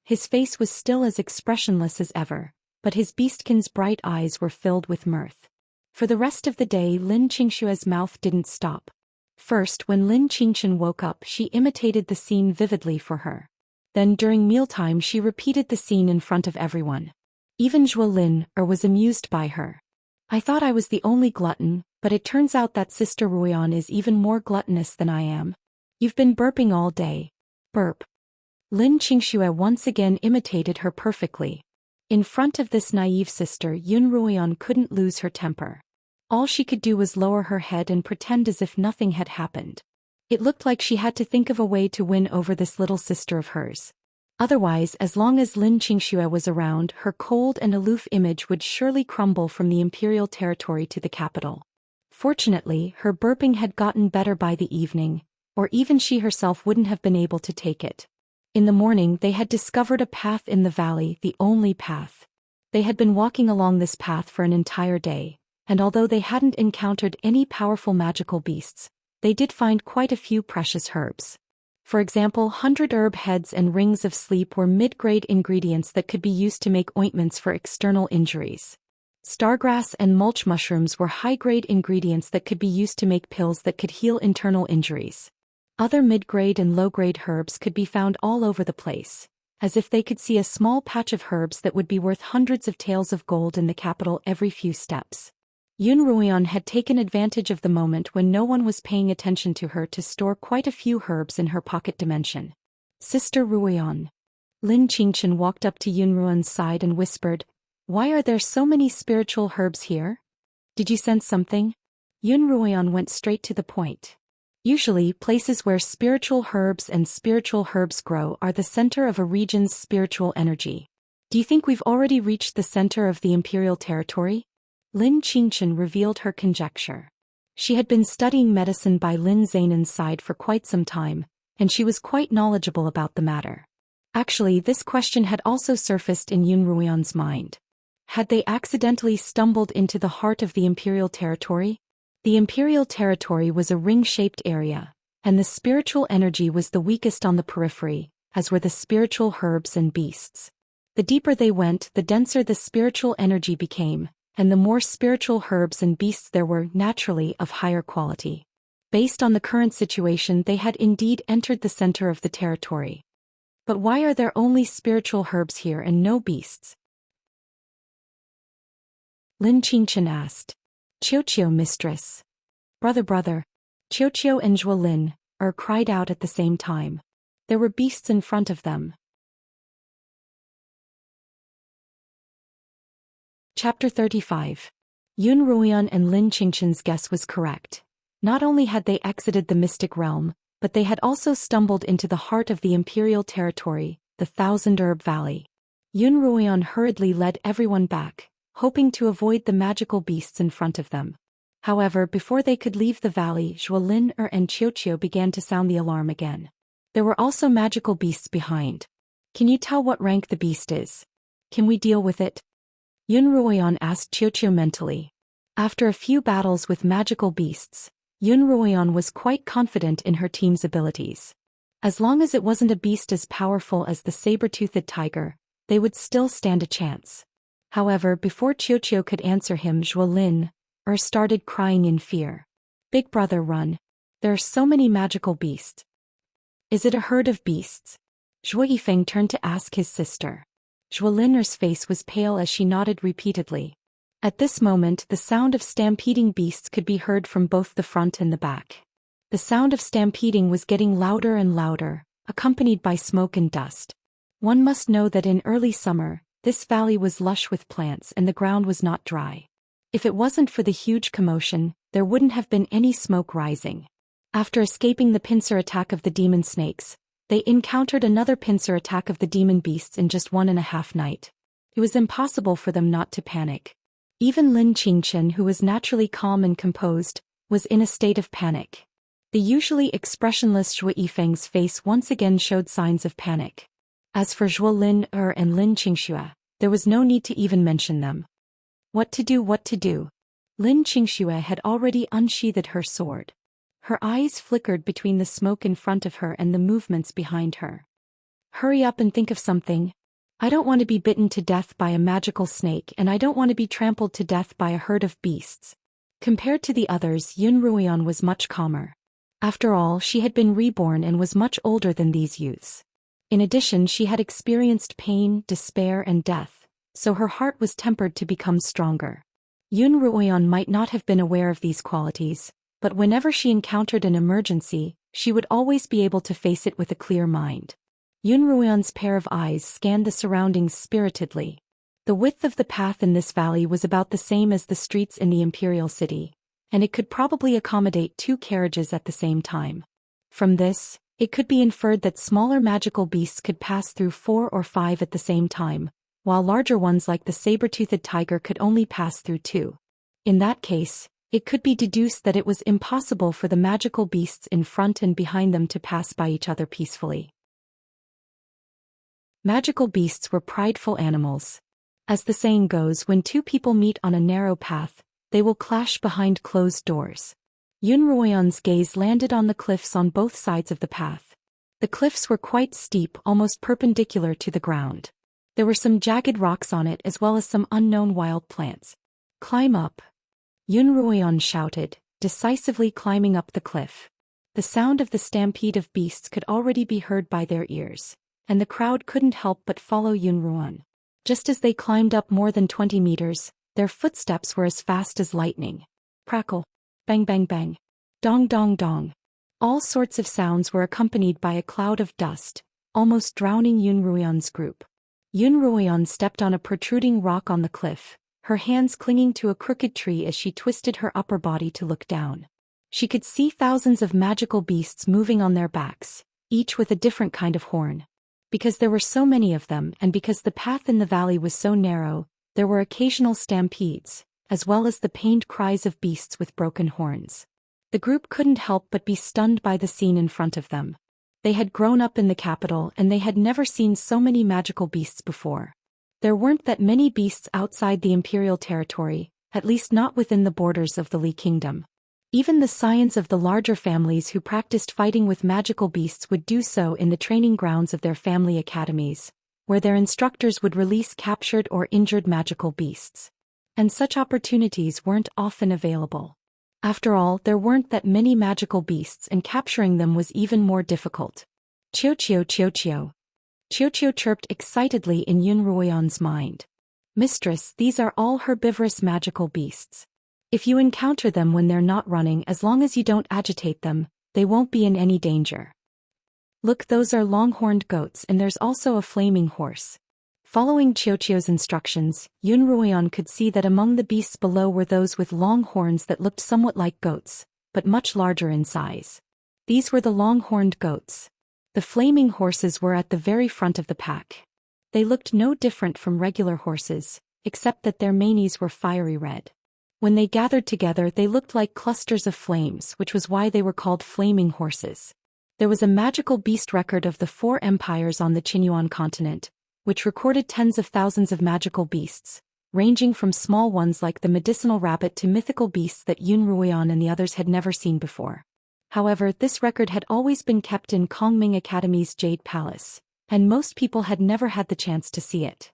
His face was still as expressionless as ever, but his beastkin's bright eyes were filled with mirth. For the rest of the day Lin Qingxue's mouth didn't stop. First, when Lin Qingqian woke up she imitated the scene vividly for her. Then during mealtime she repeated the scene in front of everyone. Even Zhuo Lin was amused by her. I thought I was the only glutton, but it turns out that Sister Ruoyan is even more gluttonous than I am. You've been burping all day. Burp. Lin Qingxue once again imitated her perfectly. In front of this naive sister Yun Ruoyan couldn't lose her temper. All she could do was lower her head and pretend as if nothing had happened. It looked like she had to think of a way to win over this little sister of hers. Otherwise, as long as Lin Qingxue was around, her cold and aloof image would surely crumble from the imperial territory to the capital. Fortunately, her burping had gotten better by the evening, or even she herself wouldn't have been able to take it. In the morning they had discovered a path in the valley, the only path. They had been walking along this path for an entire day, and although they hadn't encountered any powerful magical beasts, they did find quite a few precious herbs. For example, 100 herb heads and rings of sleep were mid-grade ingredients that could be used to make ointments for external injuries. Stargrass and mulch mushrooms were high-grade ingredients that could be used to make pills that could heal internal injuries. Other mid-grade and low-grade herbs could be found all over the place, as if they could see a small patch of herbs that would be worth hundreds of taels of gold in the capital every few steps. Yun Ruoyan had taken advantage of the moment when no one was paying attention to her to store quite a few herbs in her pocket dimension. Sister Ruoyan. Lin Qingqian walked up to Yun Ruoyan's side and whispered, "Why are there so many spiritual herbs here? Did you sense something?" Yun Ruoyan went straight to the point. Usually, places where spiritual herbs and spiritual herbs grow are the center of a region's spiritual energy. Do you think we've already reached the center of the imperial territory? Lin Qingqian revealed her conjecture. She had been studying medicine by Lin Zainan's side for quite some time, and she was quite knowledgeable about the matter. Actually, this question had also surfaced in Yun Ruoyan's mind. Had they accidentally stumbled into the heart of the imperial territory? The imperial territory was a ring-shaped area, and the spiritual energy was the weakest on the periphery, as were the spiritual herbs and beasts. The deeper they went, the denser the spiritual energy became, and the more spiritual herbs and beasts there were, naturally of higher quality. Based on the current situation, they had indeed entered the center of the territory. But why are there only spiritual herbs here and no beasts? Lin Qingqian asked. Qiu, mistress. Brother. Qiu and Zhuolin cried out at the same time. There were beasts in front of them. Chapter 35. Yun Ruoyan and Lin Qingqian's guess was correct. Not only had they exited the mystic realm, but they had also stumbled into the heart of the imperial territory, the Thousand Herb Valley. Yun Ruoyan hurriedly led everyone back, hoping to avoid the magical beasts in front of them. However, before they could leave the valley, Zhuolin and Qiu began to sound the alarm again. There were also magical beasts behind. Can you tell what rank the beast is? Can we deal with it? Yun Ruoyan asked Qiu mentally. After a few battles with magical beasts, Yun Ruoyan was quite confident in her team's abilities. As long as it wasn't a beast as powerful as the saber-toothed tiger, they would still stand a chance. However, before Qiu could answer him, Zhuolin started crying in fear. Big brother, run. There are so many magical beasts. Is it a herd of beasts? Zhuo Yifeng turned to ask his sister. Zhuolin's face was pale as she nodded repeatedly. At this moment, the sound of stampeding beasts could be heard from both the front and the back. The sound of stampeding was getting louder and louder, accompanied by smoke and dust. One must know that in early summer, this valley was lush with plants and the ground was not dry. If it wasn't for the huge commotion, there wouldn't have been any smoke rising. After escaping the pincer attack of the demon snakes, they encountered another pincer attack of the demon beasts in just 1.5 nights. It was impossible for them not to panic. Even Lin Qingqian, who was naturally calm and composed, was in a state of panic. The usually expressionless Zhuo Yifeng's face once again showed signs of panic. As for Zhuolin and Lin Qingxia, there was no need to even mention them. What to do? Lin Qingxia had already unsheathed her sword. Her eyes flickered between the smoke in front of her and the movements behind her. Hurry up and think of something. I don't want to be bitten to death by a magical snake, and I don't want to be trampled to death by a herd of beasts. Compared to the others, Yun Ruoyan was much calmer. After all, she had been reborn and was much older than these youths. In addition, she had experienced pain, despair and death, so her heart was tempered to become stronger. Yun Ruoyan might not have been aware of these qualities, but whenever she encountered an emergency, she would always be able to face it with a clear mind. Yun Ruoyan's pair of eyes scanned the surroundings spiritedly. The width of the path in this valley was about the same as the streets in the imperial city, and it could probably accommodate 2 carriages at the same time. From this, it could be inferred that smaller magical beasts could pass through 4 or 5 at the same time, while larger ones like the saber-toothed tiger could only pass through 2. In that case, it could be deduced that it was impossible for the magical beasts in front and behind them to pass by each other peacefully. Magical beasts were prideful animals. As the saying goes, when 2 people meet on a narrow path, they will clash behind closed doors. Yun Ruoyan's gaze landed on the cliffs on both sides of the path. The cliffs were quite steep, almost perpendicular to the ground. There were some jagged rocks on it as well as some unknown wild plants. Climb up. Yun Ruoyan shouted, decisively climbing up the cliff. The sound of the stampede of beasts could already be heard by their ears, and the crowd couldn't help but follow Yun Ruoyan. Just as they climbed up more than 20 meters, their footsteps were as fast as lightning. Crackle. Bang bang bang. Dong dong dong. All sorts of sounds were accompanied by a cloud of dust, almost drowning Yun Ruoyan's group. Yun Ruoyan stepped on a protruding rock on the cliff, her hands clinging to a crooked tree as she twisted her upper body to look down. She could see thousands of magical beasts moving on their backs, each with a different kind of horn. Because there were so many of them and because the path in the valley was so narrow, there were occasional stampedes, as well as the pained cries of beasts with broken horns. The group couldn't help but be stunned by the scene in front of them. They had grown up in the capital and they had never seen so many magical beasts before. There weren't that many beasts outside the imperial territory, at least not within the borders of the Li Kingdom. Even the scions of the larger families who practiced fighting with magical beasts would do so in the training grounds of their family academies, where their instructors would release captured or injured magical beasts. And such opportunities weren't often available. After all, there weren't that many magical beasts and capturing them was even more difficult. Qiu. Qiu chirped excitedly in Yun Ruoyan's mind. Mistress, these are all herbivorous magical beasts. If you encounter them when they're not running, as long as you don't agitate them, they won't be in any danger. Look, those are long-horned goats, and there's also a flaming horse. Following Qiuqiu's instructions, Yun Ruoyan could see that among the beasts below were those with long horns that looked somewhat like goats, but much larger in size. These were the long-horned goats. The flaming horses were at the very front of the pack. They looked no different from regular horses, except that their manes were fiery red. When they gathered together, they looked like clusters of flames, which was why they were called flaming horses. There was a magical beast record of the 4 empires on the Qinyuan continent, which recorded tens of thousands of magical beasts, ranging from small ones like the medicinal rabbit to mythical beasts that Yun Ruoyan and the others had never seen before. However, this record had always been kept in Kongming Academy's Jade Palace, and most people had never had the chance to see it.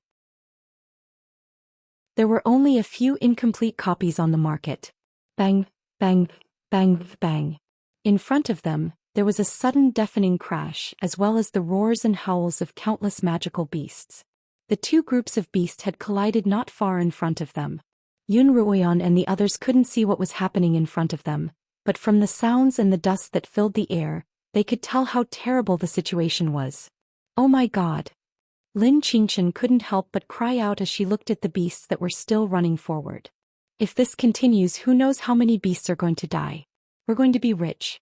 There were only a few incomplete copies on the market. Bang, bang, bang, bang. In front of them, there was a sudden deafening crash, as well as the roars and howls of countless magical beasts. The 2 groups of beasts had collided not far in front of them. Yun Ruoyan and the others couldn't see what was happening in front of them, but from the sounds and the dust that filled the air, they could tell how terrible the situation was. Oh my God! Lin Xianxia couldn't help but cry out as she looked at the beasts that were still running forward. If this continues, who knows how many beasts are going to die? We're going to be rich.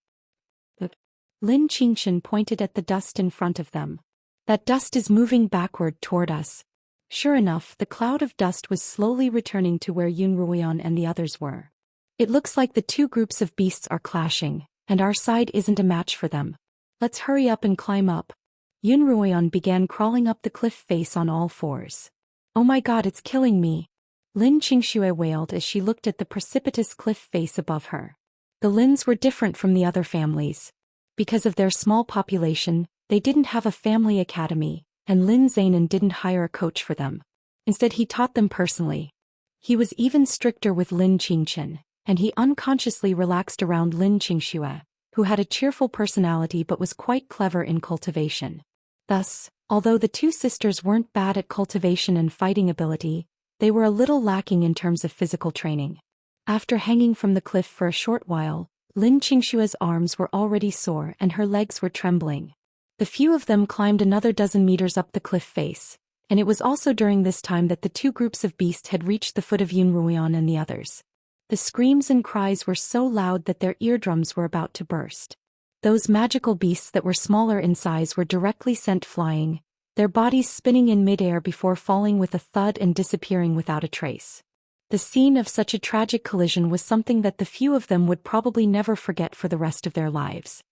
Lin Xianxia pointed at the dust in front of them. That dust is moving backward toward us. Sure enough, the cloud of dust was slowly returning to where Yun Ruoyan and the others were. It looks like the 2 groups of beasts are clashing, and our side isn't a match for them. Let's hurry up and climb up. Yun Ruoyan began crawling up the cliff face on all 4s. Oh my God, it's killing me. Lin Xianxia wailed as she looked at the precipitous cliff face above her. The Lins were different from the other families. Because of their small population, they didn't have a family academy, and Lin Zainan didn't hire a coach for them. Instead, he taught them personally. He was even stricter with Lin Xianxia, and he unconsciously relaxed around Lin Xianxia, who had a cheerful personality but was quite clever in cultivation. Thus, although the 2 sisters weren't bad at cultivation and fighting ability, they were a little lacking in terms of physical training. After hanging from the cliff for a short while, Lin Xianxia's arms were already sore and her legs were trembling. The few of them climbed another dozen meters up the cliff face, and it was also during this time that the 2 groups of beasts had reached the foot of Yun Ruoyan and the others. The screams and cries were so loud that their eardrums were about to burst. Those magical beasts that were smaller in size were directly sent flying, their bodies spinning in midair before falling with a thud and disappearing without a trace. The scene of such a tragic collision was something that the few of them would probably never forget for the rest of their lives.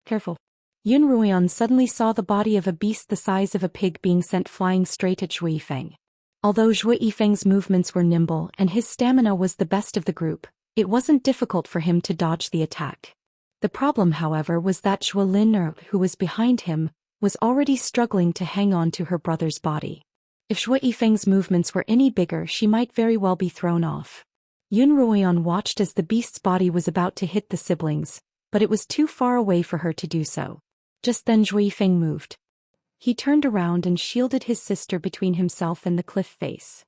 Careful. Yun Ruoyan suddenly saw the body of a beast the size of a pig being sent flying straight at Zhou Yifeng. Although Zhou Yifeng's movements were nimble and his stamina was the best of the group, it wasn't difficult for him to dodge the attack. The problem, however, was that Zhou Lin, who was behind him, was already struggling to hang on to her brother's body. If Zhou Yifeng's movements were any bigger, she might very well be thrown off. Yun Ruoyan watched as the beast's body was about to hit the siblings, but it was too far away for her to do so. Just then Zhou Yifeng moved. He turned around and shielded his sister between himself and the cliff face.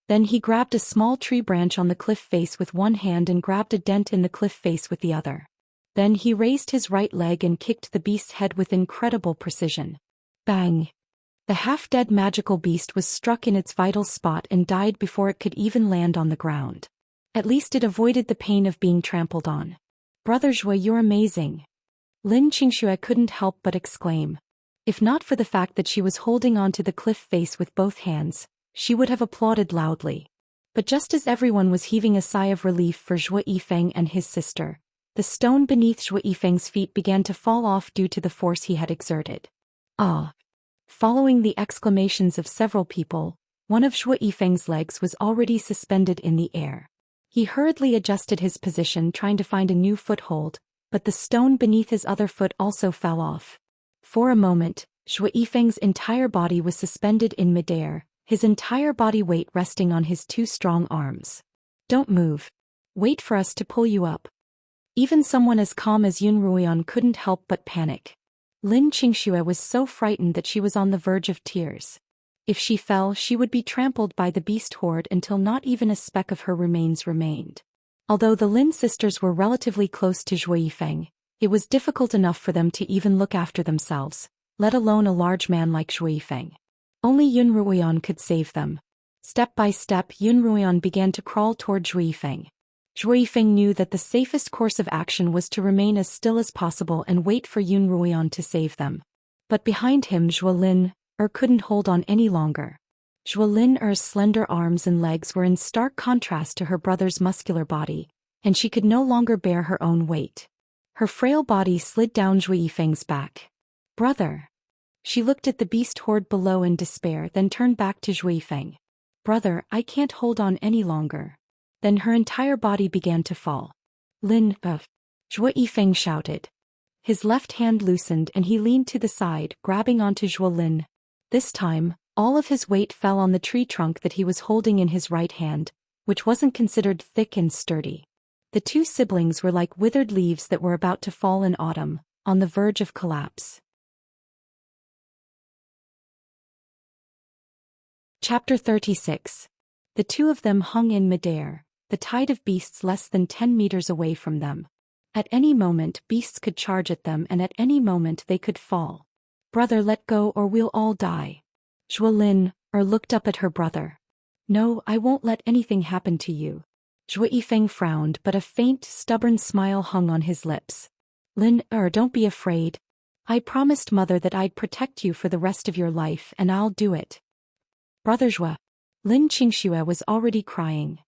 Then he grabbed a small tree branch on the cliff face with one hand and grabbed a dent in the cliff face with the other. Then he raised his right leg and kicked the beast's head with incredible precision. Bang! The half-dead magical beast was struck in its vital spot and died before it could even land on the ground. At least it avoided the pain of being trampled on. Brother Zhou, you're amazing. Lin Xianxia couldn't help but exclaim. If not for the fact that she was holding onto the cliff face with both hands, she would have applauded loudly. But just as everyone was heaving a sigh of relief for Zhou Yifeng and his sister, the stone beneath Zhou Yifeng's feet began to fall off due to the force he had exerted. Ah! Following the exclamations of several people, one of Zhou Yifeng's legs was already suspended in the air. He hurriedly adjusted his position, trying to find a new foothold, but the stone beneath his other foot also fell off. For a moment, Zhou Yifeng's entire body was suspended in midair, his entire body weight resting on his 2 strong arms. Don't move. Wait for us to pull you up. Even someone as calm as Yun Ruoyan couldn't help but panic. Lin Xianxia was so frightened that she was on the verge of tears. If she fell, she would be trampled by the beast horde until not even a speck of her remains remained. Although the Lin sisters were relatively close to Zhou Yifeng, it was difficult enough for them to even look after themselves, let alone a large man like Zhou Yifeng. Only Yun Ruoyan could save them. Step by step, Yun Ruoyan began to crawl toward Zhou Yifeng. Zhou Yifeng knew that the safest course of action was to remain as still as possible and wait for Yun Ruoyan to save them. But behind him, Zhou Lin couldn't hold on any longer. Zhou Lin's slender arms and legs were in stark contrast to her brother's muscular body, and she could no longer bear her own weight. Her frail body slid down Zhou Yifeng's back. "Brother." She looked at the beast horde below in despair, then turned back to Zhou Yifeng. "Brother, I can't hold on any longer." Then her entire body began to fall. "Lin, Zhou Yifeng shouted. His left hand loosened and he leaned to the side, grabbing onto Zhou Lin. This time, all of his weight fell on the tree trunk that he was holding in his right hand, which wasn't considered thick and sturdy. The two siblings were like withered leaves that were about to fall in autumn, on the verge of collapse. Chapter 36. The two of them hung in midair, the tide of beasts less than 10 meters away from them. At any moment beasts could charge at them, and at any moment they could fall. "Brother, let go or we'll all die." Zhou Lin looked up at her brother. "No, I won't let anything happen to you." Zhou Yifeng frowned, but a faint, stubborn smile hung on his lips. "Lin, don't be afraid. I promised Mother that I'd protect you for the rest of your life, and I'll do it." "Brother Zhou." Lin Xianxia was already crying.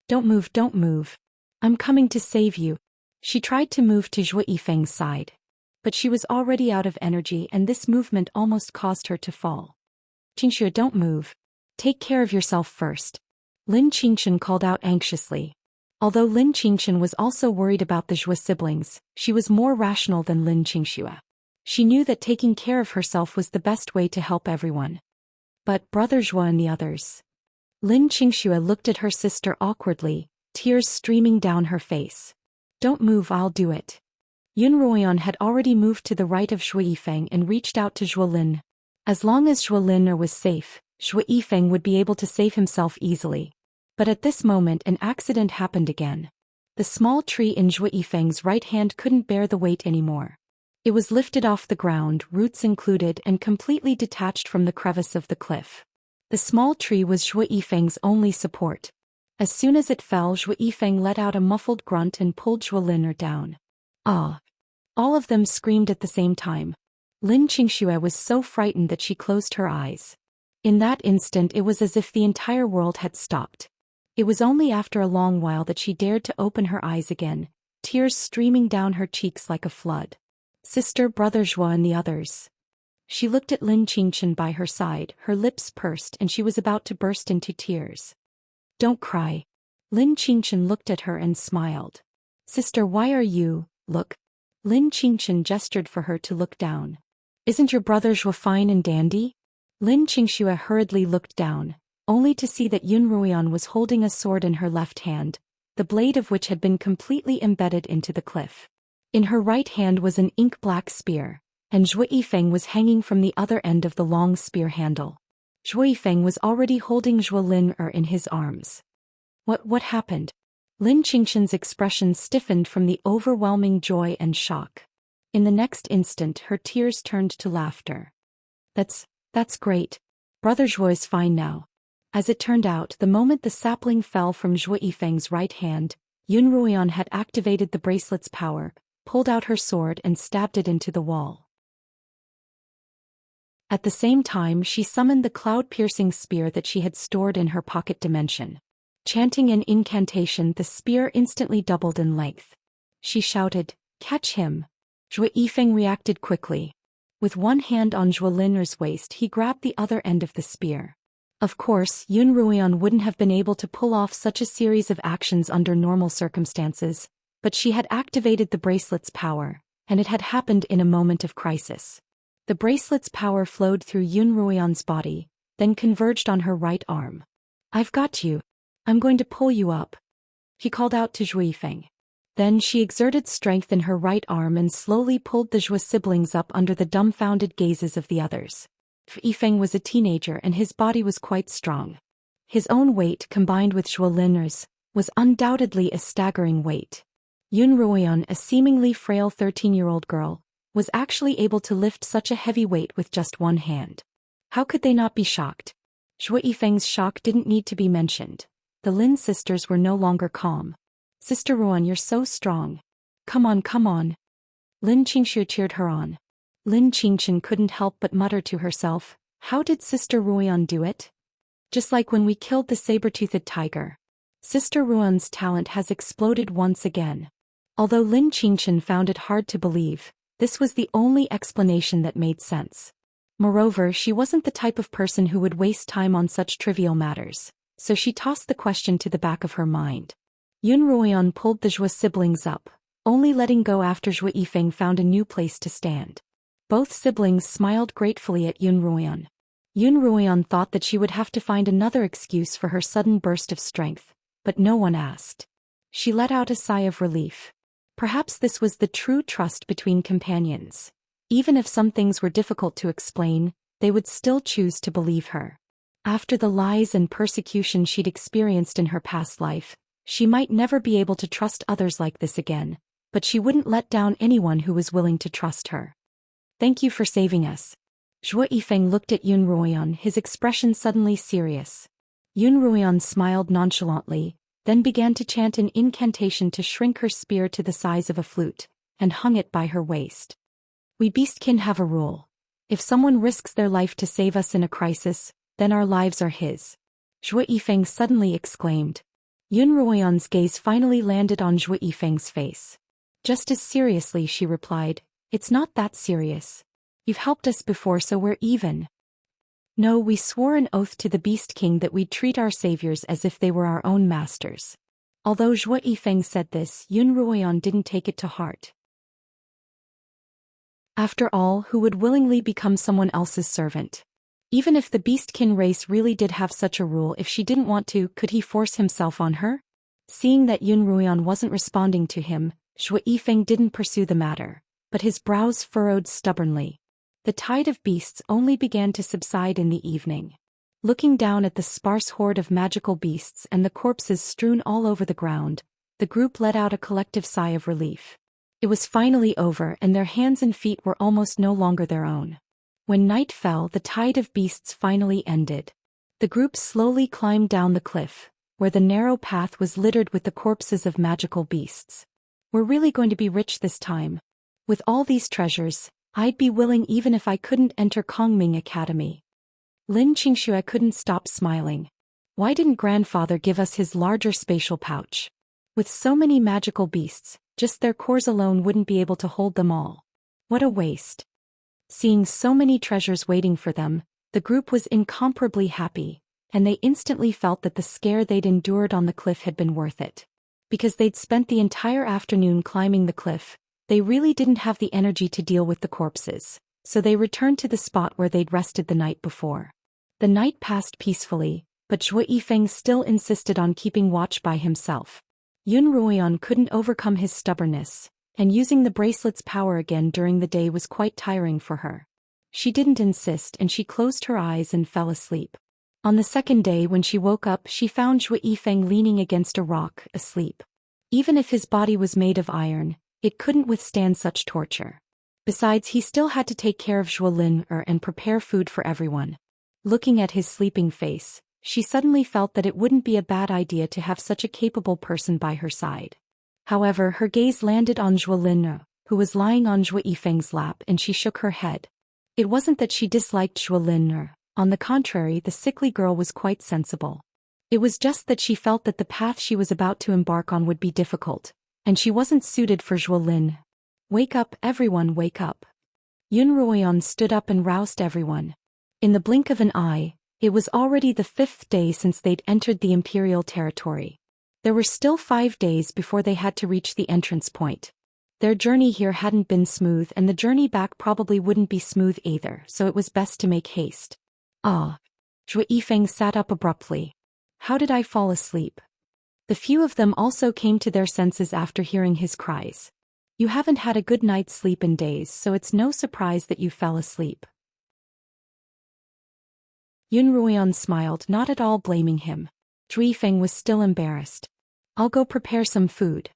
Don't move. I'm coming to save you." She tried to move to Zhou Yifeng's side. But she was already out of energy, and this movement almost caused her to fall. "Xianxia, don't move. Take care of yourself first." Lin Xianxian called out anxiously. Although Lin Xianxian was also worried about the Zhou siblings, she was more rational than Lin Xianxia. She knew that taking care of herself was the best way to help everyone. "But Brother Zhou and the others." Lin Xianxia looked at her sister awkwardly, tears streaming down her face. "Don't move, I'll do it." Yun Ruoyan had already moved to the right of Zhou Yifeng and reached out to Zhou Lin. As long as Zhou Lin was safe, Zhou Yifeng would be able to save himself easily. But at this moment an accident happened again. The small tree in Zhou Yifeng's right hand couldn't bear the weight anymore. It was lifted off the ground, roots included, and completely detached from the crevice of the cliff. The small tree was Zhou Yifeng's only support. As soon as it fell, Zhou Yifeng let out a muffled grunt and pulled Zhou Lin down. "Ah!" All of them screamed at the same time. Lin Xianxia was so frightened that she closed her eyes. In that instant it was as if the entire world had stopped. It was only after a long while that she dared to open her eyes again, tears streaming down her cheeks like a flood. "Sister, Brother Zhou and the others." She looked at Lin Xianxian by her side, her lips pursed, and she was about to burst into tears. "Don't cry." Lin Xianxian looked at her and smiled. "Sister, why are you, look." Lin Xianxian gestured for her to look down. "Isn't your brother Zhou fine and dandy?" Lin Xianxia hurriedly looked down, only to see that Yun Ruoyan was holding a sword in her left hand, the blade of which had been completely embedded into the cliff. In her right hand was an ink-black spear, and Zhou Yifeng was hanging from the other end of the long spear handle. Zhou Yifeng was already holding Zhou Lin in his arms. What happened?" Lin Xianxian's expression stiffened from the overwhelming joy and shock. In the next instant her tears turned to laughter. That's great. Brother Zhou is fine now." As it turned out, the moment the sapling fell from Zhou Yifeng's right hand, Yun Ruoyan had activated the bracelet's power, pulled out her sword and stabbed it into the wall. At the same time she summoned the cloud-piercing spear that she had stored in her pocket dimension. Chanting an incantation, the spear instantly doubled in length. She shouted, "Catch him!" Zhou Yifeng reacted quickly. With one hand on Zhou Lin's waist, he grabbed the other end of the spear. Of course, Yun Ruoyan wouldn't have been able to pull off such a series of actions under normal circumstances, but she had activated the bracelet's power, and it had happened in a moment of crisis. The bracelet's power flowed through Yun Ruoyan's body, then converged on her right arm. "I've got you. I'm going to pull you up," he called out to Zhou Yifeng. Then she exerted strength in her right arm and slowly pulled the Zhou siblings up under the dumbfounded gazes of the others. Zhou Yifeng was a teenager and his body was quite strong. His own weight combined with Zhou Lin's was undoubtedly a staggering weight. Yun Ruoyan, a seemingly frail 13-year-old girl, was actually able to lift such a heavy weight with just one hand. How could they not be shocked? Zhou Yifeng's shock didn't need to be mentioned. The Lin sisters were no longer calm. Sister Ruoyan, you're so strong. Come on, come on. Lin Xianxia cheered her on. Lin Xianxia couldn't help but mutter to herself, how did Sister Ruoyan do it? Just like when we killed the saber-toothed tiger. Sister Ruoyan's talent has exploded once again. Although Lin Xianxia found it hard to believe, this was the only explanation that made sense. Moreover, she wasn't the type of person who would waste time on such trivial matters, so she tossed the question to the back of her mind. Yun Ruoyan pulled the Zhou siblings up, only letting go after Zhou Yifeng found a new place to stand. Both siblings smiled gratefully at Yun Ruoyan. Yun Ruoyan thought that she would have to find another excuse for her sudden burst of strength, but no one asked. She let out a sigh of relief. Perhaps this was the true trust between companions. Even if some things were difficult to explain, they would still choose to believe her. After the lies and persecution she'd experienced in her past life, she might never be able to trust others like this again, but she wouldn't let down anyone who was willing to trust her. Thank you for saving us. Zhou Yifeng looked at Yun Ruoyan, his expression suddenly serious. Yun Ruoyan smiled nonchalantly, then began to chant an incantation to shrink her spear to the size of a flute, and hung it by her waist. We beastkin have a rule. If someone risks their life to save us in a crisis, then our lives are his. Zhou Yifeng suddenly exclaimed. Yun Ruoyan's gaze finally landed on Zhou Yifeng's face. Just as seriously, she replied, it's not that serious. You've helped us before, so we're even. No, we swore an oath to the Beast King that we'd treat our saviors as if they were our own masters. Although Zhou Yifeng said this, Yun Ruoyan didn't take it to heart. After all, who would willingly become someone else's servant? Even if the Beastkin race really did have such a rule, if she didn't want to, could he force himself on her? Seeing that Yun Ruoyan wasn't responding to him, Zhou Yifeng didn't pursue the matter, but his brows furrowed stubbornly. The tide of beasts only began to subside in the evening. Looking down at the sparse horde of magical beasts and the corpses strewn all over the ground, the group let out a collective sigh of relief. It was finally over, and their hands and feet were almost no longer their own. When night fell, the tide of beasts finally ended. The group slowly climbed down the cliff, where the narrow path was littered with the corpses of magical beasts. We're really going to be rich this time. With all these treasures, I'd be willing even if I couldn't enter Kongming Academy. Lin Xianxia couldn't stop smiling. Why didn't grandfather give us his larger spatial pouch? With so many magical beasts, just their cores alone wouldn't be able to hold them all. What a waste. Seeing so many treasures waiting for them, the group was incomparably happy, and they instantly felt that the scare they'd endured on the cliff had been worth it. Because they'd spent the entire afternoon climbing the cliff, they really didn't have the energy to deal with the corpses, so they returned to the spot where they'd rested the night before. The night passed peacefully, but Zhou Yifeng still insisted on keeping watch by himself. Yun Ruoyan couldn't overcome his stubbornness, and using the bracelet's power again during the day was quite tiring for her. She didn't insist, and she closed her eyes and fell asleep. On the second day, when she woke up, she found Zhou Yifeng leaning against a rock, asleep. Even if his body was made of iron, it couldn't withstand such torture. Besides, he still had to take care of Zhou Lin and prepare food for everyone. Looking at his sleeping face, she suddenly felt that it wouldn't be a bad idea to have such a capable person by her side. However, her gaze landed on Zhou Lin, who was lying on Zhou Yifeng's lap, and she shook her head. It wasn't that she disliked Zhou Lin. On the contrary, the sickly girl was quite sensible. It was just that she felt that the path she was about to embark on would be difficult, and she wasn't suited for Zhou Lin. Wake up, everyone, wake up. Yun Ruoyan stood up and roused everyone. In the blink of an eye, it was already the 5th day since they'd entered the imperial territory. There were still 5 days before they had to reach the entrance point. Their journey here hadn't been smooth, and the journey back probably wouldn't be smooth either, so it was best to make haste. Ah! Zhou Yifeng sat up abruptly. How did I fall asleep? The few of them also came to their senses after hearing his cries. You haven't had a good night's sleep in days, so it's no surprise that you fell asleep. Yun Ruoyan smiled, not at all blaming him. Zhu Yifeng was still embarrassed. I'll go prepare some food.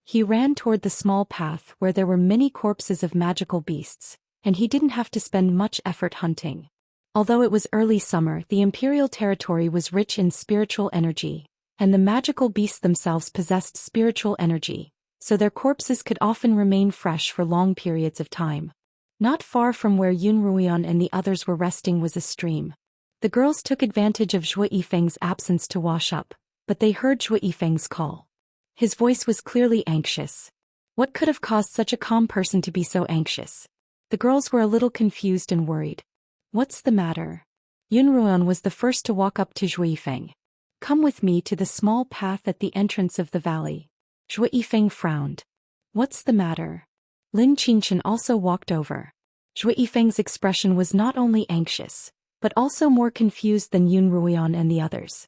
He ran toward the small path where there were many corpses of magical beasts, and he didn't have to spend much effort hunting. Although it was early summer, the imperial territory was rich in spiritual energy, and the magical beasts themselves possessed spiritual energy, so their corpses could often remain fresh for long periods of time. Not far from where Yun Ruoyan and the others were resting was a stream. The girls took advantage of Zhou Yifeng's absence to wash up, but they heard Zhou Yifeng's call. His voice was clearly anxious. What could have caused such a calm person to be so anxious? The girls were a little confused and worried. What's the matter? Yun Ruoyan was the first to walk up to Zhou Yifeng. Come with me to the small path at the entrance of the valley. Zhou Yifeng frowned. What's the matter? Lin Qingshan also walked over. Zhou Yifeng's expression was not only anxious, but also more confused than Yun Ruoyan and the others.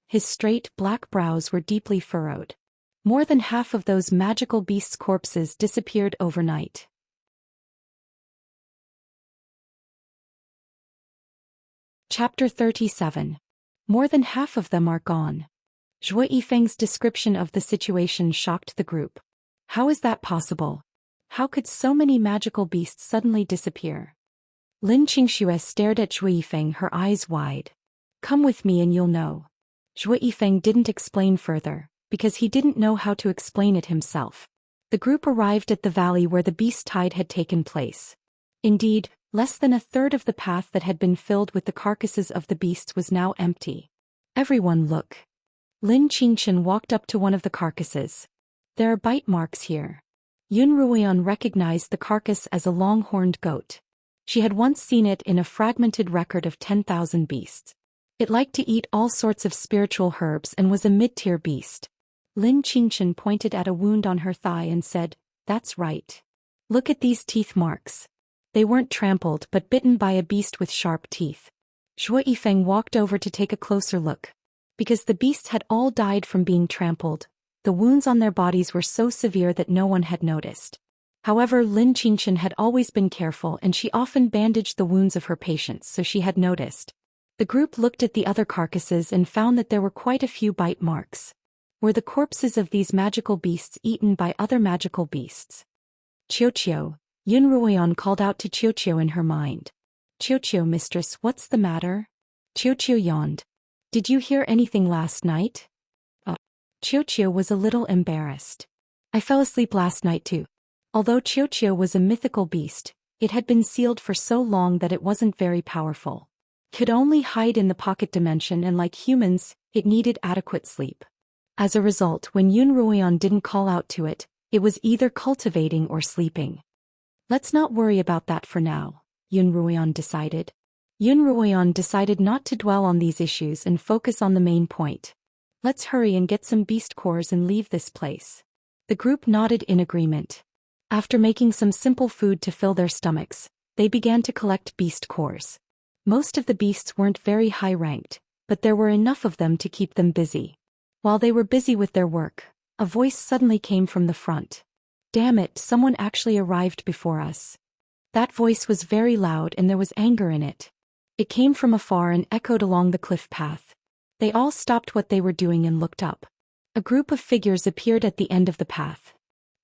His straight, black brows were deeply furrowed. More than half of those magical beasts' corpses disappeared overnight. Chapter 37. More than half of them are gone. Zhou Yifeng's description of the situation shocked the group. How is that possible? How could so many magical beasts suddenly disappear? Lin Qingshan stared at Zhou Yifeng, her eyes wide. Come with me and you'll know. Zhou Yifeng didn't explain further, because he didn't know how to explain it himself. The group arrived at the valley where the beast tide had taken place. Indeed, less than a third of the path that had been filled with the carcasses of the beasts was now empty. Everyone look. Lin Qingshan walked up to one of the carcasses. There are bite marks here. Yun Ruoyan recognized the carcass as a long-horned goat. She had once seen it in a fragmented record of 10,000 beasts. It liked to eat all sorts of spiritual herbs and was a mid-tier beast. Lin Qingshan pointed at a wound on her thigh and said, That's right. Look at these teeth marks. They weren't trampled but bitten by a beast with sharp teeth. Zhou Yifeng walked over to take a closer look. Because the beasts had all died from being trampled, the wounds on their bodies were so severe that no one had noticed. However, Lin Qingshan had always been careful and she often bandaged the wounds of her patients, so she had noticed. The group looked at the other carcasses and found that there were quite a few bite marks. Were the corpses of these magical beasts eaten by other magical beasts? Qiu, Yun Ruoyan called out to Qiu in her mind. Qiu, mistress, what's the matter? Qiu yawned. Did you hear anything last night? Qiu was a little embarrassed. I fell asleep last night too. Although Qiu was a mythical beast, it had been sealed for so long that it wasn't very powerful. Could only hide in the pocket dimension and like humans, it needed adequate sleep. As a result, when Yun Ruoyan didn't call out to it, it was either cultivating or sleeping. Let's not worry about that for now, Yun Ruoyan decided. Yun Ruoyan decided not to dwell on these issues and focus on the main point. Let's hurry and get some beast cores and leave this place. The group nodded in agreement. After making some simple food to fill their stomachs, they began to collect beast cores. Most of the beasts weren't very high-ranked, but there were enough of them to keep them busy. While they were busy with their work, a voice suddenly came from the front. Damn it, someone actually arrived before us. That voice was very loud and there was anger in it. It came from afar and echoed along the cliff path. They all stopped what they were doing and looked up. A group of figures appeared at the end of the path.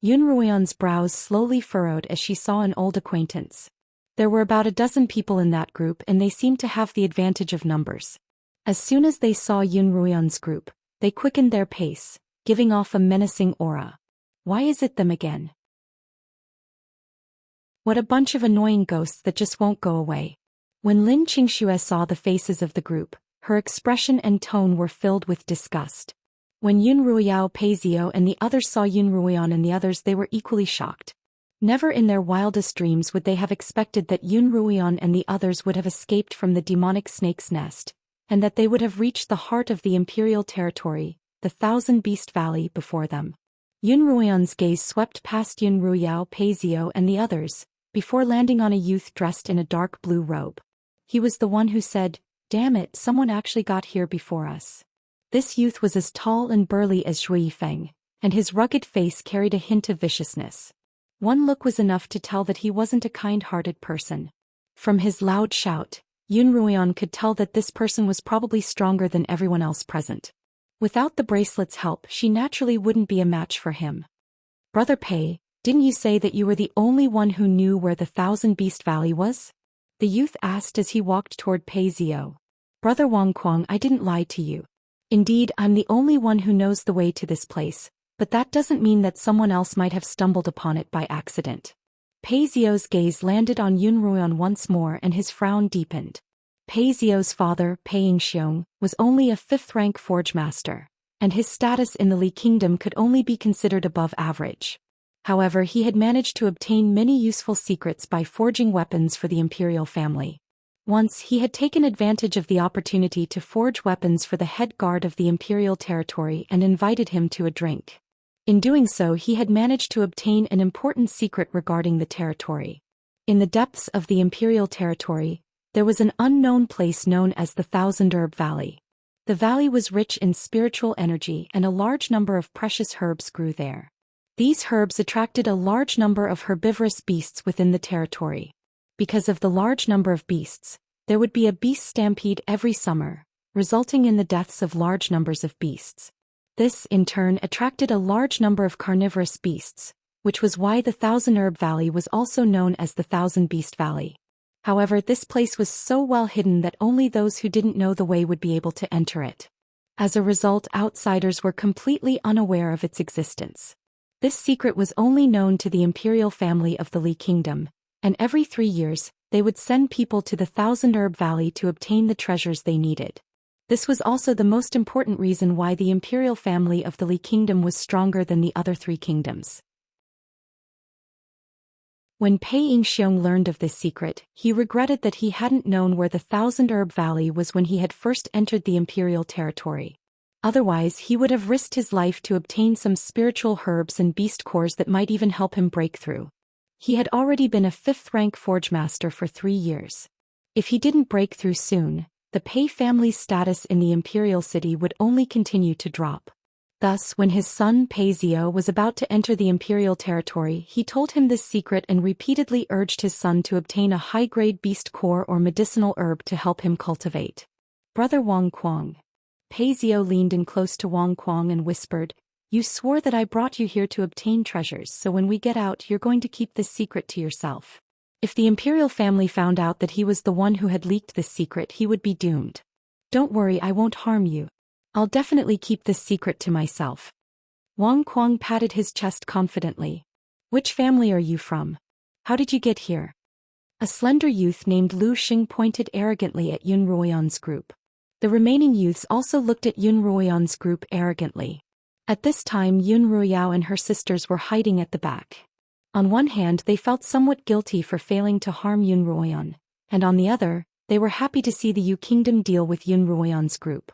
Yun Ruoyan's brows slowly furrowed as she saw an old acquaintance. There were about a dozen people in that group and they seemed to have the advantage of numbers. As soon as they saw Yun Ruoyan's group, they quickened their pace, giving off a menacing aura. Why is it them again? What a bunch of annoying ghosts that just won't go away. When Lin Qingshan saw the faces of the group, her expression and tone were filled with disgust. When Yun Ruoyan and the others saw Yun Ruoyan and the others, they were equally shocked. Never in their wildest dreams would they have expected that Yun Ruoyan and the others would have escaped from the demonic snake's nest, and that they would have reached the heart of the imperial territory, the Thousand Beast Valley, before them. Yun Ruoyan's gaze swept past Yun Ruoyan and the others, before landing on a youth dressed in a dark blue robe. He was the one who said, "Damn it, someone actually got here before us." This youth was as tall and burly as Zhou Yifeng, and his rugged face carried a hint of viciousness. One look was enough to tell that he wasn't a kind-hearted person. From his loud shout, Yun Ruoyan could tell that this person was probably stronger than everyone else present. Without the bracelet's help, she naturally wouldn't be a match for him. Brother Pei, didn't you say that you were the only one who knew where the Thousand Beast Valley was? The youth asked as he walked toward Pei Zio. Brother Wang Kuang, I didn't lie to you. Indeed, I'm the only one who knows the way to this place, but that doesn't mean that someone else might have stumbled upon it by accident. Pei Zio's gaze landed on Yun Ruoyan once more and his frown deepened. Pei Zio's father, Pei Xiong, was only a 5th-rank forge master, and his status in the Li Kingdom could only be considered above average. However, he had managed to obtain many useful secrets by forging weapons for the imperial family. Once he had taken advantage of the opportunity to forge weapons for the head guard of the imperial territory and invited him to a drink. In doing so, he had managed to obtain an important secret regarding the territory. In the depths of the imperial territory, there was an unknown place known as the Thousand Herb Valley. The valley was rich in spiritual energy and a large number of precious herbs grew there. These herbs attracted a large number of herbivorous beasts within the territory. Because of the large number of beasts, there would be a beast stampede every summer, resulting in the deaths of large numbers of beasts. This, in turn, attracted a large number of carnivorous beasts, which was why the Thousand Herb Valley was also known as the Thousand Beast Valley. However, this place was so well hidden that only those who didn't know the way would be able to enter it. As a result, outsiders were completely unaware of its existence. This secret was only known to the imperial family of the Li Kingdom, and every 3 years, they would send people to the Thousand Herb Valley to obtain the treasures they needed. This was also the most important reason why the imperial family of the Li Kingdom was stronger than the other 3 kingdoms. When Pei Xiong learned of this secret, he regretted that he hadn't known where the Thousand Herb Valley was when he had first entered the imperial territory. Otherwise, he would have risked his life to obtain some spiritual herbs and beast cores that might even help him break through. He had already been a 5th-rank forge master for 3 years. If he didn't break through soon, the Pei family's status in the imperial city would only continue to drop. Thus, when his son Pei Zio was about to enter the imperial territory, he told him this secret and repeatedly urged his son to obtain a high-grade beast core or medicinal herb to help him cultivate. Brother Wang Kuang. Pei Zio leaned in close to Wang Kuang and whispered, "You swore that I brought you here to obtain treasures, so when we get out you're going to keep this secret to yourself. If the imperial family found out that he was the one who had leaked this secret, he would be doomed. Don't worry, I won't harm you. I'll definitely keep this secret to myself." Wang Kuang patted his chest confidently. "Which family are you from? How did you get here?" A slender youth named Lu Xing pointed arrogantly at Yun Ruoyan's group. The remaining youths also looked at Yun Ruoyan's group arrogantly. At this time, Yun Ruoyao and her sisters were hiding at the back. On one hand, they felt somewhat guilty for failing to harm Yun Ruoyan, and on the other, they were happy to see the Yu Kingdom deal with Yun Ruoyan's group.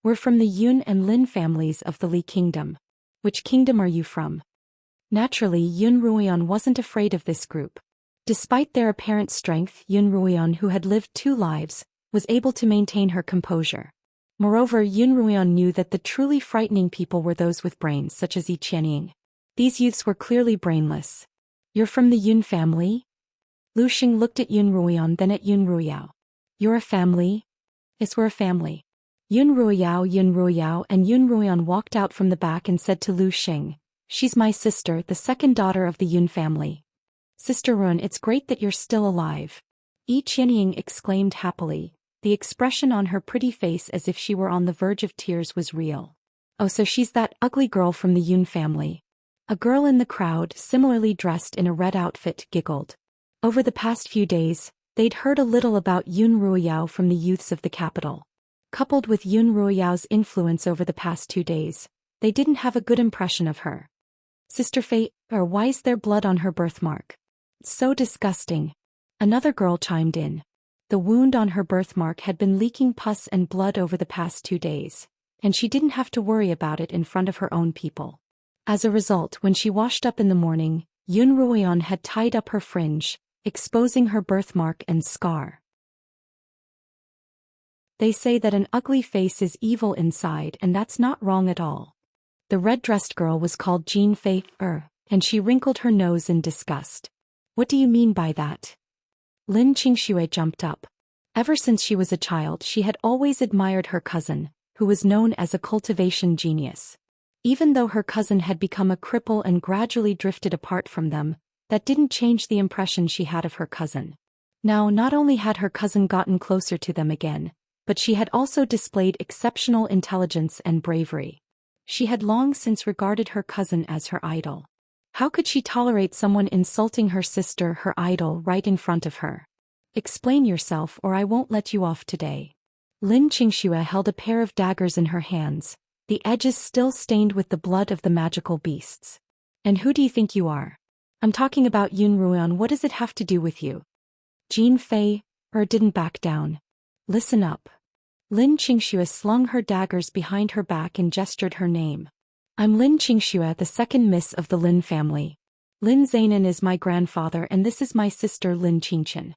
"We're from the Yun and Lin families of the Li Kingdom. Which kingdom are you from?" Naturally, Yun Ruoyan wasn't afraid of this group. Despite their apparent strength, Yun Ruoyan, who had lived 2 lives, was able to maintain her composure. Moreover, Yun Ruoyan knew that the truly frightening people were those with brains such as Yi Qianying. These youths were clearly brainless. "You're from the Yun family?" Lu Xing looked at Yun Ruoyan, then at Yun Ruoyao. "You're a family?" "Yes, we're a family." Yun Ruoyao, and Yun Ruoyan walked out from the back and said to Lu Xing, "She's my sister, the second daughter of the Yun family." "Sister Run, it's great that you're still alive." Yi Qianying exclaimed happily. The expression on her pretty face as if she were on the verge of tears was real. "Oh, so she's that ugly girl from the Yun family." A girl in the crowd, similarly dressed in a red outfit, giggled. Over the past few days, they'd heard a little about Yun Ruoyao from the youths of the capital. Coupled with Yun Ruoyao's influence over the past 2 days, they didn't have a good impression of her. "Sister Fei, or why's there blood on her birthmark? It's so disgusting." Another girl chimed in. The wound on her birthmark had been leaking pus and blood over the past 2 days, and she didn't have to worry about it in front of her own people. As a result, when she washed up in the morning, Yun Ruoyan had tied up her fringe, exposing her birthmark and scar. They say that an ugly face is evil inside, and that's not wrong at all. The red-dressed girl was called Jean Fei, and she wrinkled her nose in disgust. "What do you mean by that?" Lin Qingxue jumped up. Ever since she was a child, she had always admired her cousin, who was known as a cultivation genius. Even though her cousin had become a cripple and gradually drifted apart from them, that didn't change the impression she had of her cousin. Now, not only had her cousin gotten closer to them again, but she had also displayed exceptional intelligence and bravery. She had long since regarded her cousin as her idol. How could she tolerate someone insulting her sister, her idol, right in front of her? Explain yourself or I won't let you off today. Xianxia held a pair of daggers in her hands, the edges still stained with the blood of the magical beasts. And who do you think you are? I'm talking about Yunruoyan. What does it have to do with you? Jean Fei, didn't back down. Listen up. Xianxia slung her daggers behind her back and gestured her name. I'm Xianxia, the second miss of the Lin family. Lin Zainan is my grandfather and this is my sister Lin Qingqian.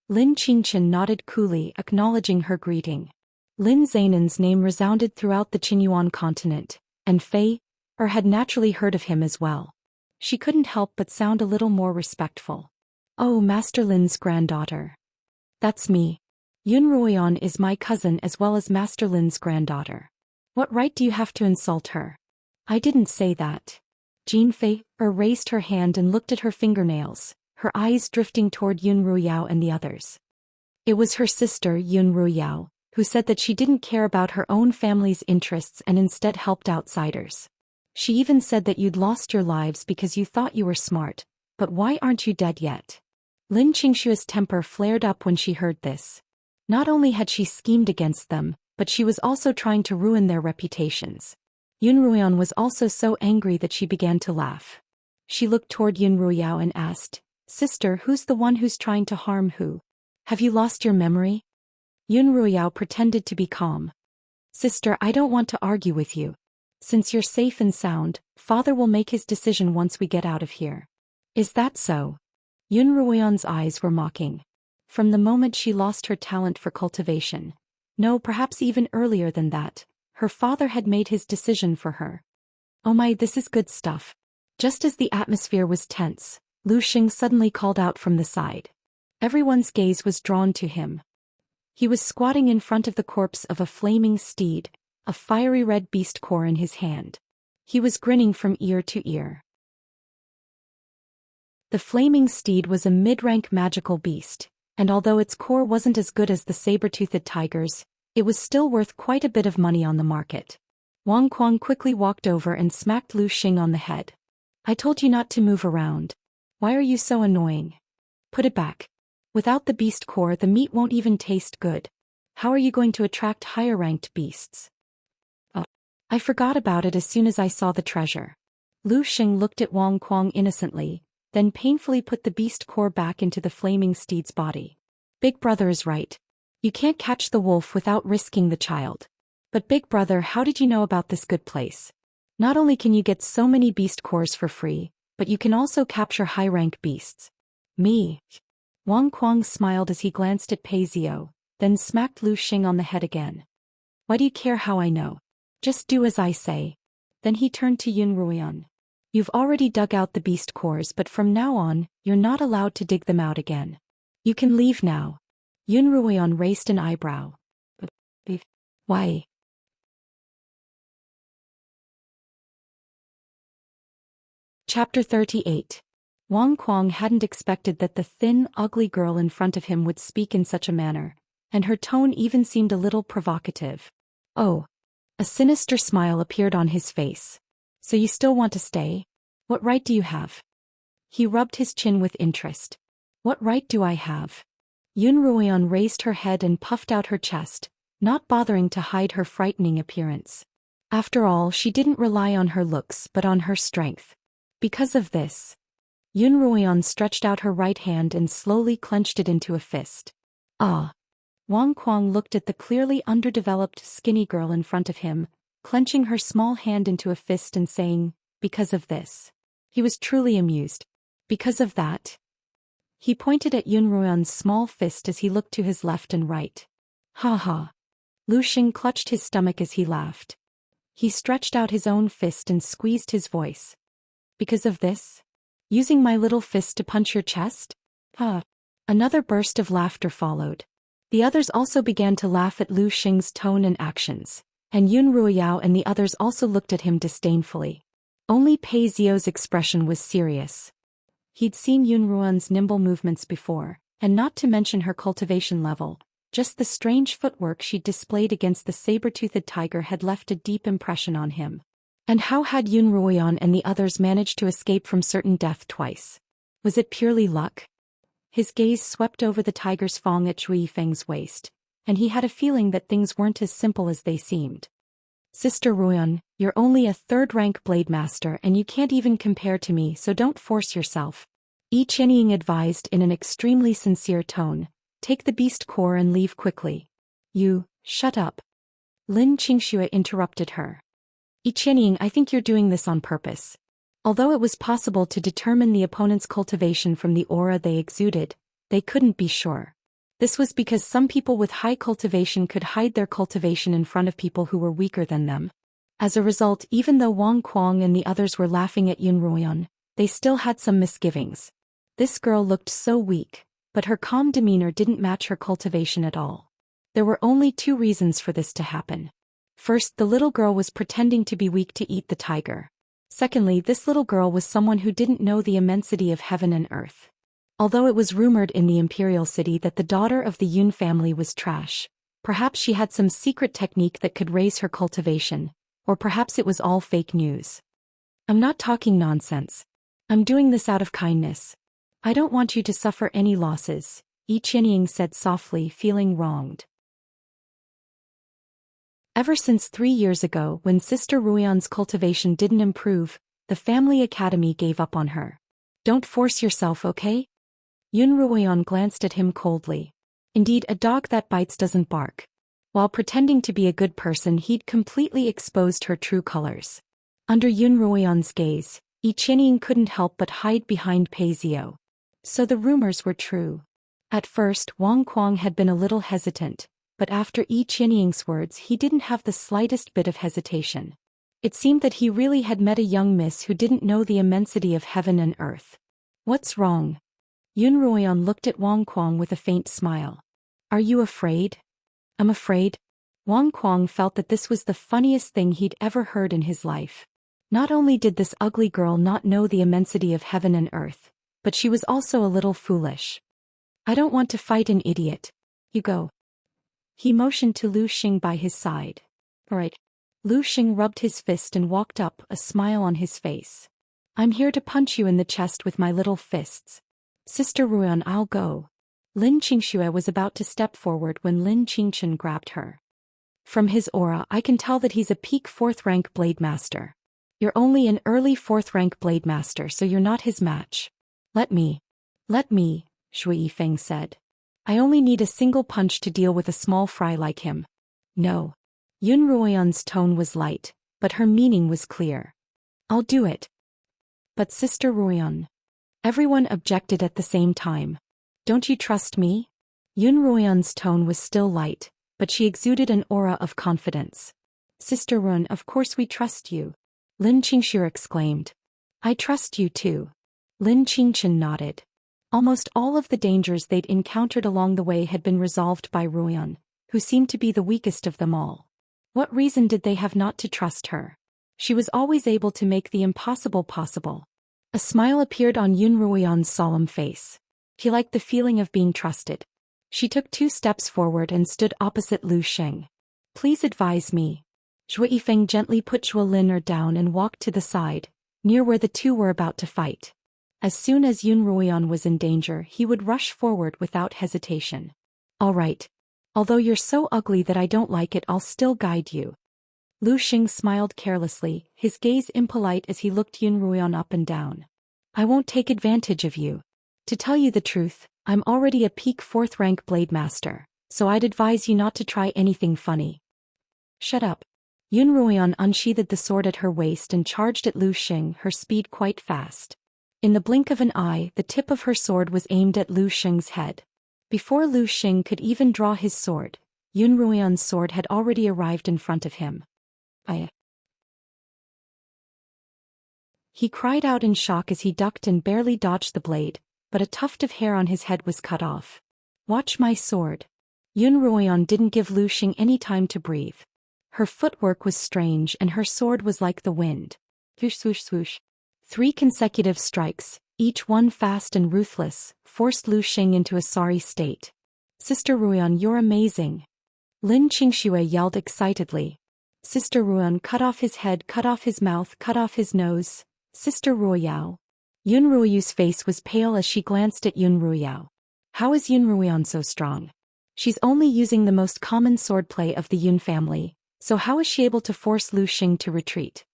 Lin Qingqian nodded coolly, acknowledging her greeting. Lin Zainan's name resounded throughout the Qinyuan continent, and Fei had naturally heard of him as well. She couldn't help but sound a little more respectful. Oh, Master Lin's granddaughter. That's me. Yunruoyan is my cousin as well as Master Lin's granddaughter. What right do you have to insult her? I didn't say that. Jean Fei raised her hand and looked at her fingernails, her eyes drifting toward Yunruoyao and the others. It was her sister, Yunruoyao, who said that she didn't care about her own family's interests and instead helped outsiders. She even said that you'd lost your lives because you thought you were smart, but why aren't you dead yet? Lin Qingxia's temper flared up when she heard this. Not only had she schemed against them, but she was also trying to ruin their reputations. Yunruoyan was also so angry that she began to laugh. She looked toward Yunruoyao and asked, Sister, who's the one who's trying to harm who? Have you lost your memory? Yunruoyao pretended to be calm. Sister, I don't want to argue with you. Since you're safe and sound, Father will make his decision once we get out of here. Is that so? Yunruoyan's eyes were mocking. From the moment she lost her talent for cultivation, no, perhaps even earlier than that, her father had made his decision for her. Oh my, this is good stuff. Just as the atmosphere was tense, Lu Xing suddenly called out from the side. Everyone's gaze was drawn to him. He was squatting in front of the corpse of a flaming steed, a fiery red beast core in his hand. He was grinning from ear to ear. The flaming steed was a mid-rank magical beast, and although its core wasn't as good as the saber-toothed tigers, it was still worth quite a bit of money on the market. Wang Kuang quickly walked over and smacked Lu Xing on the head. I told you not to move around. Why are you so annoying? Put it back. Without the beast core, the meat won't even taste good. How are you going to attract higher-ranked beasts? Oh, I forgot about it as soon as I saw the treasure. Lu Xing looked at Wang Kuang innocently, then painfully put the beast core back into the flaming steed's body. Big Brother is right. You can't catch the wolf without risking the child. But Big Brother, how did you know about this good place? Not only can you get so many beast cores for free, but you can also capture high-rank beasts. Me? Wang Kuang smiled as he glanced at Pei Zio, then smacked Lu Xing on the head again. Why do you care how I know? Just do as I say. Then he turned to Yunruoyan. You've already dug out the beast cores, but from now on, you're not allowed to dig them out again. You can leave now. Yunruoyan raised an eyebrow. But why? Chapter 38. Wang Kuang hadn't expected that the thin, ugly girl in front of him would speak in such a manner, and her tone even seemed a little provocative. Oh. A sinister smile appeared on his face. So you still want to stay? What right do you have? He rubbed his chin with interest. What right do I have? Yunruoyan raised her head and puffed out her chest, not bothering to hide her frightening appearance. After all, she didn't rely on her looks but on her strength. Because of this, Yunruoyan stretched out her right hand and slowly clenched it into a fist. Ah! Wang Kuang looked at the clearly underdeveloped, skinny girl in front of him, clenching her small hand into a fist and saying, because of this. He was truly amused. Because of that? He pointed at Yunruoyan's small fist as he looked to his left and right. Ha ha. Lu Xing clutched his stomach as he laughed. He stretched out his own fist and squeezed his voice. Because of this? Using my little fist to punch your chest? Ah. Another burst of laughter followed. The others also began to laugh at Lu Xing's tone and actions, and Yun Ruiyao and the others also looked at him disdainfully. Only Pei Zio's expression was serious. He'd seen Yun Ruoyan's nimble movements before, and not to mention her cultivation level, just the strange footwork she'd displayed against the saber-toothed tiger had left a deep impression on him. And how had Yun Ruoyan and the others managed to escape from certain death twice? Was it purely luck? His gaze swept over the tiger's fang at Zhu Yifeng's waist, and he had a feeling that things weren't as simple as they seemed. Sister Ruoyan, you're only a third-rank blade master and you can't even compare to me, so don't force yourself. Yi Qianying advised in an extremely sincere tone, take the beast core and leave quickly. Shut up. Lin Qingxue interrupted her. Yi Qianying, I think you're doing this on purpose. Although it was possible to determine the opponent's cultivation from the aura they exuded, they couldn't be sure. This was because some people with high cultivation could hide their cultivation in front of people who were weaker than them. As a result, even though Wang Kuang and the others were laughing at Yun Ruoyan, they still had some misgivings. This girl looked so weak, but her calm demeanor didn't match her cultivation at all. There were only two reasons for this to happen. First, the little girl was pretending to be weak to eat the tiger. Secondly, this little girl was someone who didn't know the immensity of heaven and earth. Although it was rumored in the imperial city that the daughter of the Yun family was trash, perhaps she had some secret technique that could raise her cultivation, or perhaps it was all fake news. I'm not talking nonsense. I'm doing this out of kindness. I don't want you to suffer any losses, Yi Qianying said softly, feeling wronged. Ever since 3 years ago when Sister Ruoyan's cultivation didn't improve, the family academy gave up on her. Don't force yourself, okay? Yun Ruoyan glanced at him coldly. Indeed, a dog that bites doesn't bark. While pretending to be a good person, he'd completely exposed her true colors. Under Yun Ruoyan's gaze, Yi Qianying couldn't help but hide behind Pei Zio. So the rumors were true. At first, Wang Kuang had been a little hesitant, but after Yi Qianying's words he didn't have the slightest bit of hesitation. It seemed that he really had met a young miss who didn't know the immensity of heaven and earth. What's wrong? Yun Ruoyan looked at Wang Kuang with a faint smile. Are you afraid? I'm afraid. Wang Kuang felt that this was the funniest thing he'd ever heard in his life. Not only did this ugly girl not know the immensity of heaven and earth, but she was also a little foolish. I don't want to fight an idiot. You go. He motioned to Lu Xing by his side. All right. Lu Xing rubbed his fist and walked up, a smile on his face. I'm here to punch you in the chest with my little fists. Sister Ruoyan, I'll go. Lin Qingxue was about to step forward when Lin Qingchen grabbed her. From his aura I can tell that he's a peak 4th rank blade master. You're only an early 4th rank blade master, so you're not his match. Let me, Zhu Yifeng said. I only need a single punch to deal with a small fry like him. No. Yun Ruoyan's tone was light, but her meaning was clear. I'll do it. But Sister Ruoyan. Everyone objected at the same time. Don't you trust me? Yun Ruoyan's tone was still light, but she exuded an aura of confidence. Sister Ruoyan, of course we trust you. Lin Qingxue exclaimed. I trust you too. Lin Qingchen nodded. Almost all of the dangers they'd encountered along the way had been resolved by Ruoyan, who seemed to be the weakest of them all. What reason did they have not to trust her? She was always able to make the impossible possible. A smile appeared on Yun Ruoyan's solemn face. He liked the feeling of being trusted. She took 2 steps forward and stood opposite Lu Xing. Please advise me. Zhu Yifeng gently put Zhuo Lin down and walked to the side, near where the two were about to fight. As soon as Yun Ruoyan was in danger, he would rush forward without hesitation. All right. Although you're so ugly that I don't like it, I'll still guide you. Lu Xing smiled carelessly, his gaze impolite as he looked Yun Ruoyan up and down. I won't take advantage of you. To tell you the truth, I'm already a peak 4th rank blade master, so I'd advise you not to try anything funny. Shut up. Yun Ruoyan unsheathed the sword at her waist and charged at Lu Xing, her speed quite fast. In the blink of an eye, the tip of her sword was aimed at Lu Xing's head. Before Lu Xing could even draw his sword, Yun Ruoyan's sword had already arrived in front of him. He cried out in shock as he ducked and barely dodged the blade, but a tuft of hair on his head was cut off. Watch my sword. Yun Ruoyan didn't give Lu Xing any time to breathe. Her footwork was strange and her sword was like the wind. Swoosh swoosh swoosh. 3 consecutive strikes, each one fast and ruthless, forced Lu Xing into a sorry state. Sister Ruoyan, you're amazing. Lin Qingxue yelled excitedly. Sister Ruoyan, cut off his head, cut off his mouth, cut off his nose. Sister Ruoyao. Yun Ruoyu's face was pale as she glanced at Yun Ruoyao. How is Yun Ruoyan so strong? She's only using the most common swordplay of the Yun family, so how is she able to force Lu Xing to retreat?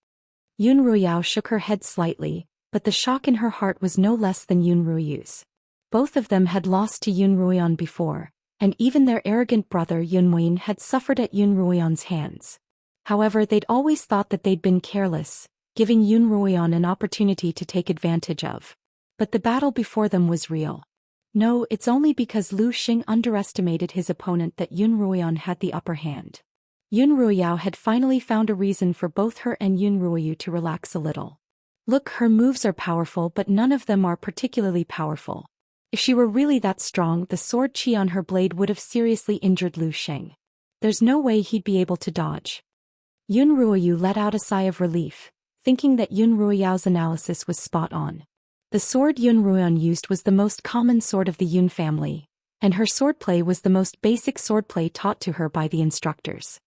Yun Ruoyao shook her head slightly, but the shock in her heart was no less than Yun Ruoyu's. Both of them had lost to Yun Ruoyan before, and even their arrogant brother Yun Muin had suffered at Yun Ruoyan's hands. However, they'd always thought that they'd been careless, giving Yun Ruoyan an opportunity to take advantage of. But the battle before them was real. No, it's only because Lu Xing underestimated his opponent that Yun Ruoyan had the upper hand. Yun Ruoyao had finally found a reason for both her and Yun Ruoyu to relax a little. Look, her moves are powerful, but none of them are particularly powerful. If she were really that strong, the sword chi on her blade would have seriously injured Lu Xing. There's no way he'd be able to dodge. Yun Ruoyu let out a sigh of relief, thinking that Yun Ruoyao's analysis was spot on. The sword Yun Ruoyan used was the most common sword of the Yun family, and her swordplay was the most basic swordplay taught to her by the instructors.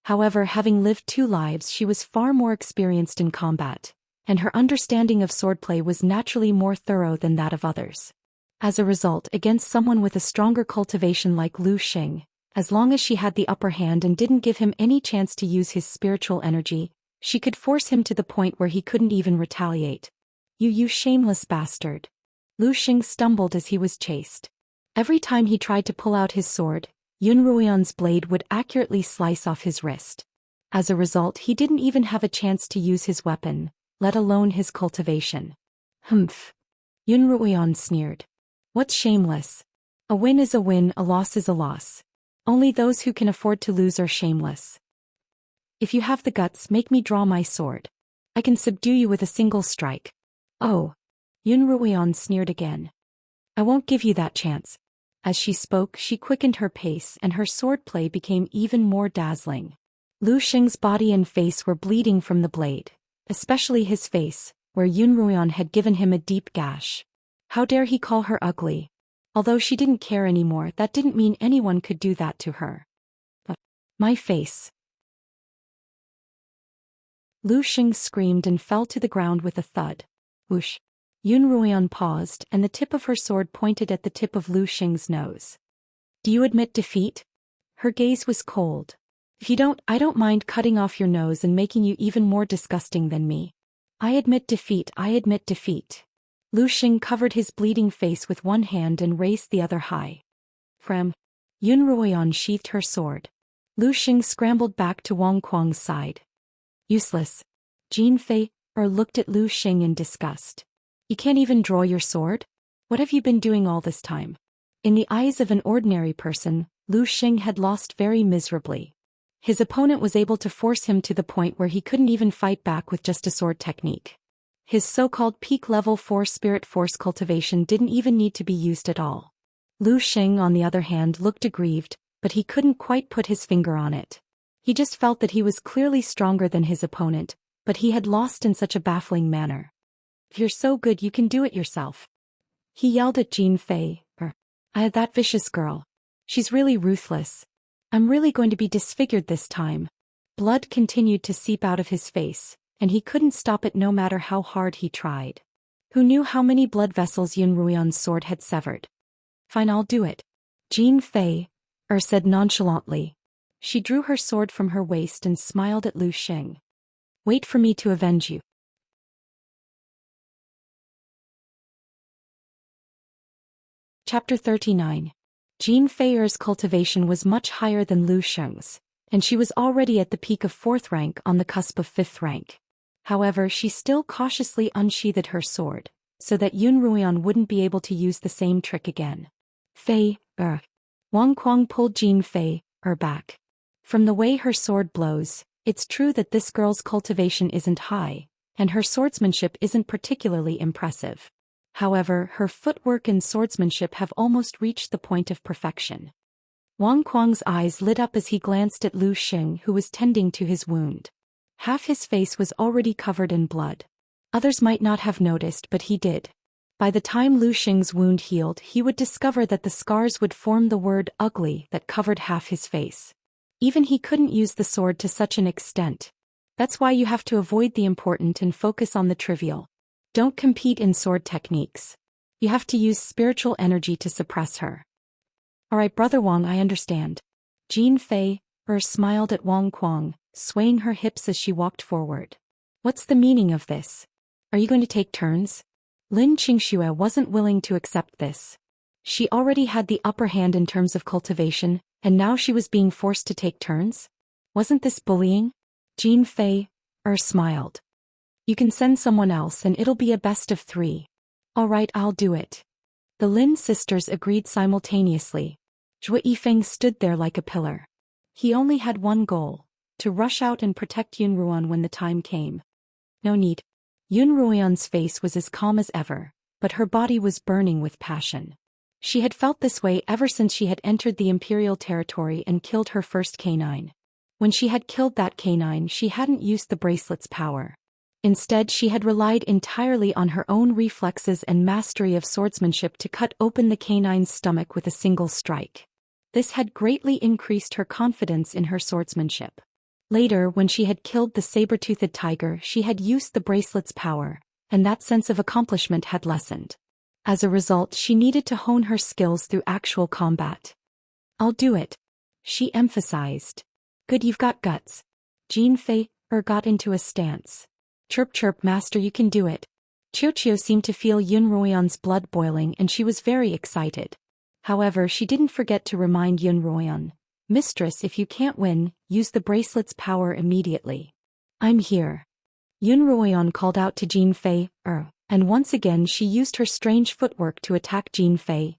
However, having lived 2 lives, she was far more experienced in combat, and her understanding of swordplay was naturally more thorough than that of others. As a result, against someone with a stronger cultivation like Lu Xing, as long as she had the upper hand and didn't give him any chance to use his spiritual energy, she could force him to the point where he couldn't even retaliate. You shameless bastard. Lu Xing stumbled as he was chased. Every time he tried to pull out his sword, Yun Ruoyan's blade would accurately slice off his wrist. As a result, he didn't even have a chance to use his weapon, let alone his cultivation. Humph. Yun Ruoyan sneered. What's shameless? A win is a win, a loss is a loss. Only those who can afford to lose are shameless. If you have the guts, make me draw my sword. I can subdue you with a single strike. Oh. Yun Ruoyan sneered again. I won't give you that chance. As she spoke, she quickened her pace and her swordplay became even more dazzling. Lu Xing's body and face were bleeding from the blade, especially his face, where Yun Ruoyan had given him a deep gash. How dare he call her ugly? Although she didn't care anymore, that didn't mean anyone could do that to her. My face. Lu Xing screamed and fell to the ground with a thud. Whoosh. Yun Ruoyan paused and the tip of her sword pointed at the tip of Lu Xing's nose. Do you admit defeat? Her gaze was cold. If you don't, I don't mind cutting off your nose and making you even more disgusting than me. I admit defeat, I admit defeat. Lu Xing covered his bleeding face with one hand and raised the other high. Frem. Yun Ruoyan sheathed her sword. Lu Xing scrambled back to Wang Kuang's side. Useless. Jin Fei looked at Lu Xing in disgust. You can't even draw your sword? What have you been doing all this time? In the eyes of an ordinary person, Lu Xing had lost very miserably. His opponent was able to force him to the point where he couldn't even fight back with just a sword technique. His so-called peak level 4 spirit force cultivation didn't even need to be used at all. Lu Xing, on the other hand, looked aggrieved, but he couldn't quite put his finger on it. He just felt that he was clearly stronger than his opponent, but he had lost in such a baffling manner. If you're so good, you can do it yourself. He yelled at Jin Fei. That vicious girl. She's really ruthless. I'm really going to be disfigured this time. Blood continued to seep out of his face, and he couldn't stop it no matter how hard he tried. Who knew how many blood vessels Yun Ruoyan's sword had severed? Fine, I'll do it. Jin Fei said nonchalantly. She drew her sword from her waist and smiled at Lu Xing. Wait for me to avenge you. Chapter 39. Jin Fei's cultivation was much higher than Lu Xing's, and she was already at the peak of 4th rank on the cusp of 5th rank. However, she still cautiously unsheathed her sword, so that Yun Ruoyan wouldn't be able to use the same trick again. Fei, Wang Kuang pulled Jin Fei, back. From the way her sword blows, it's true that this girl's cultivation isn't high, and her swordsmanship isn't particularly impressive. However, her footwork and swordsmanship have almost reached the point of perfection. Wang Kuang's eyes lit up as he glanced at Lu Xing, who was tending to his wound. Half his face was already covered in blood. Others might not have noticed, but he did. By the time Lu Xing's wound healed, he would discover that the scars would form the word ugly that covered half his face. Even he couldn't use the sword to such an extent. That's why you have to avoid the important and focus on the trivial. Don't compete in sword techniques. You have to use spiritual energy to suppress her. Alright, Brother Wang, I understand. Jin Fei smiled at Wang Kuang, swaying her hips as she walked forward. What's the meaning of this? Are you going to take turns? Lin Xianxia wasn't willing to accept this. She already had the upper hand in terms of cultivation, and now she was being forced to take turns? Wasn't this bullying? Jin Fei smiled. You can send someone else and it'll be a best of 3. Alright, I'll do it. The Lin sisters agreed simultaneously. Zhou Yifeng stood there like a pillar. He only had one goal: to rush out and protect Yun Ruoan when the time came. No need. Yun Ruoan's face was as calm as ever, but her body was burning with passion. She had felt this way ever since she had entered the imperial territory and killed her first canine. When she had killed that canine, she hadn't used the bracelet's power. Instead, she had relied entirely on her own reflexes and mastery of swordsmanship to cut open the canine's stomach with a single strike. This had greatly increased her confidence in her swordsmanship. Later, when she had killed the saber-toothed tiger, she had used the bracelet's power, and that sense of accomplishment had lessened. As a result, she needed to hone her skills through actual combat. I'll do it, she emphasized. Good, you've got guts. Jin Fei got into a stance. Chirp chirp, master, you can do it. Xiao seemed to feel Yun Ruoyan's blood boiling and she was very excited. However, she didn't forget to remind Yun Ruoyan, Mistress, if you can't win, use the bracelet's power immediately. I'm here. Yun Ruoyan called out to Jin Fei, and once again she used her strange footwork to attack Jin Fei.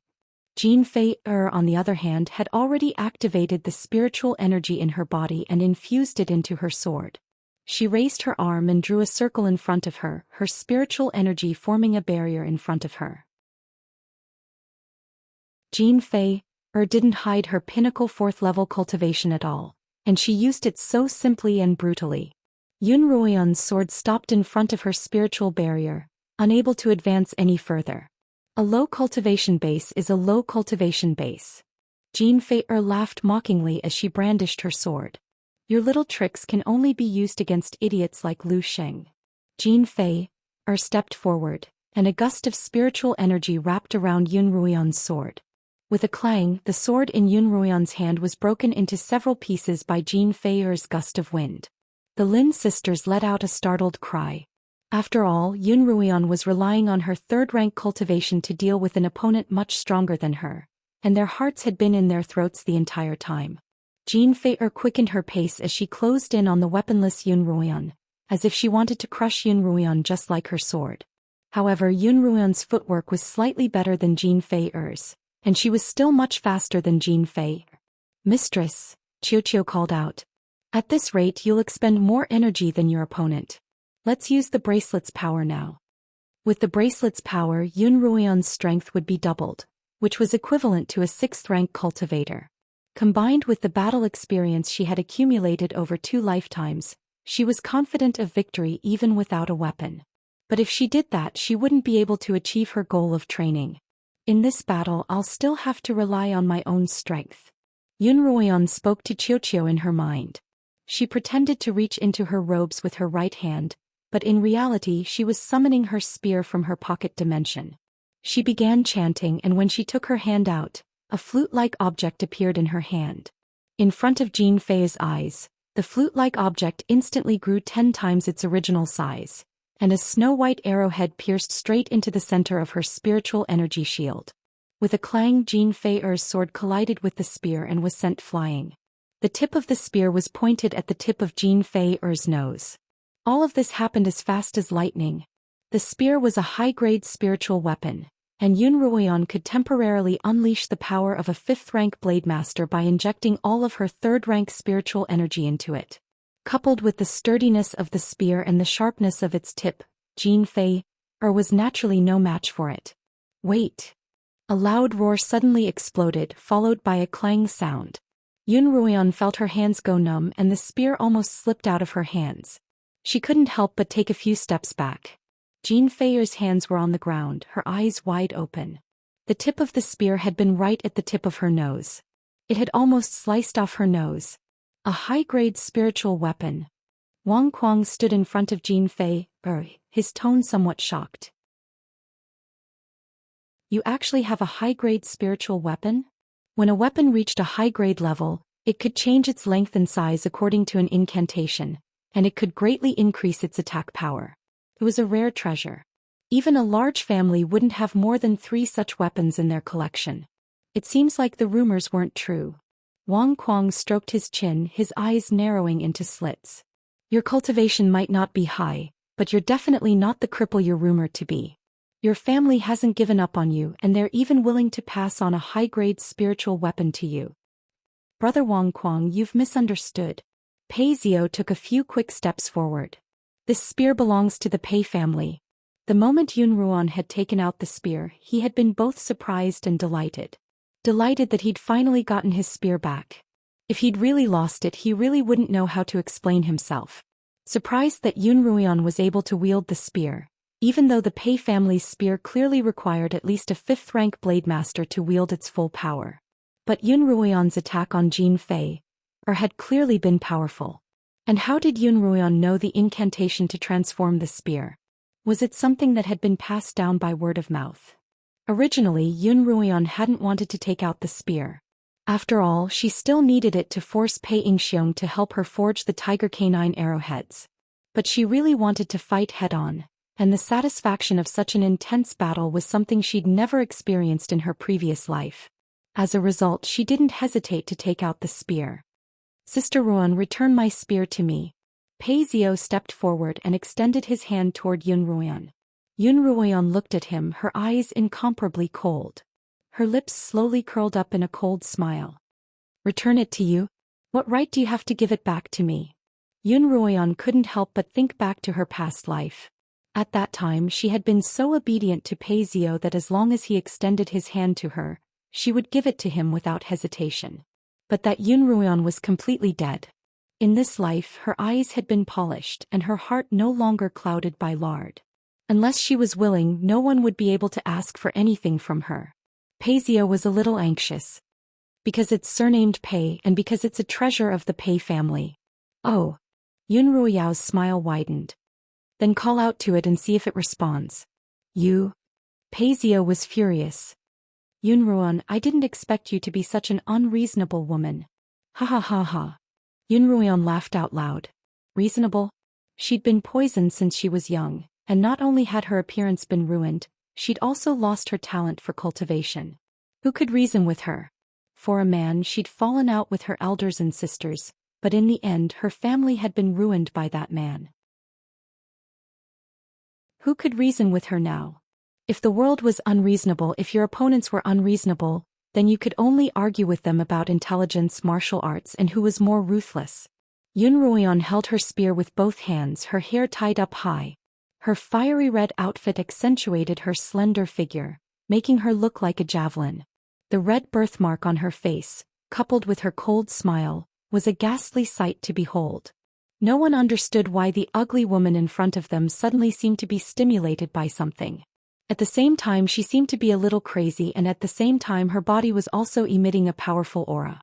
Jin Fei, on the other hand, had already activated the spiritual energy in her body and infused it into her sword. She raised her arm and drew a circle in front of her, her spiritual energy forming a barrier in front of her. Jin Fei didn't hide her pinnacle 4th-level cultivation at all, and she used it so simply and brutally. Yun Ruoyan's sword stopped in front of her spiritual barrier, unable to advance any further. A low cultivation base is a low cultivation base. Jin Fei laughed mockingly as she brandished her sword. Your little tricks can only be used against idiots like Lu Xing. Jin Fei stepped forward, and a gust of spiritual energy wrapped around Yun Ruoyan's sword. With a clang, the sword in Yun Ruoyan's hand was broken into several pieces by Jin Fei's gust of wind. The Lin sisters let out a startled cry. After all, Yun Ruoyan was relying on her 3rd-rank cultivation to deal with an opponent much stronger than her, and their hearts had been in their throats the entire time. Jin Fei quickened her pace as she closed in on the weaponless Yun Ruoyan, as if she wanted to crush Yun Ruoyan just like her sword. However, Yun Ruoyan's footwork was slightly better than Jin Fei's, and she was still much faster than Jin Fei. Mistress, Xiao called out. At this rate you'll expend more energy than your opponent. Let's use the bracelet's power now. With the bracelet's power, Yun Ruoyan's strength would be doubled, which was equivalent to a 6th-rank cultivator. Combined with the battle experience she had accumulated over 2 lifetimes, she was confident of victory even without a weapon. But if she did that, she wouldn't be able to achieve her goal of training. In this battle, I'll still have to rely on my own strength. Yun Ruoyan spoke to Xiao in her mind. She pretended to reach into her robes with her right hand, but in reality she was summoning her spear from her pocket dimension. She began chanting, and when she took her hand out, a flute-like object appeared in her hand. In front of Jin Fei's eyes, the flute-like object instantly grew 10 times its original size, and a snow-white arrowhead pierced straight into the center of her spiritual energy shield. With a clang, Jin Fei's sword collided with the spear and was sent flying. The tip of the spear was pointed at the tip of Jin Fei's nose. All of this happened as fast as lightning. The spear was a high-grade spiritual weapon, and Yun Ruoyan could temporarily unleash the power of a 5th-rank blade master by injecting all of her 3rd-rank spiritual energy into it. Coupled with the sturdiness of the spear and the sharpness of its tip, Jin Fei was naturally no match for it. Wait. A loud roar suddenly exploded, followed by a clang sound. Yun Ruoyan felt her hands go numb and the spear almost slipped out of her hands. She couldn't help but take a few steps back. Jean Feier's hands were on the ground, her eyes wide open. The tip of the spear had been right at the tip of her nose. It had almost sliced off her nose. A high-grade spiritual weapon. Wang Kuang stood in front of Jean Fei, his tone somewhat shocked. You actually have a high-grade spiritual weapon? When a weapon reached a high-grade level, it could change its length and size according to an incantation, and it could greatly increase its attack power. It was a rare treasure. Even a large family wouldn't have more than 3 such weapons in their collection. It seems like the rumors weren't true. Wang Kuang stroked his chin, his eyes narrowing into slits. Your cultivation might not be high, but you're definitely not the cripple you're rumored to be. Your family hasn't given up on you and they're even willing to pass on a high-grade spiritual weapon to you. Brother Wang Kuang, you've misunderstood. Pei Xiao took a few quick steps forward. This spear belongs to the Pei family. The moment Yun Ruoyan had taken out the spear, he had been both surprised and delighted. Delighted that he'd finally gotten his spear back. If he'd really lost it, he really wouldn't know how to explain himself. Surprised that Yun Ruoyan was able to wield the spear, even though the Pei family's spear clearly required at least a 5th-rank blade master to wield its full power. But Yun Ruoyan's attack on Jean Fei had clearly been powerful. And how did Yun Ruoyan know the incantation to transform the spear? Was it something that had been passed down by word of mouth? Originally, Yun Ruoyan hadn't wanted to take out the spear. After all, she still needed it to force Pei Yingxiong to help her forge the tiger canine arrowheads. But she really wanted to fight head-on, and the satisfaction of such an intense battle was something she'd never experienced in her previous life. As a result, she didn't hesitate to take out the spear. Sister Ruoyan, return my spear to me. Pei Xiao stepped forward and extended his hand toward Yun Ruoyan. Yun Ruoyan looked at him, her eyes incomparably cold. Her lips slowly curled up in a cold smile. Return it to you? What right do you have to give it back to me? Yun Ruoyan couldn't help but think back to her past life. At that time she had been so obedient to Pei Xiao that as long as he extended his hand to her, she would give it to him without hesitation. But that Yun Ruoyan was completely dead. In this life her eyes had been polished and her heart no longer clouded by lard. Unless she was willing, no one would be able to ask for anything from her. Pei Xiao was a little anxious. Because it's surnamed Pei and because it's a treasure of the Pei family. Oh. Yun Ruoyao's smile widened. Then call out to it and see if it responds. You? Pei Xiao was furious. Yun Ruoyan, I didn't expect you to be such an unreasonable woman. Ha ha ha ha. Yun Ruoyan laughed out loud. Reasonable? She'd been poisoned since she was young, and not only had her appearance been ruined, she'd also lost her talent for cultivation. Who could reason with her? For a man, she'd fallen out with her elders and sisters, but in the end her family had been ruined by that man. Who could reason with her now? If the world was unreasonable, if your opponents were unreasonable, then you could only argue with them about intelligence, martial arts, and who was more ruthless. Yun Ruoyan held her spear with both hands, her hair tied up high. Her fiery red outfit accentuated her slender figure, making her look like a javelin. The red birthmark on her face, coupled with her cold smile, was a ghastly sight to behold. No one understood why the ugly woman in front of them suddenly seemed to be stimulated by something. At the same time she seemed to be a little crazy, and at the same time her body was also emitting a powerful aura.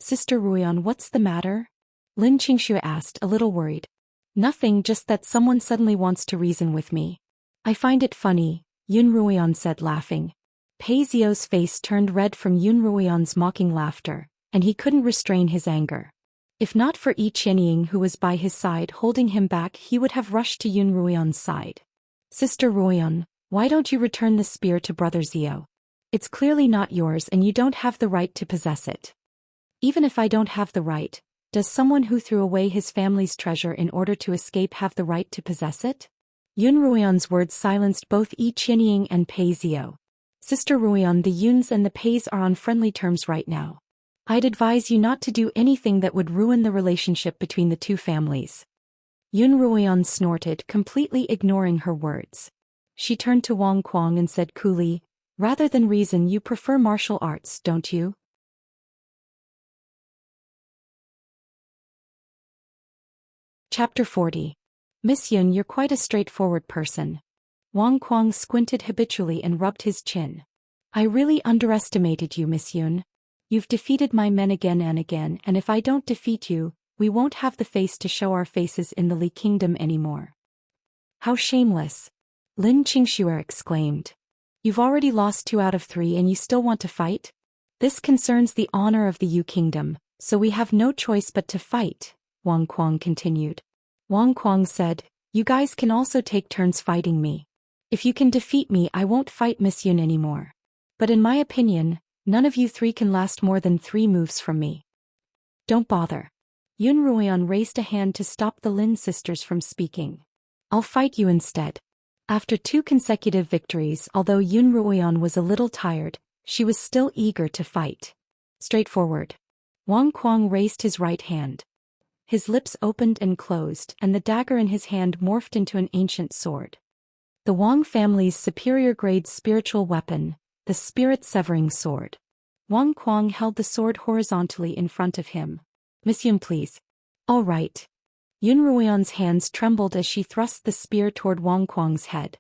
Sister Ruoyan, what's the matter? Lin Xianxia asked, a little worried. Nothing, just that someone suddenly wants to reason with me. I find it funny, Yun Ruoyan said, laughing. Pei Xiao's face turned red from Yun Ruoyan's mocking laughter, and he couldn't restrain his anger. If not for Yi Qianying who was by his side holding him back, he would have rushed to Yun Ruoyan's side. Sister Ruoyan, why don't you return the spear to Brother Xiao? It's clearly not yours and you don't have the right to possess it. Even if I don't have the right, does someone who threw away his family's treasure in order to escape have the right to possess it? Yun Ruoyan's words silenced both Yi Qianying and Pei Xiao. Sister Ruoyan, the Yuns and the Peis are on friendly terms right now. I'd advise you not to do anything that would ruin the relationship between the two families. Yun Ruoyan snorted, completely ignoring her words. She turned to Wang Kuang and said coolly, Rather than reason, you prefer martial arts, don't you? Chapter 40. Miss Yun, you're quite a straightforward person. Wang Kuang squinted habitually and rubbed his chin. I really underestimated you, Miss Yun. You've defeated my men again and again, and if I don't defeat you, we won't have the face to show our faces in the Li Kingdom anymore. How shameless! Lin Xianxia exclaimed. You've already lost 2 out of 3 and you still want to fight? This concerns the honor of the Yu Kingdom, so we have no choice but to fight, Wang Kuang continued. Wang Kuang said, you guys can also take turns fighting me. If you can defeat me, I won't fight Miss Yun anymore. But in my opinion, none of you 3 can last more than 3 moves from me. Don't bother. Yun Ruoyan raised a hand to stop the Lin sisters from speaking. I'll fight you instead. After 2 consecutive victories, although Yun Ruoyan was a little tired, she was still eager to fight. Straightforward. Wang Kuang raised his right hand. His lips opened and closed, and the dagger in his hand morphed into an ancient sword. The Wang family's superior-grade spiritual weapon, the spirit-severing sword. Wang Kuang held the sword horizontally in front of him. Miss Yun, please. All right. Yun Ruoyan's hands trembled as she thrust the spear toward Wang Kuang's head.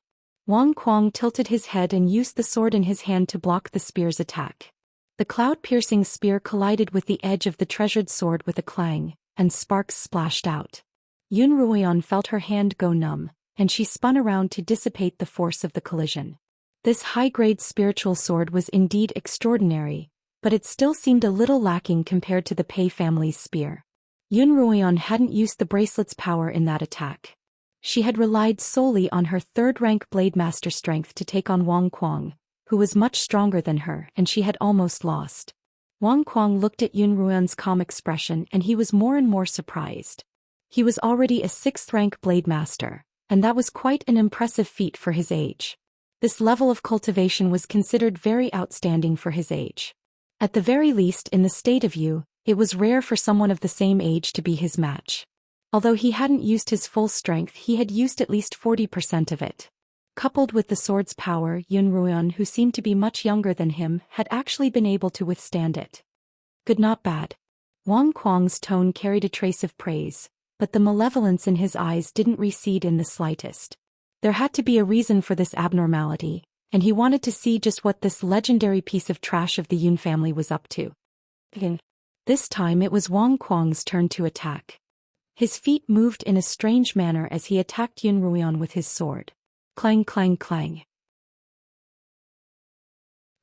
Wang Kuang tilted his head and used the sword in his hand to block the spear's attack. The cloud-piercing spear collided with the edge of the treasured sword with a clang, and sparks splashed out. Yun Ruoyan felt her hand go numb, and she spun around to dissipate the force of the collision. This high-grade spiritual sword was indeed extraordinary, but it still seemed a little lacking compared to the Pei family's spear. Yun Ruoyan hadn't used the bracelet's power in that attack. She had relied solely on her 3rd-rank Blade Master strength to take on Wang Kuang, who was much stronger than her, and she had almost lost. Wang Kuang looked at Yun Ruoyan's calm expression and he was more and more surprised. He was already a 6th-rank Blade Master, and that was quite an impressive feat for his age. This level of cultivation was considered very outstanding for his age. At the very least, in the state of Yu, it was rare for someone of the same age to be his match. Although he hadn't used his full strength, he had used at least 40% of it. Coupled with the sword's power, Yun Ruoyan, who seemed to be much younger than him, had actually been able to withstand it. Good, not bad. Wang Kuang's tone carried a trace of praise, but the malevolence in his eyes didn't recede in the slightest. There had to be a reason for this abnormality, and he wanted to see just what this legendary piece of trash of the Yun family was up to. This time it was Wang Kuang's turn to attack. His feet moved in a strange manner as he attacked Yun Ruoyan with his sword. Clang, clang, clang.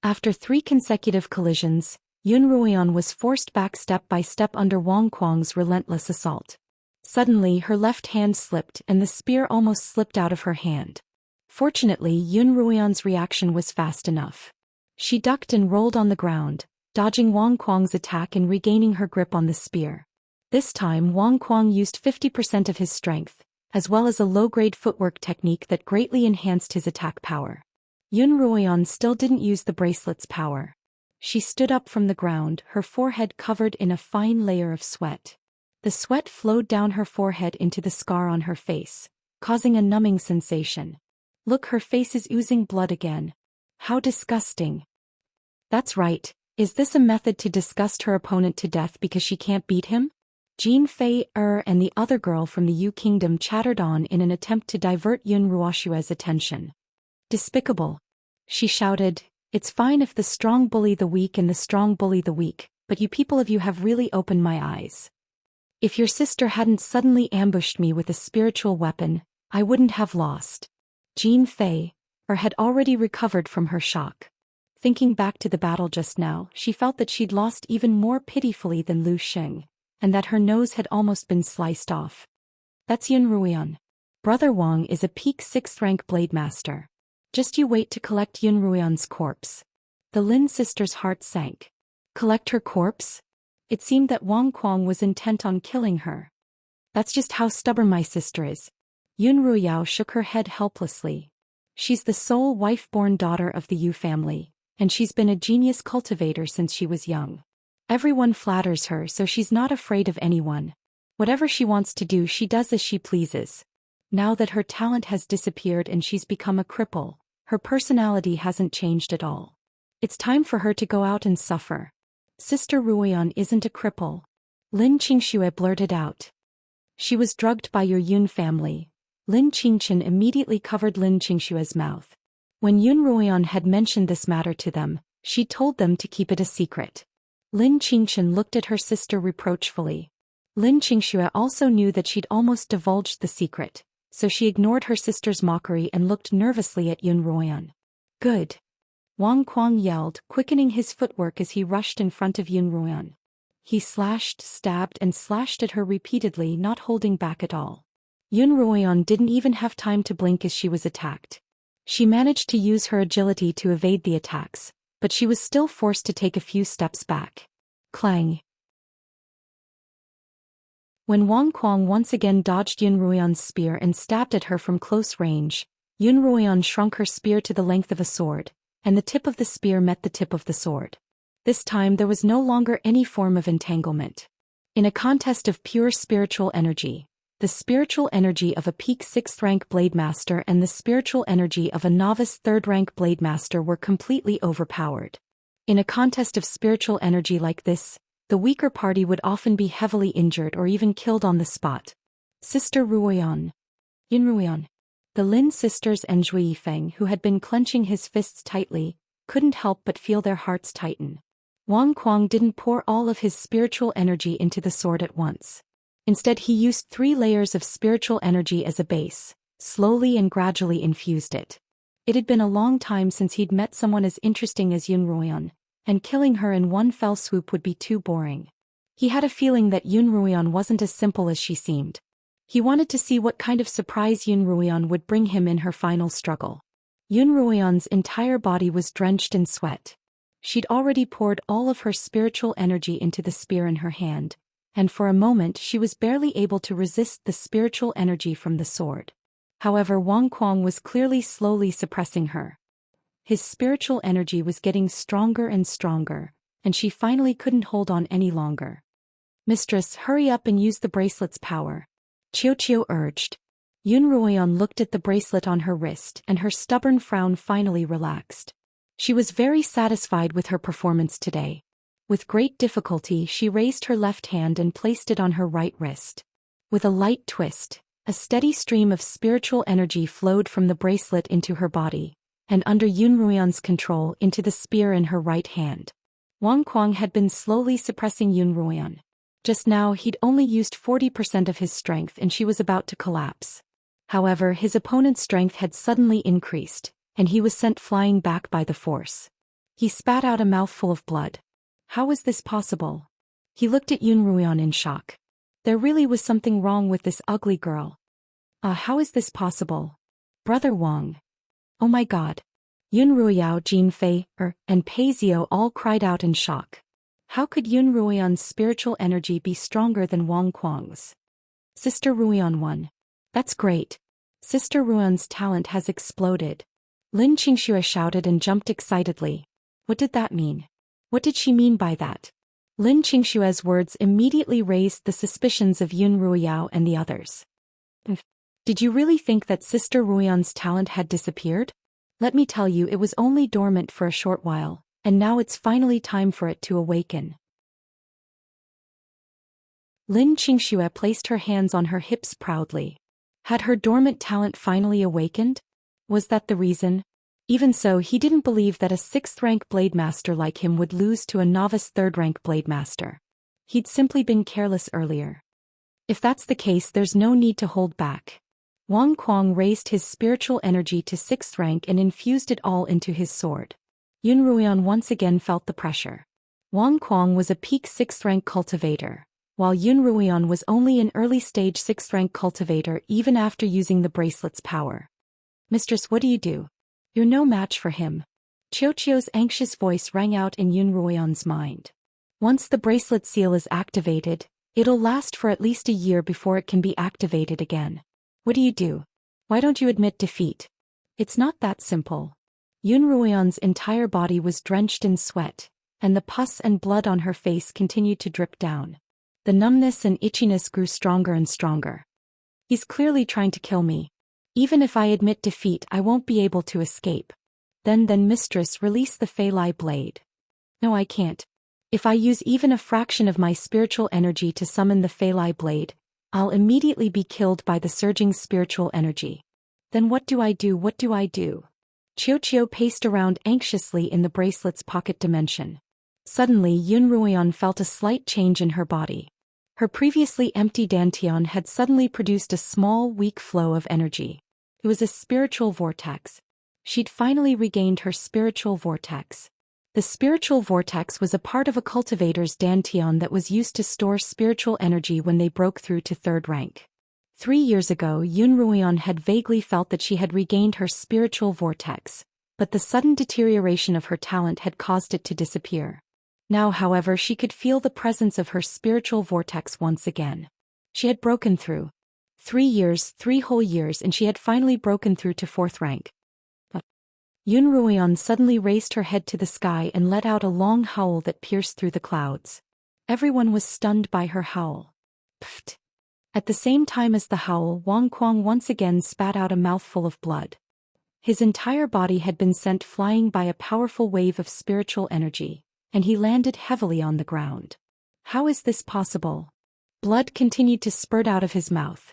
After 3 consecutive collisions, Yun Ruoyan was forced back step by step under Wang Kuang's relentless assault. Suddenly her left hand slipped and the spear almost slipped out of her hand. Fortunately, Yun Ruoyan's reaction was fast enough. She ducked and rolled on the ground, dodging Wang Kuang's attack and regaining her grip on the spear. This time Wang Kuang used 50% of his strength, as well as a low-grade footwork technique that greatly enhanced his attack power. Yun Ruoyan still didn't use the bracelet's power. She stood up from the ground, her forehead covered in a fine layer of sweat. The sweat flowed down her forehead into the scar on her face, causing a numbing sensation. Look, her face is oozing blood again. How disgusting. That's right. Is this a method to disgust her opponent to death because she can't beat him? Jean Fei, and the other girl from the Yu Kingdom chattered on in an attempt to divert Yun Ruoshua's attention. Despicable. She shouted, it's fine if the strong bully the weak and the strong bully the weak, but you people of you have really opened my eyes. If your sister hadn't suddenly ambushed me with a spiritual weapon, I wouldn't have lost. Jean Fei, had already recovered from her shock. Thinking back to the battle just now, she felt that she'd lost even more pitifully than Lu Sheng, and that her nose had almost been sliced off. That's Yun Ruoyan. Brother Wang is a peak 6th-rank Blade Master. Just you wait to collect Yun Ruoyan's corpse. The Lin sisters' heart sank. Collect her corpse? It seemed that Wang Kuang was intent on killing her. That's just how stubborn my sister is. Yun Ruoyao shook her head helplessly. She's the sole wife-born daughter of the Yu family, and she's been a genius cultivator since she was young. Everyone flatters her, so she's not afraid of anyone. Whatever she wants to do, she does as she pleases. Now that her talent has disappeared and she's become a cripple, Her personality hasn't changed at all. It's time for her to go out and suffer. Sister Ruoyan isn't a cripple. Lin Qingxue blurted out. She was drugged by your Yun family. Lin Qingchen immediately covered Lin Qingxue's mouth. When Yun Ruoyan had mentioned this matter to them, she told them to keep it a secret. Lin Qingchen looked at her sister reproachfully. Lin Qingxue also knew that she'd almost divulged the secret, so she ignored her sister's mockery and looked nervously at Yun Ruoyan. Good. Wang Kuang yelled, quickening his footwork as he rushed in front of Yun Ruoyan. He slashed, stabbed and slashed at her repeatedly, not holding back at all. Yun Ruoyan didn't even have time to blink as she was attacked. She managed to use her agility to evade the attacks, but she was still forced to take a few steps back. Clang. When Wang Kuang once again dodged Yun Ruoyan's spear and stabbed at her from close range, Yun Ruoyan shrunk her spear to the length of a sword, and the tip of the spear met the tip of the sword. This time there was no longer any form of entanglement. In a contest of pure spiritual energy, the spiritual energy of a peak 6th rank blade master and the spiritual energy of a novice 3rd rank blade master were completely overpowered. In a contest of spiritual energy like this, the weaker party would often be heavily injured or even killed on the spot. Sister Ruoyan. Yun Ruoyan. The Lin sisters and Zhui Yifeng, who had been clenching his fists tightly, couldn't help but feel their hearts tighten. Wang Kuang didn't pour all of his spiritual energy into the sword at once. Instead he used 3 layers of spiritual energy as a base, slowly and gradually infused it. It had been a long time since he'd met someone as interesting as Yun Ruoyan, and killing her in one fell swoop would be too boring. He had a feeling that Yun Ruoyan wasn't as simple as she seemed. He wanted to see what kind of surprise Yun Ruoyan would bring him in her final struggle. Yun Ruoyan's entire body was drenched in sweat. She'd already poured all of her spiritual energy into the spear in her hand, and for a moment she was barely able to resist the spiritual energy from the sword. However, Wang Kuang was clearly slowly suppressing her. His spiritual energy was getting stronger and stronger, and she finally couldn't hold on any longer. Mistress, hurry up and use the bracelet's power. Qiu urged. Yun Ruoyan looked at the bracelet on her wrist and her stubborn frown finally relaxed. She was very satisfied with her performance today. With great difficulty she raised her left hand and placed it on her right wrist. With a light twist, a steady stream of spiritual energy flowed from the bracelet into her body, and under Yun Ruoyan's control into the spear in her right hand. Wang Kuang had been slowly suppressing Yun Ruoyan. Just now he'd only used 40% of his strength and she was about to collapse. However, his opponent's strength had suddenly increased, and he was sent flying back by the force. He spat out a mouthful of blood. How was this possible? He looked at Yun Ruoyan in shock. There really was something wrong with this ugly girl. How is this possible? Brother Wang. Oh my god. Yun Ruoyao, Jin Fei, and Pei Zio all cried out in shock. How could Yun Ruoyan's spiritual energy be stronger than Wang Kuang's? Sister Ruoyan won. That's great. Sister Ruoyan's talent has exploded. Lin Qingxue shouted and jumped excitedly. What did that mean? What did she mean by that? Lin Qingxue's words immediately raised the suspicions of Yun Ruoyao and the others. Did you really think that Sister Ruoyan's talent had disappeared? Let me tell you, it was only dormant for a short while, and now it's finally time for it to awaken. Lin Qingxue placed her hands on her hips proudly. Had her dormant talent finally awakened? Was that the reason? Even so, he didn't believe that a 6th rank blade master like him would lose to a novice 3rd rank blade master. He'd simply been careless earlier. If that's the case, there's no need to hold back. Wang Kuang raised his spiritual energy to 6th rank and infused it all into his sword. Yun Ruoyan once again felt the pressure. Wang Kuang was a peak 6th rank cultivator, while Yun Ruoyan was only an early stage 6th rank cultivator even after using the bracelet's power. Mistress, what do? You're no match for him. Qiu's anxious voice rang out in Yun Ruoyan's mind. Once the bracelet seal is activated, it'll last for at least a year before it can be activated again. What do? Why don't you admit defeat? It's not that simple. Yun Ruoyan's entire body was drenched in sweat, and the pus and blood on her face continued to drip down. The numbness and itchiness grew stronger and stronger. He's clearly trying to kill me. Even if I admit defeat, I won't be able to escape. Then mistress, release the Feilai blade. No, I can't. If I use even a fraction of my spiritual energy to summon the Feilai blade, I'll immediately be killed by the surging spiritual energy. Then what do I do? What do I do? Qiu paced around anxiously in the bracelet's pocket dimension. Suddenly Yun Ruoyan felt a slight change in her body. Her previously empty dantian had suddenly produced a small, weak flow of energy. It was a spiritual vortex. She'd finally regained her spiritual vortex. The spiritual vortex was a part of a cultivator's dantian that was used to store spiritual energy when they broke through to 3rd rank. 3 years ago, Yun Ruoyan had vaguely felt that she had regained her spiritual vortex, but the sudden deterioration of her talent had caused it to disappear. Now, however, she could feel the presence of her spiritual vortex once again. She had broken through. 3 years, 3 whole years, and she had finally broken through to 4th rank. But Yun Ruoyan suddenly raised her head to the sky and let out a long howl that pierced through the clouds. Everyone was stunned by her howl. Pfft. At the same time as the howl, Wang Kuang once again spat out a mouthful of blood. His entire body had been sent flying by a powerful wave of spiritual energy, and he landed heavily on the ground. How is this possible? Blood continued to spurt out of his mouth.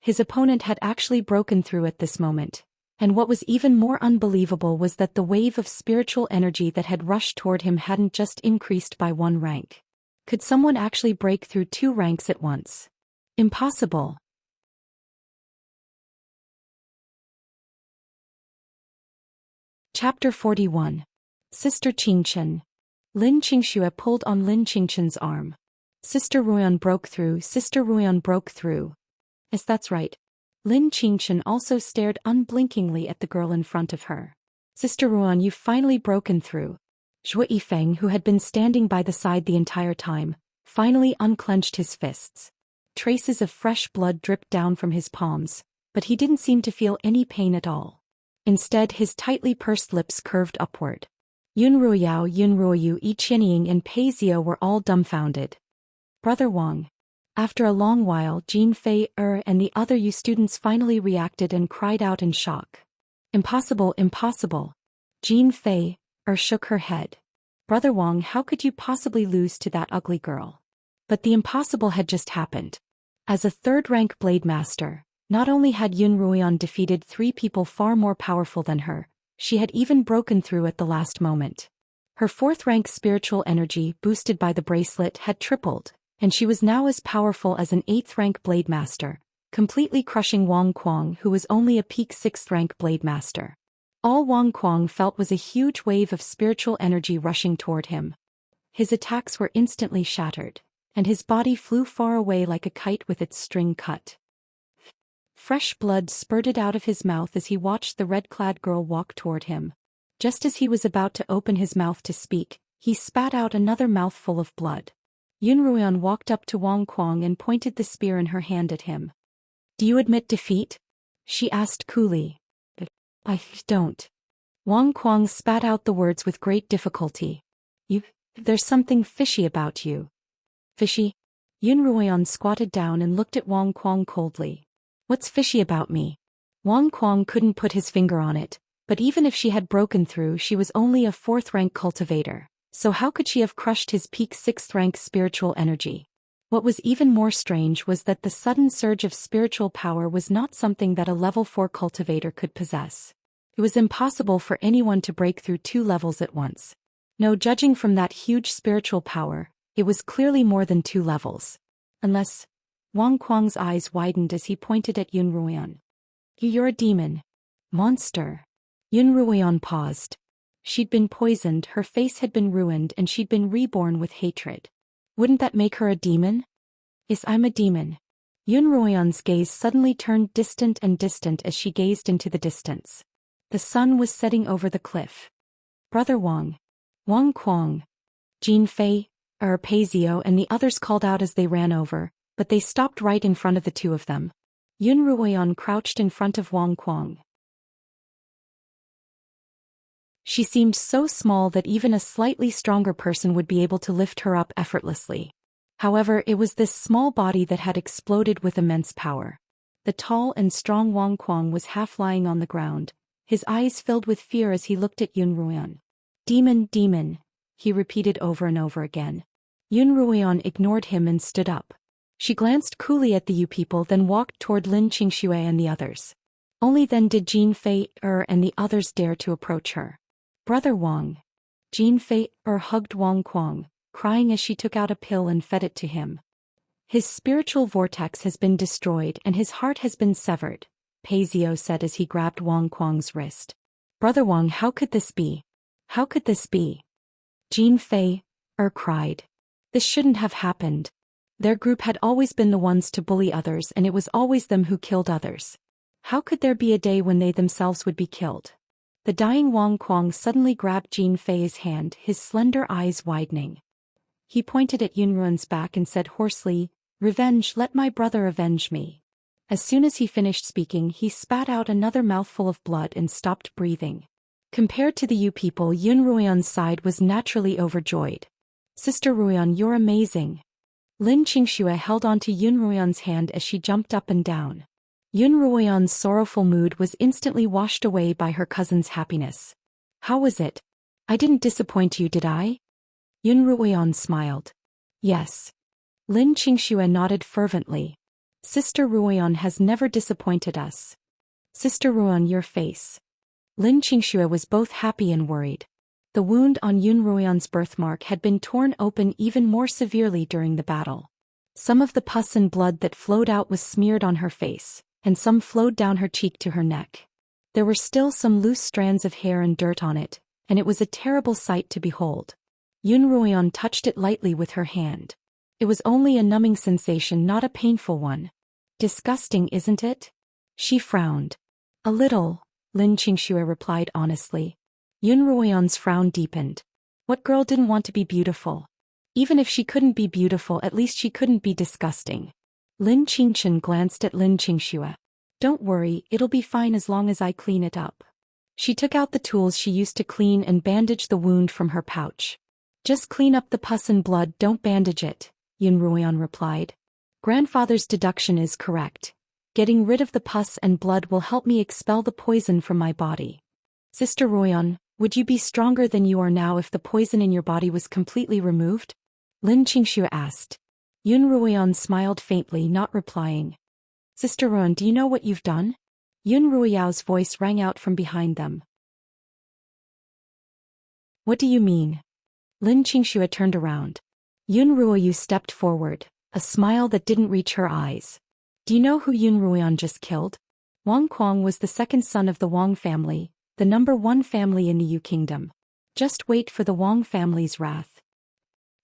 His opponent had actually broken through at this moment, and what was even more unbelievable was that the wave of spiritual energy that had rushed toward him hadn't just increased by 1 rank. Could someone actually break through 2 ranks at once? Impossible. Chapter 41. Sister Qingchen. Lin Qingxue pulled on Lin Qingchen's arm. Sister Ruoyan broke through, Sister Ruoyan broke through. Yes, that's right. Lin Qingchen also stared unblinkingly at the girl in front of her. Sister Ruoyan, you've finally broken through. Zhou Yifeng, who had been standing by the side the entire time, finally unclenched his fists. Traces of fresh blood dripped down from his palms, but he didn't seem to feel any pain at all. Instead, his tightly pursed lips curved upward. Yun Ruoyao, Yun Ruoyu, Yi Qianying and Pei Zio were all dumbfounded. Brother Wang. After a long while, Jin Fei, and the other Yu students finally reacted and cried out in shock. Impossible, impossible. Jin Fei, shook her head. Brother Wang, how could you possibly lose to that ugly girl? But the impossible had just happened. As a 3rd-rank blade master, not only had Yun Ruoyan defeated 3 people far more powerful than her, she had even broken through at the last moment. Her 4th-rank spiritual energy, boosted by the bracelet, had tripled, and she was now as powerful as an 8th-rank blade master, completely crushing Wang Kuang, who was only a peak 6th-rank blade master. All Wang Kuang felt was a huge wave of spiritual energy rushing toward him. His attacks were instantly shattered, and his body flew far away like a kite with its string cut. Fresh blood spurted out of his mouth as he watched the red-clad girl walk toward him. Just as he was about to open his mouth to speak, he spat out another mouthful of blood. Yun Ruoyan walked up to Wang Kuang and pointed the spear in her hand at him. Do you admit defeat? She asked coolly. I don't. Wang Kuang spat out the words with great difficulty. There's something fishy about you. Fishy? Yun Ruoyan squatted down and looked at Wang Kuang coldly. What's fishy about me? Wang Kuang couldn't put his finger on it, but even if she had broken through, she was only a 4th-rank cultivator, so how could she have crushed his peak 6th-rank spiritual energy? What was even more strange was that the sudden surge of spiritual power was not something that a level 4 cultivator could possess. It was impossible for anyone to break through 2 levels at once. No, judging from that huge spiritual power, it was clearly more than 2 levels. Unless... Wang Kuang's eyes widened as he pointed at Yun Ruoyan. You're a demon. Monster. Yun Ruoyan paused. She'd been poisoned, her face had been ruined, and she'd been reborn with hatred. Wouldn't that make her a demon? Yes, I'm a demon. Yun Ruoyan's gaze suddenly turned distant and distant as she gazed into the distance. The sun was setting over the cliff. Brother Wang. Wang Kuang. Jin Fei, Pei Zio and the others called out as they ran over, but they stopped right in front of the 2 of them. Yun Ruoyan crouched in front of Wang Kuang. She seemed so small that even a slightly stronger person would be able to lift her up effortlessly. However, it was this small body that had exploded with immense power. The tall and strong Wang Kuang was half lying on the ground, his eyes filled with fear as he looked at Yun Ruoyan. Demon, demon, he repeated over and over again. Yun Ruoyan ignored him and stood up. She glanced coolly at the Yu people, then walked toward Lin Qingxue and the others. Only then did Jin Fei and the others dare to approach her. Brother Wang. Jin Fei hugged Wang Kuang, crying as she took out a pill and fed it to him. His spiritual vortex has been destroyed and his heart has been severed, Pei Zio said as he grabbed Wang Kuang's wrist. Brother Wang, how could this be? How could this be? Jin Fei cried. This shouldn't have happened. Their group had always been the ones to bully others, and it was always them who killed others. How could there be a day when they themselves would be killed? The dying Wang Kuang suddenly grabbed Jin Fei's hand, his slender eyes widening. He pointed at Yun Ruoyan's back and said hoarsely, "Revenge, let my brother avenge me." As soon as he finished speaking, he spat out another mouthful of blood and stopped breathing. Compared to the Yu people, Yun Ruoyan's side was naturally overjoyed. Sister Ruoyan, you're amazing. Lin Qingxue held onto Yun Ruoyan's hand as she jumped up and down. Yun Ruoyan's sorrowful mood was instantly washed away by her cousin's happiness. How was it? I didn't disappoint you, did I? Yun Ruoyan smiled. Yes. Lin Qingxue nodded fervently. Sister Ruoyan has never disappointed us. Sister Ruoyan, your face. Lin Qingxue was both happy and worried. The wound on Yun Ruoyan's birthmark had been torn open even more severely during the battle. Some of the pus and blood that flowed out was smeared on her face, and some flowed down her cheek to her neck. There were still some loose strands of hair and dirt on it, and it was a terrible sight to behold. Yun Ruoyan touched it lightly with her hand. It was only a numbing sensation, not a painful one. Disgusting, isn't it? She frowned. A little, Lin Qingxue replied honestly. Yun Ruoyan's frown deepened. What girl didn't want to be beautiful? Even if she couldn't be beautiful, at least she couldn't be disgusting. Lin Qingchen glanced at Lin Qingxue. Don't worry, it'll be fine as long as I clean it up. She took out the tools she used to clean and bandage the wound from her pouch. Just clean up the pus and blood, don't bandage it, Yun Ruoyan replied. Grandfather's deduction is correct. Getting rid of the pus and blood will help me expel the poison from my body. Sister Ruoyan, would you be stronger than you are now if the poison in your body was completely removed? Lin Qingxue asked. Yun Ruoyan smiled faintly, not replying. Sister Ruoyan, do you know what you've done? Yun Ruoyao's voice rang out from behind them. What do you mean? Lin Qingxue turned around. Yun Ruoyu stepped forward, a smile that didn't reach her eyes. Do you know who Yun Ruoyan just killed? Wang Kuang was the second son of the Wang family, the number one family in the Yu kingdom. Just wait for the Wang family's wrath.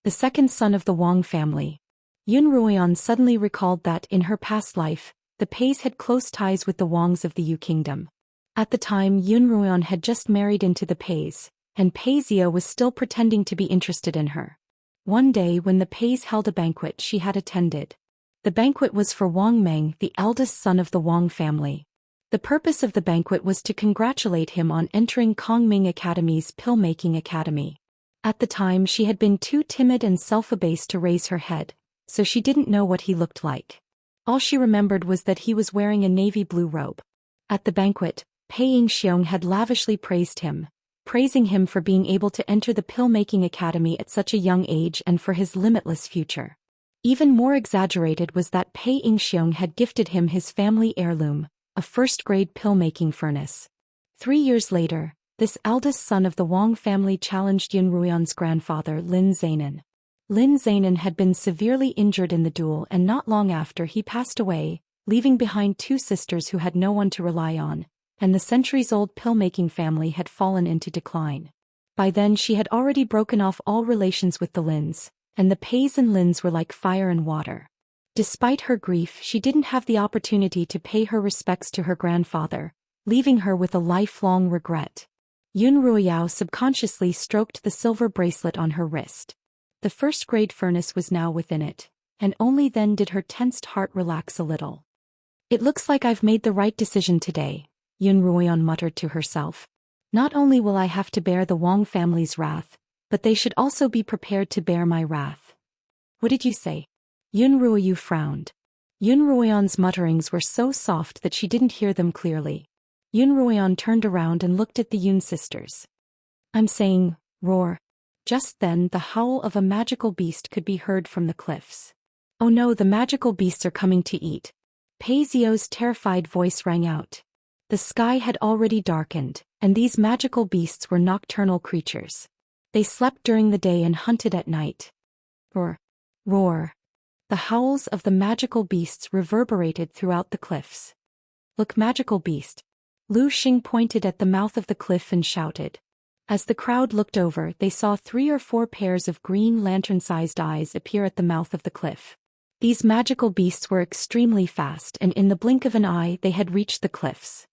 The second son of the Wang family. Yun Ruoyan suddenly recalled that, in her past life, the Peis had close ties with the Wangs of the Yu kingdom. At the time, Yun Ruoyan had just married into the Peis, and Pei Zio was still pretending to be interested in her. One day when the Peis held a banquet she had attended. The banquet was for Wang Meng, the eldest son of the Wang family. The purpose of the banquet was to congratulate him on entering Kongming Academy's pill-making academy. At the time she had been too timid and self-abased to raise her head, so she didn't know what he looked like. All she remembered was that he was wearing a navy blue robe. At the banquet, Pei Yingxiong had lavishly praised him, praising him for being able to enter the pill-making academy at such a young age and for his limitless future. Even more exaggerated was that Pei Yingxiong had gifted him his family heirloom, a first-grade pill-making furnace. 3 years later, this eldest son of the Wang family challenged Yun Ruoyan's grandfather, Lin Zainan. Lin Zainan had been severely injured in the duel, and not long after he passed away, leaving behind 2 sisters who had no one to rely on, and the centuries-old pill-making family had fallen into decline. By then she had already broken off all relations with the Lins, and the Peis and Lins were like fire and water. Despite her grief, she didn't have the opportunity to pay her respects to her grandfather, leaving her with a lifelong regret. Yun Ruoyao subconsciously stroked the silver bracelet on her wrist. The first-grade furnace was now within it, and only then did her tensed heart relax a little. It looks like I've made the right decision today, Yun Ruoyan muttered to herself. Not only will I have to bear the Wang family's wrath, but they should also be prepared to bear my wrath. What did you say? Yun Ruoyu frowned. Yun Ruoyan's mutterings were so soft that she didn't hear them clearly. Yun Ruoyan turned around and looked at the Yun sisters. I'm saying, roar. Just then the howl of a magical beast could be heard from the cliffs. Oh no, the magical beasts are coming to eat. Pei Zio's terrified voice rang out. The sky had already darkened, and these magical beasts were nocturnal creatures. They slept during the day and hunted at night. Roar. Roar. The howls of the magical beasts reverberated throughout the cliffs. Look, magical beast. Lu Xing pointed at the mouth of the cliff and shouted. As the crowd looked over, they saw 3 or 4 pairs of green lantern-sized eyes appear at the mouth of the cliff. These magical beasts were extremely fast, and in the blink of an eye they had reached the cliffs.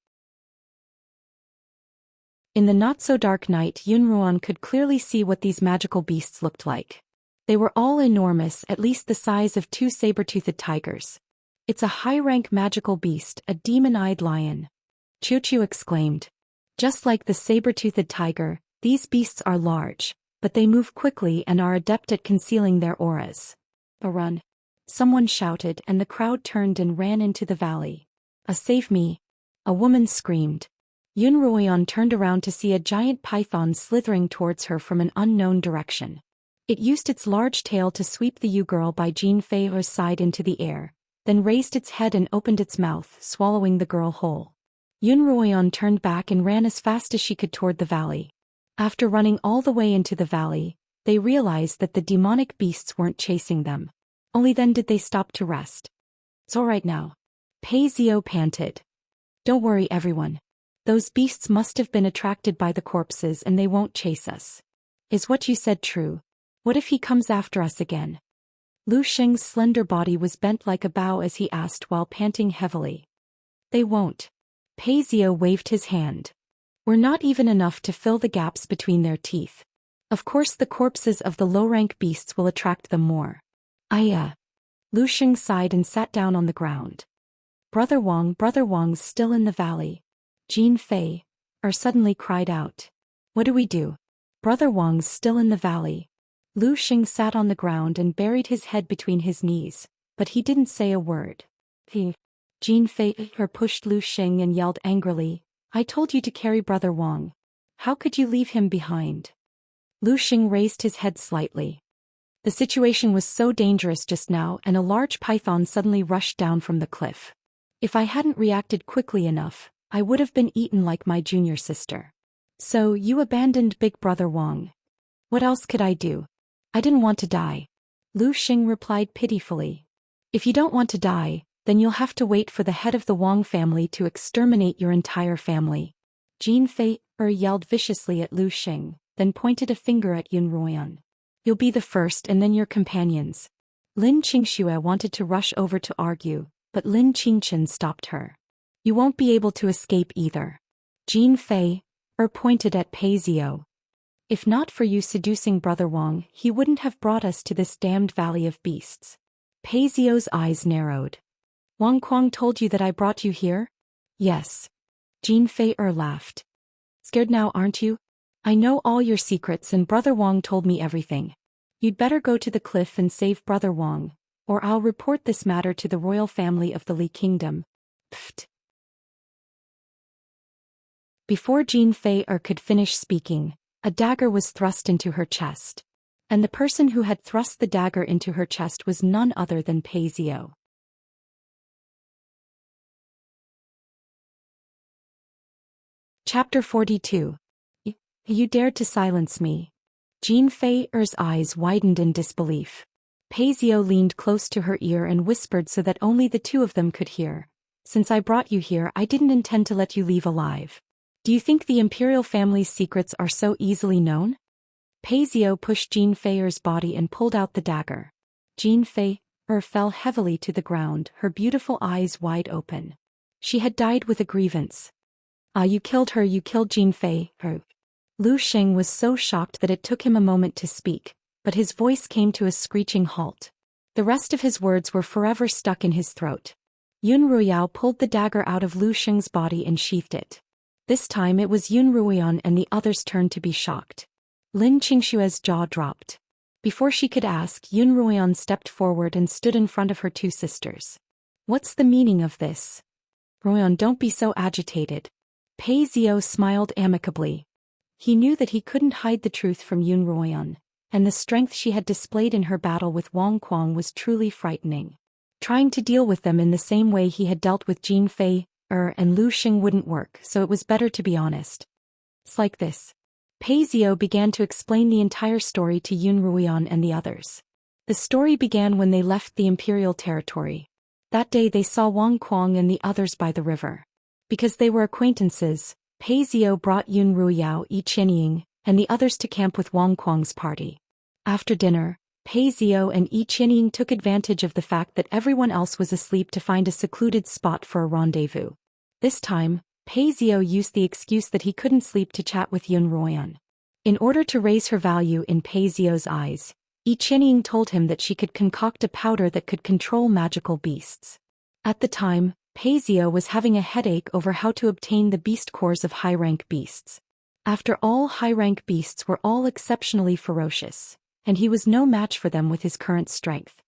In the not-so-dark night, Yunruan could clearly see what these magical beasts looked like. They were all enormous, at least the size of 2 saber-toothed tigers. It's a high-rank magical beast, a demon-eyed lion. Chu exclaimed. Just like the saber-toothed tiger, these beasts are large, but they move quickly and are adept at concealing their auras. A run. Someone shouted, and the crowd turned and ran into the valley. Save me! A woman screamed. Yun Ruoyan turned around to see a giant python slithering towards her from an unknown direction. It used its large tail to sweep the Yu-girl by Jin Fei's side into the air, then raised its head and opened its mouth, swallowing the girl whole. Yun Ruoyan turned back and ran as fast as she could toward the valley. After running all the way into the valley, they realized that the demonic beasts weren't chasing them. Only then did they stop to rest. It's all right now. Pei Zio panted. Don't worry, everyone. Those beasts must have been attracted by the corpses and they won't chase us. Is what you said true? What if he comes after us again? Lu Xing's slender body was bent like a bow as he asked while panting heavily. They won't. Pei Zio waved his hand. We're not even enough to fill the gaps between their teeth. Of course the corpses of the low-rank beasts will attract them more. Lu Xing sighed and sat down on the ground. Brother Wang's still in the valley. Jin Fei suddenly cried out. What do we do? Brother Wang's still in the valley. Lu Xing sat on the ground and buried his head between his knees, but he didn't say a word. Jin Fei pushed Lu Xing and yelled angrily, I told you to carry Brother Wang. How could you leave him behind? Lu Xing raised his head slightly. The situation was so dangerous just now, and a large python suddenly rushed down from the cliff. If I hadn't reacted quickly enough, I would have been eaten like my junior sister. So you abandoned Big Brother Wang. What else could I do? I didn't want to die. Lu Xing replied pitifully. If you don't want to die, then you'll have to wait for the head of the Wang family to exterminate your entire family. Jin Fei yelled viciously at Lu Xing, then pointed a finger at Yun Ruoyan. You'll be the first and then your companions. Lin Qingxue wanted to rush over to argue, but Lin Qingchen stopped her. You won't be able to escape either. Jin Fei pointed at Pei Zio. If not for you seducing Brother Wang, he wouldn't have brought us to this damned valley of beasts. Pei Zio's eyes narrowed. Wang Kuang told you that I brought you here? Yes. Jin Fei laughed. Scared now, aren't you? I know all your secrets and Brother Wang told me everything. You'd better go to the cliff and save Brother Wang, or I'll report this matter to the royal family of the Li Kingdom. Pfft. Before Jin Fei could finish speaking, a dagger was thrust into her chest. And the person who had thrust the dagger into her chest was none other than Pei Zio. Chapter 42. You dared to silence me. Jin Fei's eyes widened in disbelief. Pei Zio leaned close to her ear and whispered so that only the two of them could hear. Since I brought you here, I didn't intend to let you leave alive. Do you think the imperial family's secrets are so easily known? Pei Zio pushed Jin Fei's body and pulled out the dagger. Jin Fei fell heavily to the ground, her beautiful eyes wide open. She had died with a grievance. You killed her, you killed Jin Fei. Lu Xing was so shocked that it took him a moment to speak, but his voice came to a screeching halt. The rest of his words were forever stuck in his throat. Yun Ruoyao pulled the dagger out of Lu Xing's body and sheathed it. This time it was Yun Ruoyan and the others' turn to be shocked. Lin Qingxue's jaw dropped. Before she could ask, Yun Ruoyan stepped forward and stood in front of her two sisters. What's the meaning of this? Ruoyan, don't be so agitated. Pei Zhou smiled amicably. He knew that he couldn't hide the truth from Yun Ruoyan, and the strength she had displayed in her battle with Wang Kuang was truly frightening. Trying to deal with them in the same way he had dealt with Jin Fei, and Lu Xing wouldn't work, so it was better to be honest. It's like this. Pei Zhou began to explain the entire story to Yun Ruoyan and the others. The story began when they left the imperial territory. That day they saw Wang Kuang and the others by the river. Because they were acquaintances, Pei Zhou brought Yun Ruoyao, Yi Qianying, and the others to camp with Wang Kuang's party. After dinner, Pei Zhou and Yi Qianying took advantage of the fact that everyone else was asleep to find a secluded spot for a rendezvous. This time, Pei Zhou used the excuse that he couldn't sleep to chat with Yun Ruoyan. In order to raise her value in Pei Zhou's eyes, Yi Qianying told him that she could concoct a powder that could control magical beasts. At the time, Pei Zhou was having a headache over how to obtain the beast cores of high-rank beasts. After all, high-rank beasts were all exceptionally ferocious, and he was no match for them with his current strength.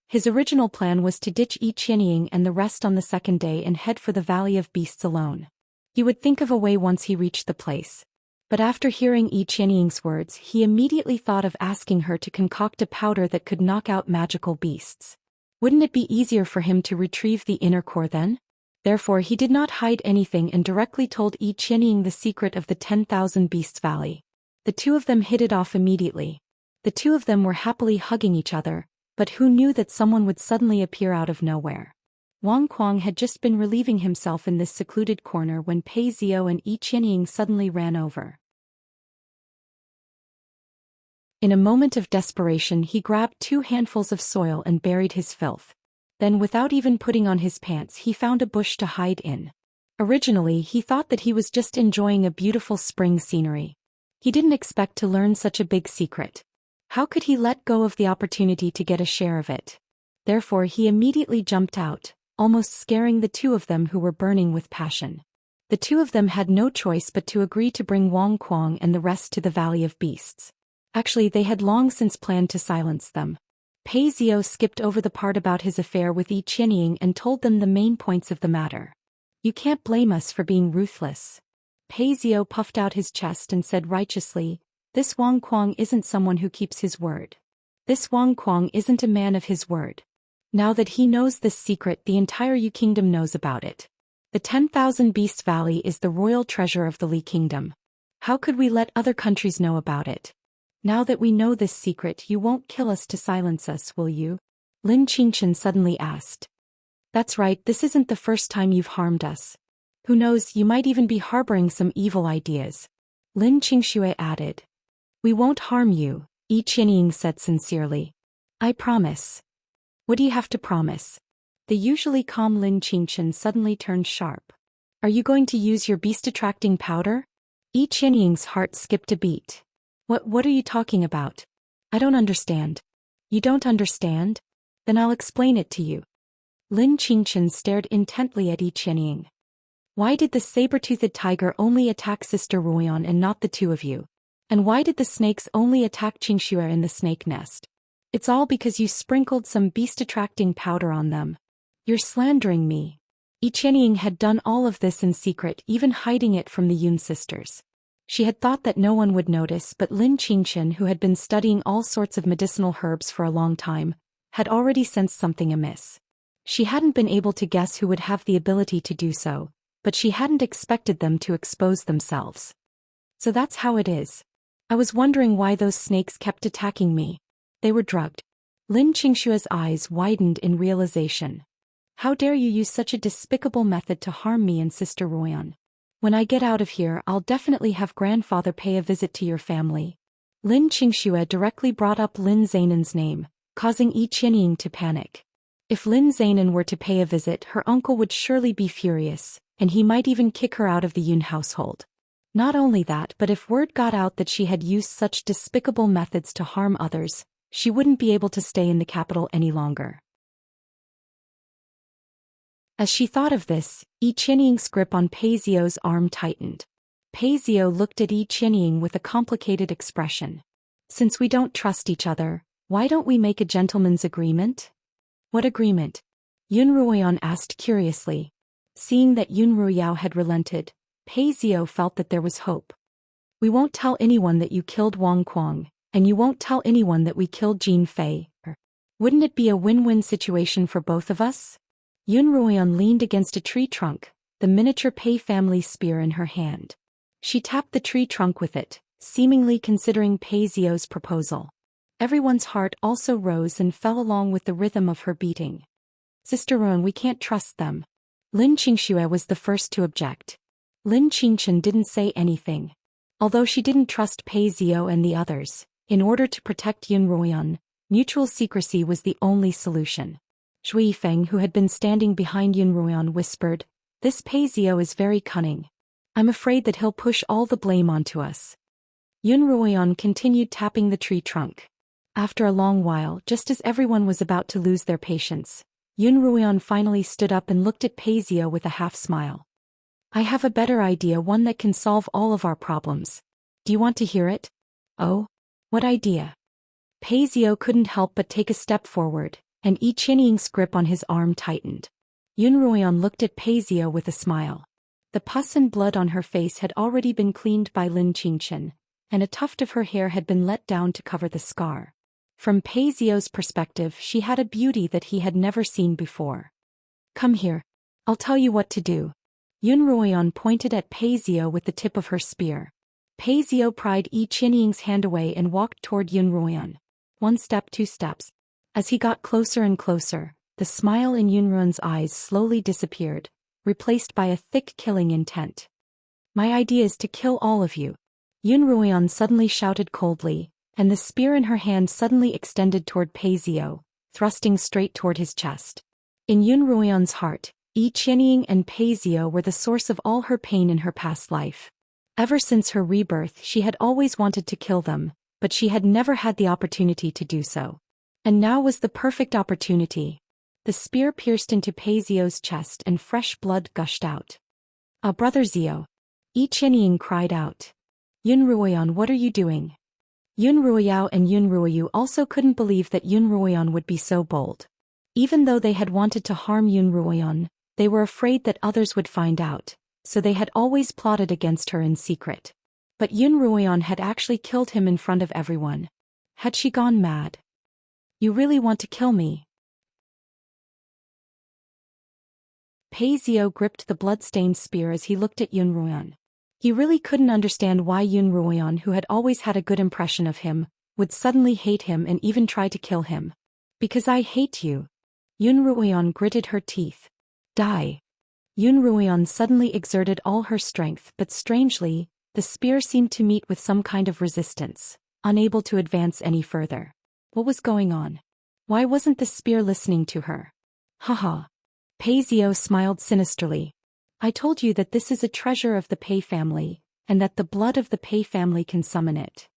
His original plan was to ditch Yi Qianying and the rest on the second day and head for the Valley of Beasts alone. He would think of a way once he reached the place. But after hearing Yi Qianying's words, he immediately thought of asking her to concoct a powder that could knock out magical beasts. Wouldn't it be easier for him to retrieve the inner core then? Therefore he did not hide anything and directly told Yi Qianying the secret of the 10,000 Beasts Valley. The two of them hit it off immediately. The two of them were happily hugging each other, but who knew that someone would suddenly appear out of nowhere? Wang Kuang had just been relieving himself in this secluded corner when Pei Zhou and Yi Qianying suddenly ran over. In a moment of desperation he grabbed 2 handfuls of soil and buried his filth. Then without even putting on his pants he found a bush to hide in. Originally he thought that he was just enjoying a beautiful spring scenery. He didn't expect to learn such a big secret. How could he let go of the opportunity to get a share of it? Therefore he immediately jumped out, almost scaring the two of them who were burning with passion. The two of them had no choice but to agree to bring Wang Kuang and the rest to the Valley of Beasts. Actually, they had long since planned to silence them. Pei Zhou skipped over the part about his affair with Yi Qianying and told them the main points of the matter. You can't blame us for being ruthless. Pei Zhou puffed out his chest and said righteously, this Wang Kuang isn't someone who keeps his word. This Wang Kuang isn't a man of his word. Now that he knows this secret, the entire Yu Kingdom knows about it. The 10,000 Beast Valley is the royal treasure of the Li Kingdom. How could we let other countries know about it? Now that we know this secret, you won't kill us to silence us, will you? Lin Qingshan suddenly asked. That's right, this isn't the first time you've harmed us. Who knows, you might even be harboring some evil ideas. Lin Qingshui added. We won't harm you, Yi Qianying said sincerely. I promise. What do you have to promise? The usually calm Lin Qingshan suddenly turned sharp. Are you going to use your beast-attracting powder? Yi Qianying's heart skipped a beat. What are you talking about? I don't understand. You don't understand? Then I'll explain it to you. Lin Qingshan stared intently at Yi Qianying. Why did the saber-toothed tiger only attack Sister Ruoyan and not the two of you? And why did the snakes only attack Xianxia in the snake nest? It's all because you sprinkled some beast-attracting powder on them. You're slandering me. Yi Qianying had done all of this in secret, even hiding it from the Yun sisters. She had thought that no one would notice, but Lin Qingshan, who had been studying all sorts of medicinal herbs for a long time, had already sensed something amiss. She hadn't been able to guess who would have the ability to do so, but she hadn't expected them to expose themselves. So that's how it is. I was wondering why those snakes kept attacking me. They were drugged. Lin Qingshua's eyes widened in realization. How dare you use such a despicable method to harm me and Sister Ruoyan? When I get out of here, I'll definitely have grandfather pay a visit to your family. Lin Qingxue directly brought up Lin Zainan's name, causing Yi Qianying to panic. If Lin Zainan were to pay a visit, her uncle would surely be furious, and he might even kick her out of the Yun household. Not only that, but if word got out that she had used such despicable methods to harm others, she wouldn't be able to stay in the capital any longer. As she thought of this, Yi Qianying's grip on Pei Zhou's arm tightened. Pei Zhou looked at Yi Qianying with a complicated expression. Since we don't trust each other, why don't we make a gentleman's agreement? What agreement? Yun Ruoyan asked curiously. Seeing that Yun Ruoyao had relented, Pei Zhou felt that there was hope. We won't tell anyone that you killed Wang Kuang, and you won't tell anyone that we killed Jin Fei. Wouldn't it be a win-win situation for both of us? Yun Ruoyan leaned against a tree trunk, the miniature Pei family spear in her hand. She tapped the tree trunk with it, seemingly considering Pei Zhou's proposal. Everyone's heart also rose and fell along with the rhythm of her beating. Sister Ruan, we can't trust them. Lin Qingxue was the first to object. Lin Qingchen didn't say anything. Although she didn't trust Pei Zhou and the others, in order to protect Yun Ruoyan, mutual secrecy was the only solution. Zhu Yifeng, who had been standing behind Yun Ruoyan, whispered, "This Pei Zhou is very cunning. I'm afraid that he'll push all the blame onto us." Yun Ruoyan continued tapping the tree trunk. After a long while, just as everyone was about to lose their patience, Yun Ruoyan finally stood up and looked at Pei Zhou with a half-smile. "I have a better idea, one that can solve all of our problems. Do you want to hear it?" "Oh? What idea?" Pei Zhou couldn't help but take a step forward, and Yi Qianying's grip on his arm tightened. Yun Ruoyan looked at Pei Zhou with a smile. The pus and blood on her face had already been cleaned by Lin Qingchen, and a tuft of her hair had been let down to cover the scar. From Pei Zhou's perspective, she had a beauty that he had never seen before. "Come here. I'll tell you what to do." Yun Ruoyan pointed at Pei Zhou with the tip of her spear. Pei Zhou pried Yi Qianying's hand away and walked toward Yun Ruoyan. 1 step, 2 steps. As he got closer and closer, the smile in Yun Ruoyan's eyes slowly disappeared, replaced by a thick killing intent. "My idea is to kill all of you." Yun Ruoyan suddenly shouted coldly, and the spear in her hand suddenly extended toward Pei Zhou, thrusting straight toward his chest. In Yun Ruoyan's heart, Yi Qianying and Pei Zhou were the source of all her pain in her past life. Ever since her rebirth, she had always wanted to kill them, but she had never had the opportunity to do so. And now was the perfect opportunity. The spear pierced into Pei Zhou's chest and fresh blood gushed out. "Ah, Brother Zhou!" Yi Qianying cried out. "Yun Ruoyan, what are you doing?" Yun Ruoyao and Yun Ruoyu also couldn't believe that Yun Ruoyan would be so bold. Even though they had wanted to harm Yun Ruoyan, they were afraid that others would find out, so they had always plotted against her in secret. But Yun Ruoyan had actually killed him in front of everyone. Had she gone mad? "You really want to kill me?" Pei Zhou gripped the blood-stained spear as he looked at Yun Ruoyan. He really couldn't understand why Yun Ruoyan, who had always had a good impression of him, would suddenly hate him and even try to kill him. "Because I hate you." Yun Ruoyan gritted her teeth. "Die." Yun Ruoyan suddenly exerted all her strength, but strangely, the spear seemed to meet with some kind of resistance, unable to advance any further. What was going on? Why wasn't the spear listening to her? Haha. Pei Zhou smiled sinisterly. "I told you that this is a treasure of the Pei family, and that the blood of the Pei family can summon it."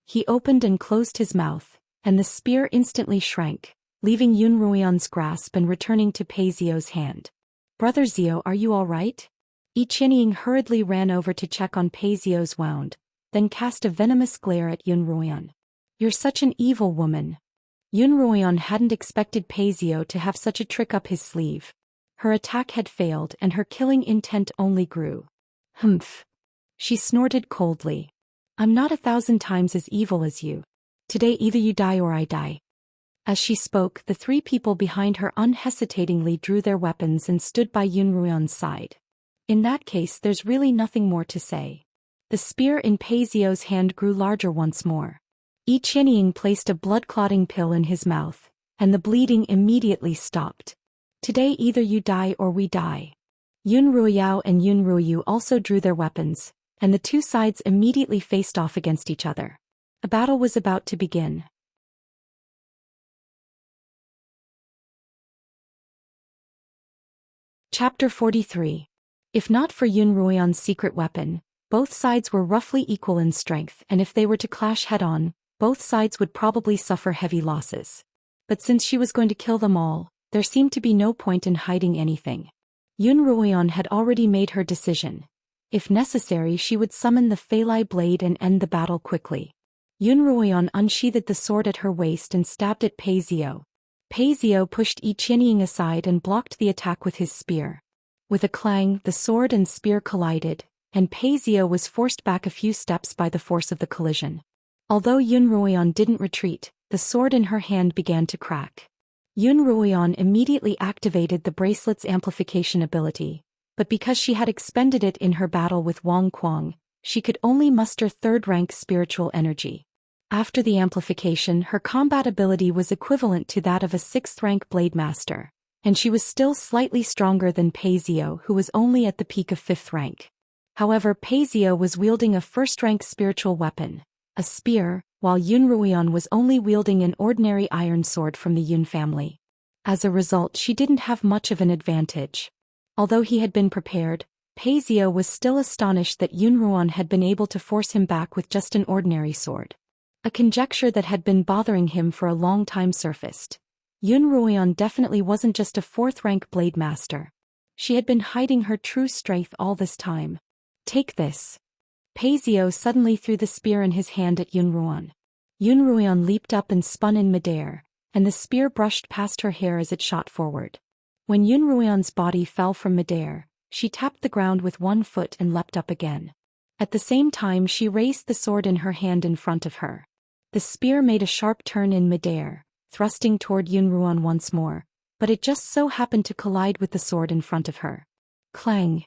He opened and closed his mouth, and the spear instantly shrank, leaving Yun Ruoyan's grasp and returning to Pei Zhou's hand. "Brother Zhou, are you all right?" Yi Qianying hurriedly ran over to check on Pei Zhou's wound, then cast a venomous glare at Yun Ruoyan. "You're such an evil woman." Yun Ruoyan hadn't expected Pei Zhou to have such a trick up his sleeve. Her attack had failed and her killing intent only grew. "Humph." She snorted coldly. "I'm not 1,000 times as evil as you. Today either you die or I die." As she spoke, the 3 people behind her unhesitatingly drew their weapons and stood by Yun Ruoyan's side. In that case, there's really nothing more to say. The spear in Pei Zhou's hand grew larger once more. Yi Qianying placed a blood-clotting pill in his mouth, and the bleeding immediately stopped. "Today either you die or we die." Yun Ruoyao and Yun Ruoyu also drew their weapons, and the 2 sides immediately faced off against each other. A battle was about to begin. Chapter 43. If not for Yun Ruoyan's secret weapon, both sides were roughly equal in strength, and if they were to clash head-on, both sides would probably suffer heavy losses. But since she was going to kill them all, there seemed to be no point in hiding anything. Yun Ruoyan had already made her decision. If necessary, she would summon the Feilai blade and end the battle quickly. Yun Ruoyan unsheathed the sword at her waist and stabbed at Pei Zhou. Pei Zhou pushed Yi Qianying aside and blocked the attack with his spear. With a clang, the sword and spear collided, and Pei Zio was forced back a few steps by the force of the collision. Although Yun Ruoyan didn't retreat, the sword in her hand began to crack. Yun Ruoyan immediately activated the bracelet's amplification ability, but because she had expended it in her battle with Wang Kuang, she could only muster third-rank spiritual energy. After the amplification, her combat ability was equivalent to that of a 6th-rank blade master, and she was still slightly stronger than Pei Zio, who was only at the peak of 5th rank. However, Pei Zio was wielding a 1st-rank spiritual weapon, a spear, while Yun Ruoyan was only wielding an ordinary iron sword from the Yun family. As a result, she didn't have much of an advantage. Although he had been prepared, Pei Zio was still astonished that Yun Ruoyan had been able to force him back with just an ordinary sword. A conjecture that had been bothering him for a long time surfaced. Yun Ruoyan definitely wasn't just a 4th-rank blade master. She had been hiding her true strength all this time. Take this. Pei Zio suddenly threw the spear in his hand at Yun Ruoyan. Yun Ruoyan leaped up and spun in midair, and the spear brushed past her hair as it shot forward. When Yun Ruoyan's body fell from midair, she tapped the ground with one foot and leapt up again. At the same time, she raised the sword in her hand in front of her. The spear made a sharp turn in midair, thrusting toward Yun Ruoyan once more, but it just so happened to collide with the sword in front of her. Clang!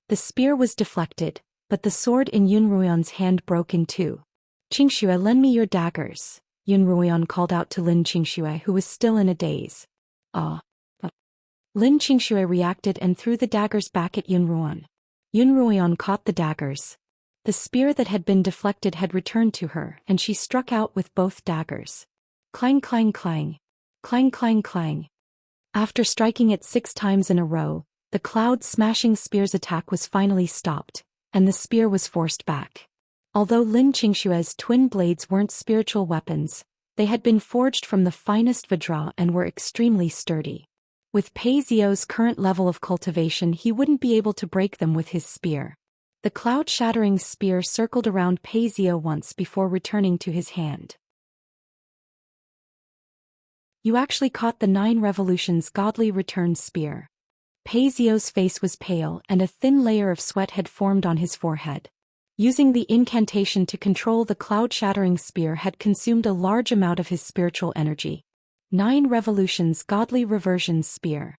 The spear was deflected, but the sword in Yun Ruoyan's hand broke in two. Xianxia, lend me your daggers, Yun Ruoyan called out to Lin Xianxia, who was still in a daze. Lin Xianxia reacted and threw the daggers back at Yun Ruoyan. Yun Ruoyan caught the daggers. The spear that had been deflected had returned to her, and she struck out with both daggers. Clang clang clang. Clang clang clang. After striking it 6 times in a row, the cloud-smashing spear's attack was finally stopped, and the spear was forced back. Although Lin Xianxia's twin blades weren't spiritual weapons, they had been forged from the finest vajra and were extremely sturdy. With Pei Zio's current level of cultivation, he wouldn't be able to break them with his spear. The cloud-shattering spear circled around Pei Zio once before returning to his hand. You actually caught the 9 revolutions godly return spear. Pei Zio's face was pale and a thin layer of sweat had formed on his forehead. Using the incantation to control the cloud-shattering spear had consumed a large amount of his spiritual energy. 9 revolutions godly reversion spear.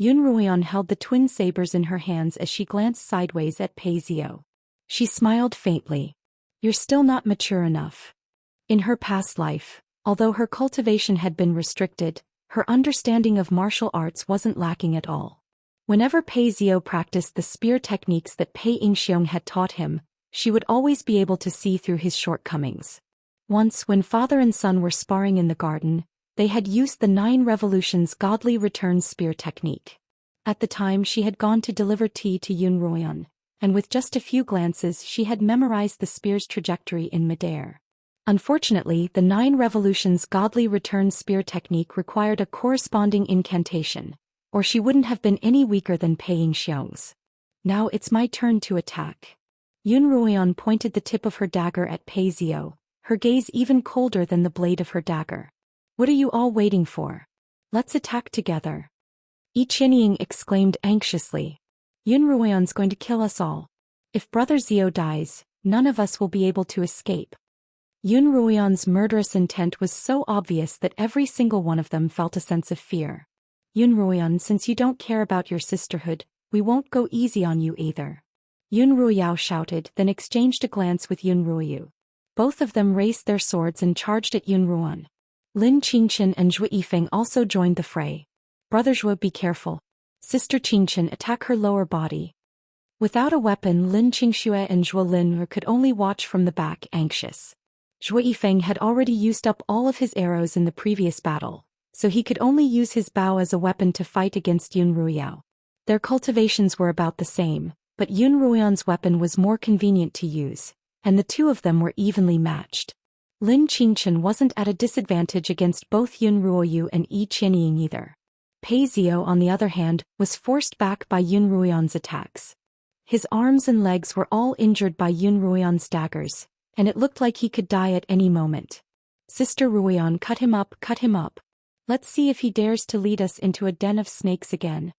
Yun Ruoyan held the twin sabers in her hands as she glanced sideways at Pei Zio. She smiled faintly. You're still not mature enough. In her past life, although her cultivation had been restricted, her understanding of martial arts wasn't lacking at all. Whenever Pei Zio practiced the spear techniques that Pei Yingxiong had taught him, she would always be able to see through his shortcomings. Once, when father and son were sparring in the garden, they had used the 9 revolutions godly return spear technique. At the time, she had gone to deliver tea to Yun Ruoyan, and with just a few glances she had memorized the spear's trajectory in midair. Unfortunately, the 9 revolutions godly return spear technique required a corresponding incantation, or she wouldn't have been any weaker than Pei Yingxiong's. Now it's my turn to attack. Yun Ruoyan pointed the tip of her dagger at Pei Zio, her gaze even colder than the blade of her dagger. What are you all waiting for? Let's attack together. Yi Qianying exclaimed anxiously. Yun Ruoyan's going to kill us all. If Brother Zio dies, none of us will be able to escape. Yun Ruoyan's murderous intent was so obvious that every single one of them felt a sense of fear. Yun Ruoyan, since you don't care about your sisterhood, we won't go easy on you either. Yun Ruoyao shouted, then exchanged a glance with Yun Ruoyu. Both of them raised their swords and charged at Yun Ruoyan. Lin Qingchen and Zhu Yifeng also joined the fray. Brother Zhu, be careful. Sister Qingchen, attack her lower body. Without a weapon, Lin Qingxue and Zhuo Lin could only watch from the back, anxious. Zhu Yifeng had already used up all of his arrows in the previous battle, so he could only use his bow as a weapon to fight against Yun Ruoyao. Their cultivations were about the same, but Yun Ruoyan's weapon was more convenient to use, and the two of them were evenly matched. Lin Qingchen wasn't at a disadvantage against both Yun Ruoyu and Yi Qianying either. Pei Zio, on the other hand, was forced back by Yun Ruoyan's attacks. His arms and legs were all injured by Yun Ruoyan's daggers, and it looked like he could die at any moment. Sister Ruoyan, cut him up, cut him up. Let's see if he dares to lead us into a den of snakes again.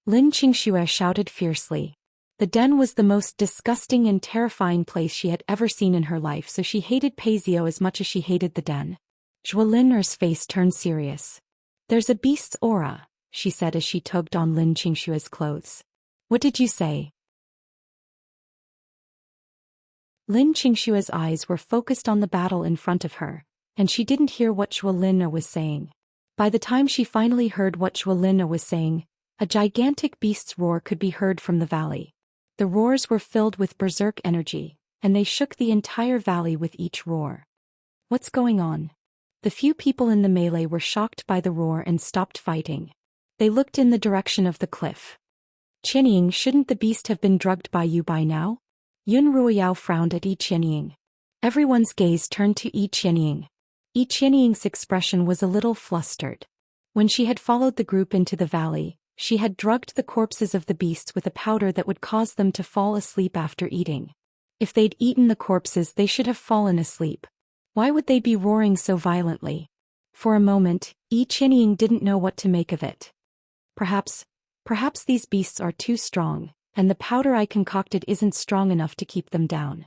Lin Qingxue shouted fiercely. The den was the most disgusting and terrifying place she had ever seen in her life, so she hated Paisio as much as she hated the den. Zhou Lin's face turned serious. "There's a beast's aura," she said as she tugged on Lin Qingshua's clothes. "What did you say?" Lin Qingshua's eyes were focused on the battle in front of her, and she didn't hear what Zhou Lin was saying. By the time she finally heard what Zhou Lin was saying, a gigantic beast's roar could be heard from the valley. The roars were filled with berserk energy, and they shook the entire valley with each roar. "What's going on?" The few people in the melee were shocked by the roar and stopped fighting. They looked in the direction of the cliff. "Qianying, shouldn't the beast have been drugged by you by now?" Yun Ruoyao frowned at Yi Qianying. Everyone's gaze turned to Yi Qianying. Yi Qianying's expression was a little flustered. When she had followed the group into the valley, she had drugged the corpses of the beasts with a powder that would cause them to fall asleep after eating. If they'd eaten the corpses, they should have fallen asleep. Why would they be roaring so violently? For a moment, Yi Qianying didn't know what to make of it. Perhaps these beasts are too strong, and the powder I concocted isn't strong enough to keep them down.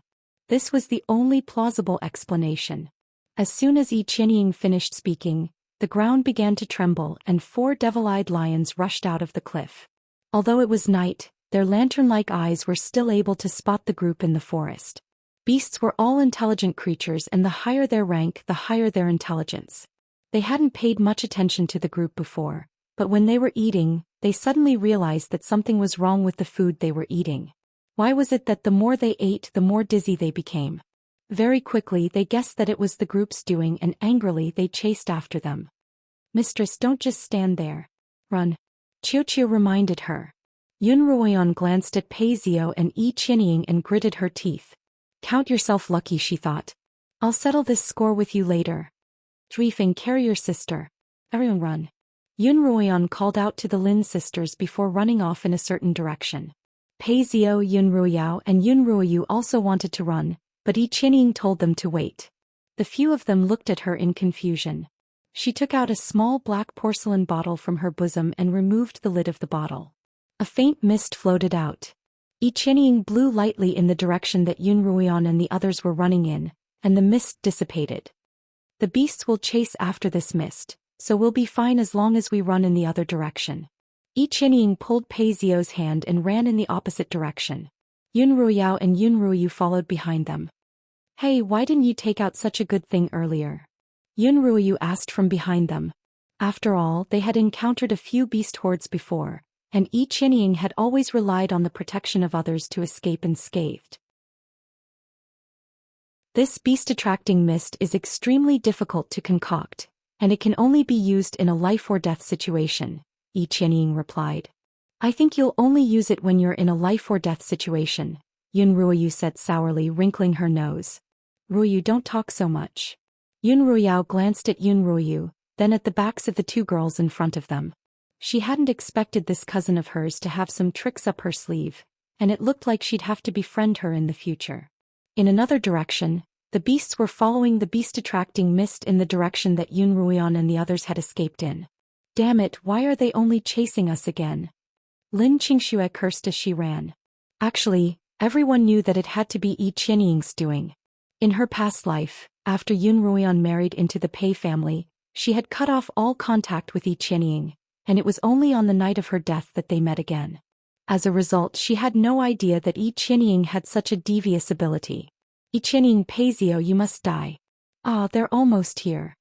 This was the only plausible explanation. As soon as Yi Qianying finished speaking, the ground began to tremble and 4 devil-eyed lions rushed out of the cliff. Although it was night, their lantern-like eyes were still able to spot the group in the forest. Beasts were all intelligent creatures, and the higher their rank, the higher their intelligence. They hadn't paid much attention to the group before, but when they were eating, they suddenly realized that something was wrong with the food they were eating. Why was it that the more they ate, the more dizzy they became? Very quickly they guessed that it was the group's doing, and angrily they chased after them. "Mistress, don't just stand there. Run," Qiu reminded her. Yun Ruoyan glanced at Paisio and Yi Qianying and gritted her teeth. "Count yourself lucky," she thought. "I'll settle this score with you later. Zhuifeng, carry your sister. Everyone run." Yun Ruoyan called out to the Lin sisters before running off in a certain direction. Paisio, Yun Ruoyao and Yun Ruoyu also wanted to run, but Yi Qianying told them to wait. The few of them looked at her in confusion. She took out a small black porcelain bottle from her bosom and removed the lid of the bottle. A faint mist floated out. Yi Qianying blew lightly in the direction that Yun Ruoyan and the others were running in, and the mist dissipated. "The beasts will chase after this mist, so we'll be fine as long as we run in the other direction." Yi Qianying pulled Paisio's hand and ran in the opposite direction. Yun Ruoyao and Yun Ruoyu followed behind them. "Hey, why didn't you take out such a good thing earlier?" Yun Ruoyu asked from behind them. After all, they had encountered a few beast hordes before, and Yi Qianying had always relied on the protection of others to escape unscathed. "This beast-attracting mist is extremely difficult to concoct, and it can only be used in a life-or-death situation," Yi Qianying replied. "I think you'll only use it when you're in a life-or-death situation," Yun Ruoyu said sourly, wrinkling her nose. "Ruoyu, don't talk so much." Yun Ruoyao glanced at Yun Ruoyu, then at the backs of the 2 girls in front of them. She hadn't expected this cousin of hers to have some tricks up her sleeve, and it looked like she'd have to befriend her in the future. In another direction, the beasts were following the beast-attracting mist in the direction that Yun Ruoyan and the others had escaped in. "Damn it, why are they only chasing us again?" Lin Qingxue cursed as she ran. Actually, everyone knew that it had to be Yi Qianying's doing. In her past life, after Yun Ruoyan married into the Pei family, she had cut off all contact with Yi Qianying, and it was only on the night of her death that they met again. As a result, she had no idea that Yi Qianying had such a devious ability. "Yi Qianying, Paisio, you must die." "Ah, they're almost here."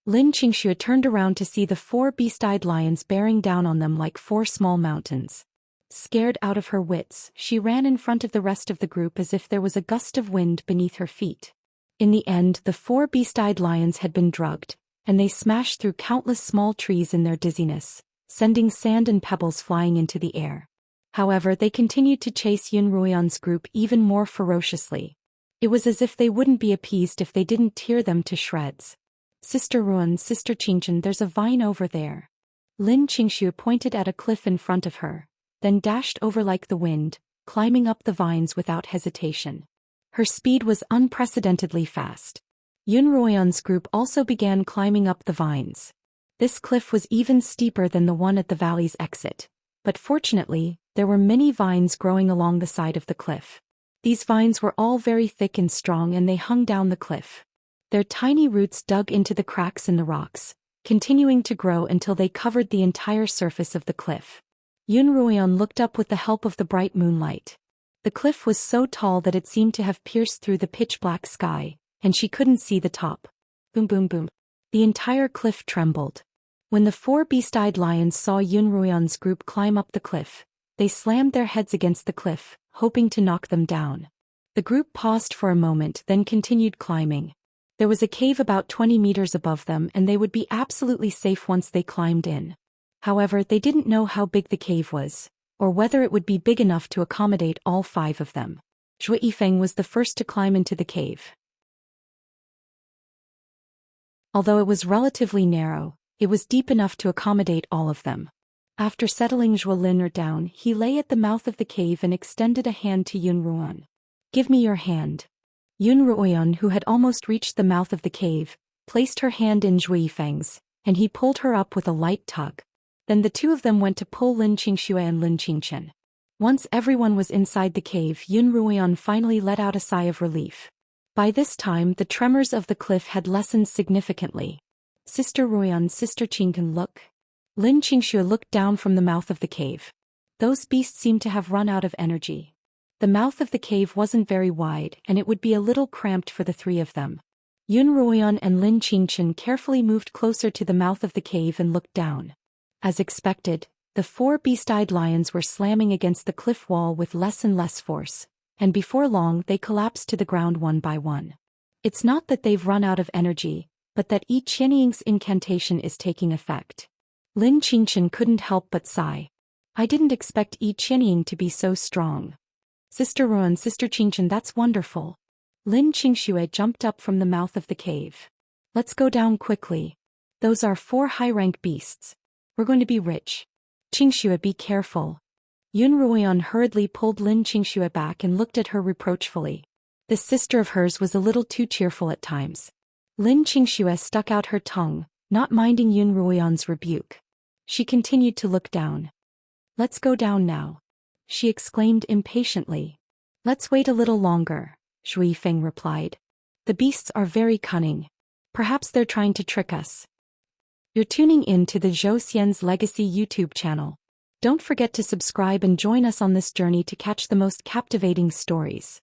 Lin Qingxue turned around to see the 4 beast-eyed lions bearing down on them like 4 small mountains. Scared out of her wits, she ran in front of the rest of the group as if there was a gust of wind beneath her feet. In the end, the 4 beast-eyed lions had been drugged, and they smashed through countless small trees in their dizziness, sending sand and pebbles flying into the air. However, they continued to chase Yun Ruoyan's group even more ferociously. It was as if they wouldn't be appeased if they didn't tear them to shreds. "Sister Ruan, Sister Qingchen, there's a vine over there." Lin Qingxue pointed at a cliff in front of her, then dashed over like the wind, climbing up the vines without hesitation. Her speed was unprecedentedly fast. Yun Ruoyan's group also began climbing up the vines. This cliff was even steeper than the one at the valley's exit, but fortunately, There were many vines growing along the side of the cliff. These vines were all very thick and strong, and they hung down the cliff. Their tiny roots dug into the cracks in the rocks, continuing to grow until they covered the entire surface of the cliff. Yun Ruoyan looked up with the help of the bright moonlight. The cliff was so tall that it seemed to have pierced through the pitch-black sky, and she couldn't see the top. Boom boom boom. The entire cliff trembled. When the 4 beast-eyed lions saw Yun Ruoyan's group climb up the cliff, they slammed their heads against the cliff, hoping to knock them down. The group paused for a moment, then continued climbing. There was a cave about 20 meters above them, and they would be absolutely safe once they climbed in. However, they didn't know how big the cave was, or whether it would be big enough to accommodate all 5 of them. Zhou Yifeng was the first to climb into the cave. Although it was relatively narrow, it was deep enough to accommodate all of them. After settling Zhou Lin down, he lay at the mouth of the cave and extended a hand to Yun Ruoyan. "Give me your hand." Yun Ruoyan, who had almost reached the mouth of the cave, placed her hand in Zhou Yifeng's, and he pulled her up with a light tug. Then the 2 of them went to pull Lin Xianxia and Lin Qingchen. Once everyone was inside the cave, Yun Ruoyan finally let out a sigh of relief. By this time, the tremors of the cliff had lessened significantly. "Sister Ruoyan, Sister Qingchen, look." Lin Qingxia looked down from the mouth of the cave. Those beasts seemed to have run out of energy. The mouth of the cave wasn't very wide, and it would be a little cramped for the 3 of them. Yun Ruoyan and Lin Qingchen carefully moved closer to the mouth of the cave and looked down. As expected, the 4 beast-eyed lions were slamming against the cliff wall with less and less force, and before long they collapsed to the ground one by one. It's not that they've run out of energy, but that Yi Qianying's incantation is taking effect. Lin Qingchen couldn't help but sigh. "I didn't expect Yi Qianying to be so strong." "Sister Ruoyan, Sister Qingchen, that's wonderful." Lin Qingxue jumped up from the mouth of the cave. "Let's go down quickly. Those are 4 high-rank beasts. We're going to be rich." "Qingxue, be careful." Yun Ruoyan hurriedly pulled Lin Qingxue back and looked at her reproachfully. This sister of hers was a little too cheerful at times. Lin Qingxue stuck out her tongue, not minding Yun Ruoyan's rebuke. She continued to look down. "Let's go down now," she exclaimed impatiently. "Let's wait a little longer," Zhou Yifeng replied. "The beasts are very cunning. Perhaps they're trying to trick us." You're tuning in to the Zhou Xian's Legacy YouTube channel. Don't forget to subscribe and join us on this journey to catch the most captivating stories.